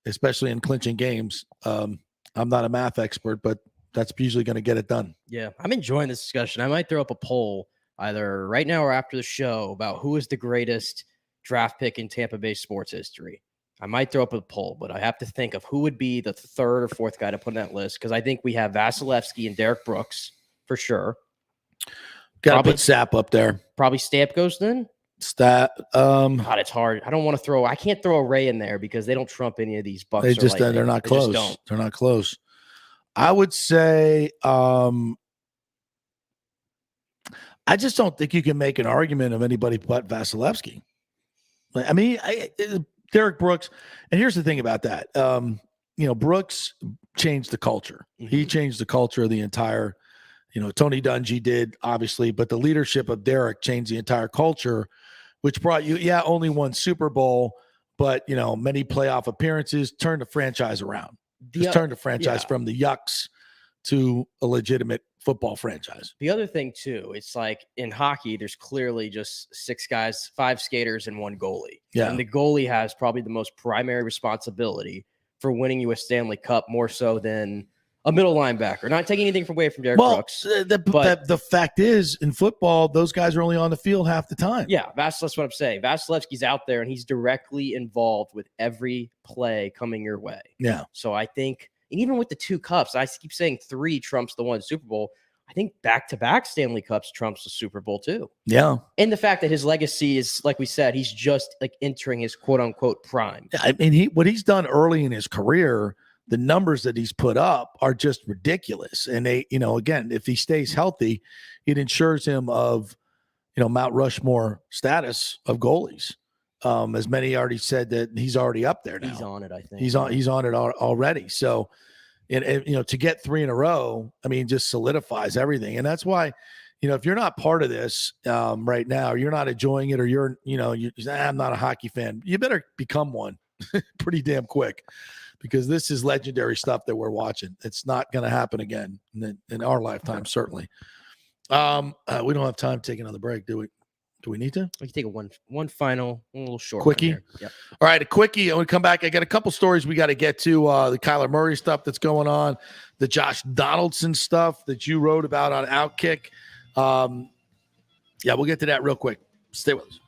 especially in clinching games, I'm not a math expert, but that's usually going to get it done. Yeah, I'm enjoying this discussion. I might throw up a poll either right now or after the show about who is the greatest draft pick in Tampa Bay sports history. I might throw up a poll, but I have to think of who would be the 3rd or 4th guy to put in that list because I think we have Vasilevskiy and Derek Brooks for sure. Got to put Sapp up there. Probably Stamkos then. God, it's hard. I can't throw a Ray in there because they don't trump any of these Bucks. They're not close. They're not close. I would say I just don't think you can make an argument of anybody but Vasilevskiy. I mean, Derek Brooks, and here's the thing about that. Brooks changed the culture. Mm-hmm. He changed the culture of the entire, Tony Dungy did, obviously, but the leadership of Derek changed the entire culture, which brought you, only 1 Super Bowl, but, many playoff appearances, turned the franchise around. Turned the franchise from the Yucks to a legitimate football franchise. The other thing, too, it's like in hockey, there's clearly just 6 guys, 5 skaters, and 1 goalie. Yeah. And the goalie has probably the most primary responsibility for winning you a Stanley Cup more so than a middle linebacker. Not taking anything away from Derek Brooks. The fact is, in football, those guys are only on the field half the time. Yeah, that's what I'm saying. Vasilevsky's out there, and he's directly involved with every play coming your way. Yeah. So I think, and even with the 2 cups, I keep saying 3 trumps the 1 Super Bowl. I think back-to-back Stanley Cups trumps the Super Bowl too. Yeah. And the fact that his legacy is, like we said, he's just like entering his quote-unquote prime. I mean, what he's done early in his career, the numbers that he's put up are just ridiculous. And they, again, if he stays healthy, it ensures him of, Mount Rushmore status of goalies. As many already said that he's already up there now. He's on it, I think. He's on it already. So, and to get 3 in a row, I mean, just solidifies everything. And that's why, if you're not part of this right now, you're not enjoying it, or you're I'm not a hockey fan. You better become one pretty damn quick, because this is legendary stuff that we're watching. It's not going to happen again in our lifetime, certainly. We don't have time to take another break, do we? Do we need to? We can take one final, a little short quickie. Yep. All right, a quickie. I want to come back. I got a couple stories we got to get to. The Kyler Murray stuff that's going on, the Josh Donaldson stuff that you wrote about on Outkick. Yeah, we'll get to that real quick. Stay with us.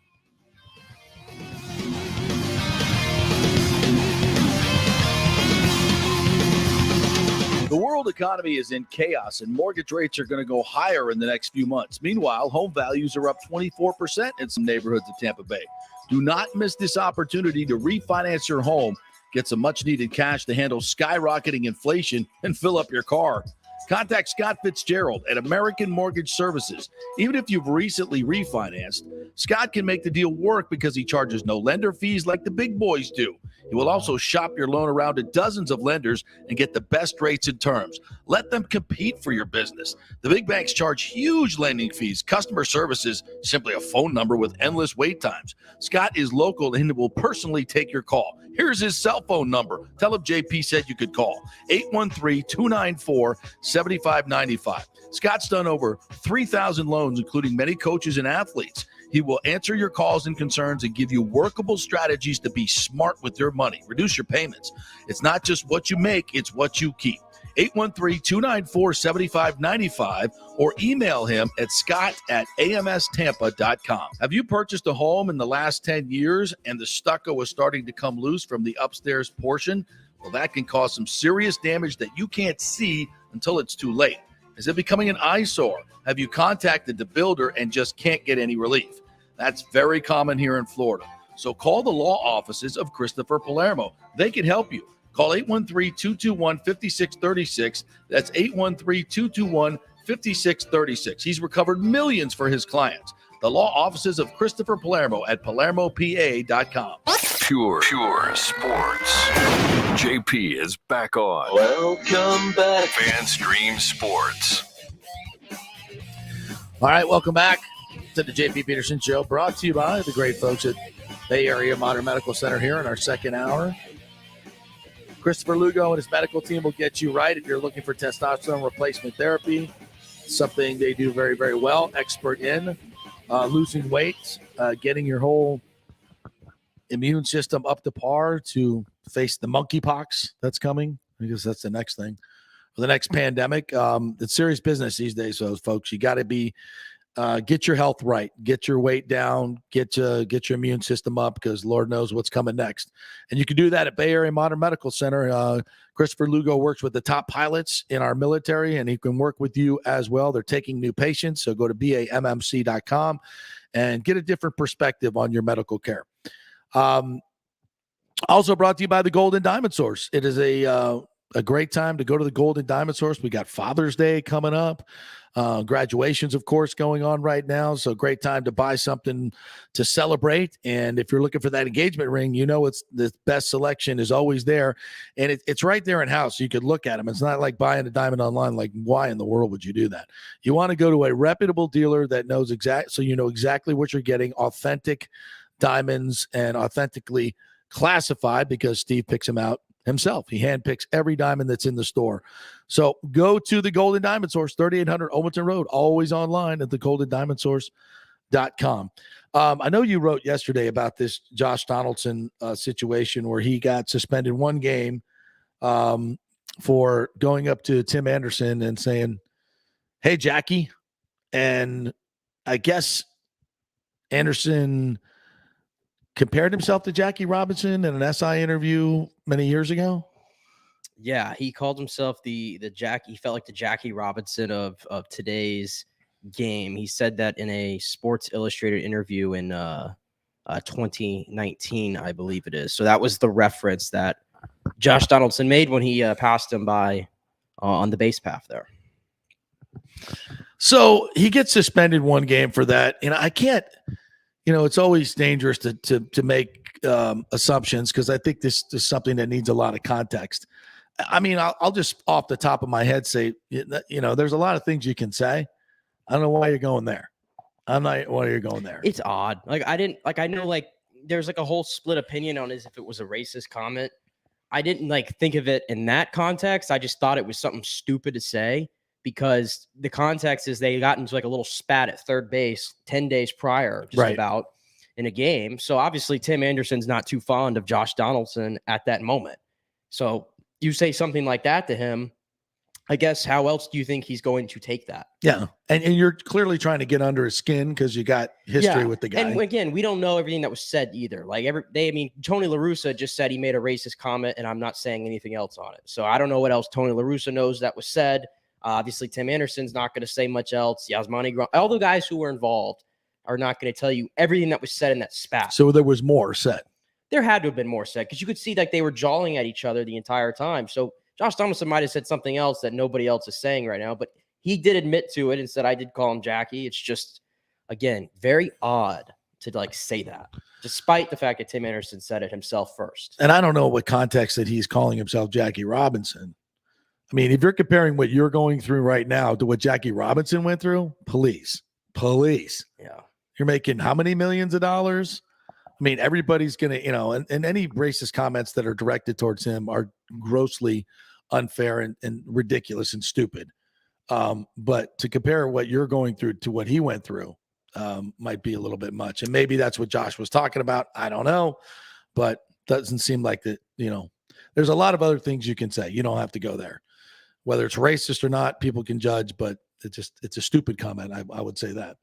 The world economy is in chaos, and mortgage rates are going to go higher in the next few months. Meanwhile, home values are up 24% in some neighborhoods of Tampa Bay. Do not miss this opportunity to refinance your home, get some much-needed cash to handle skyrocketing inflation, and fill up your car. Contact Scott Fitzgerald at American Mortgage Services. Even if you've recently refinanced, Scott can make the deal work because he charges no lender fees like the big boys do. He will also shop your loan around to dozens of lenders and get the best rates and terms. Let them compete for your business. The big banks charge huge lending fees. Customer service is simply a phone number with endless wait times. Scott is local and will personally take your call. Here's his cell phone number. Tell him JP said you could call. 813-294-7595. Scott's done over 3,000 loans, including many coaches and athletes. He will answer your calls and concerns and give you workable strategies to be smart with your money. Reduce your payments. It's not just what you make, it's what you keep. 813-294-7595 or email him at scott@amstampa.com. Have you purchased a home in the last 10 years and the stucco is starting to come loose from the upstairs portion? Well, that can cause some serious damage that you can't see until it's too late. Is it becoming an eyesore? Have you contacted the builder and just can't get any relief? That's very common here in Florida. So call the law offices of Christopher Palermo. They can help you. Call 813-221-5636. That's 813-221-5636. He's recovered millions for his clients. The law offices of Christopher Palermo at PalermoPA.com. Pure Sports. JP is back on. Welcome back. FanStream Sports. All right, welcome back to the JP Peterson Show, brought to you by the great folks at Bay Area Modern Medical Center here in our second hour. Christopher Lugo and his medical team will get you right if you're looking for testosterone replacement therapy, something they do very, very well, expert in losing weight, getting your whole immune system up to par to face the monkeypox that's coming. I guess that's the next thing. For the next pandemic. It's serious business these days, so folks. You got to be get your health right, get your weight down, get your immune system up, because Lord knows what's coming next. And you can do that at Bay Area Modern Medical Center. Christopher Lugo works with the top pilots in our military, and he can work with you as well. They're taking new patients, so go to BAMMC.com and get a different perspective on your medical care. Also brought to you by the Golden Diamond Source. It is a great time to go to the Golden Diamond Source. We got Father's Day coming up. Graduations, of course, going on right now. So great time to buy something to celebrate. And if you're looking for that engagement ring, you know it's the best selection is always there. And it's right there in house. So you could look at them. It's not like buying a diamond online. Like, why in the world would you do that? You want to go to a reputable dealer that knows so you know exactly what you're getting, authentic diamonds and authentically classified, because Steve picks them out himself. He handpicks every diamond that's in the store. So go to the Golden Diamond Source, 3800 Owenton Road, always online at thegoldendimondsource.com. I know you wrote yesterday about this Josh Donaldson situation where he got suspended one game for going up to Tim Anderson and saying, "Hey, Jackie." And I guess Anderson compared himself to Jackie Robinson in an SI interview many years ago. Yeah, he called himself the Jackie. He felt like the Jackie Robinson of today's game. He said that in a Sports Illustrated interview in 2019, I believe it is. So that was the reference that Josh Donaldson made when he passed him by on the base path there. So he gets suspended one game for that. And I can't. It's always dangerous to make assumptions, because I think this is something that needs a lot of context. I mean, I'll just off the top of my head say, there's a lot of things you can say. I don't know why you're going there. I'm not why you're going there. It's odd. I know there's a whole split opinion on as if it was a racist comment. I didn't think of it in that context. I just thought it was something stupid to say. because the context is they got into like a little spat at third base 10 days prior, just about in a game. So obviously Tim Anderson's not too fond of Josh Donaldson at that moment. So you say something like that to him, I guess, how else do you think he's going to take that? Yeah. And you're clearly trying to get under his skin because you got history with the guy. And again, we don't know everything that was said either. Like Tony La Russa just said he made a racist comment, and I'm not saying anything else on it. So I don't know what else Tony La Russa knows that was said. Obviously, Tim Anderson's not going to say much else. Yasmani Grant, all the guys who were involved are not going to tell you everything that was said in that spat. So there was more said. There had to have been more said because you could see like they were jawing at each other the entire time. So Josh Donaldson might have said something else that nobody else is saying right now, but he did admit to it and said, I did call him Jackie. It's just, again, very odd to like say that, despite the fact that Tim Anderson said it himself first. And I don't know what context that he's calling himself Jackie Robinson. I mean, if you're comparing what you're going through right now to what Jackie Robinson went through, police. Yeah. You're making how many millions of dollars? I mean, everybody's going to, and any racist comments that are directed towards him are grossly unfair and ridiculous and stupid. But to compare what you're going through to what he went through might be a little bit much. And maybe that's what Josh was talking about. I don't know, but doesn't seem like that, there's a lot of other things you can say. You don't have to go there. Whether it's racist or not, people can judge, but it's a stupid comment. I would say that.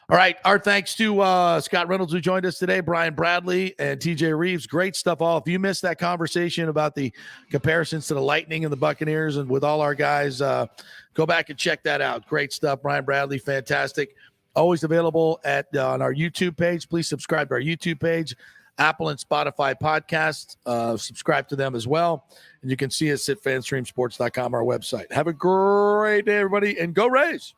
All right. Our thanks to Scott Reynolds, who joined us today, Brian Bradley, and TJ Reeves. Great stuff all. If you missed that conversation about the comparisons to the Lightning and the Buccaneers and with all our guys, go back and check that out. Great stuff. Brian Bradley, fantastic. Always available on our YouTube page. Please subscribe to our YouTube page, Apple and Spotify podcasts. Subscribe to them as well. And you can see us at fanstreamsports.com, our website. Have a great day, everybody, and go Rays.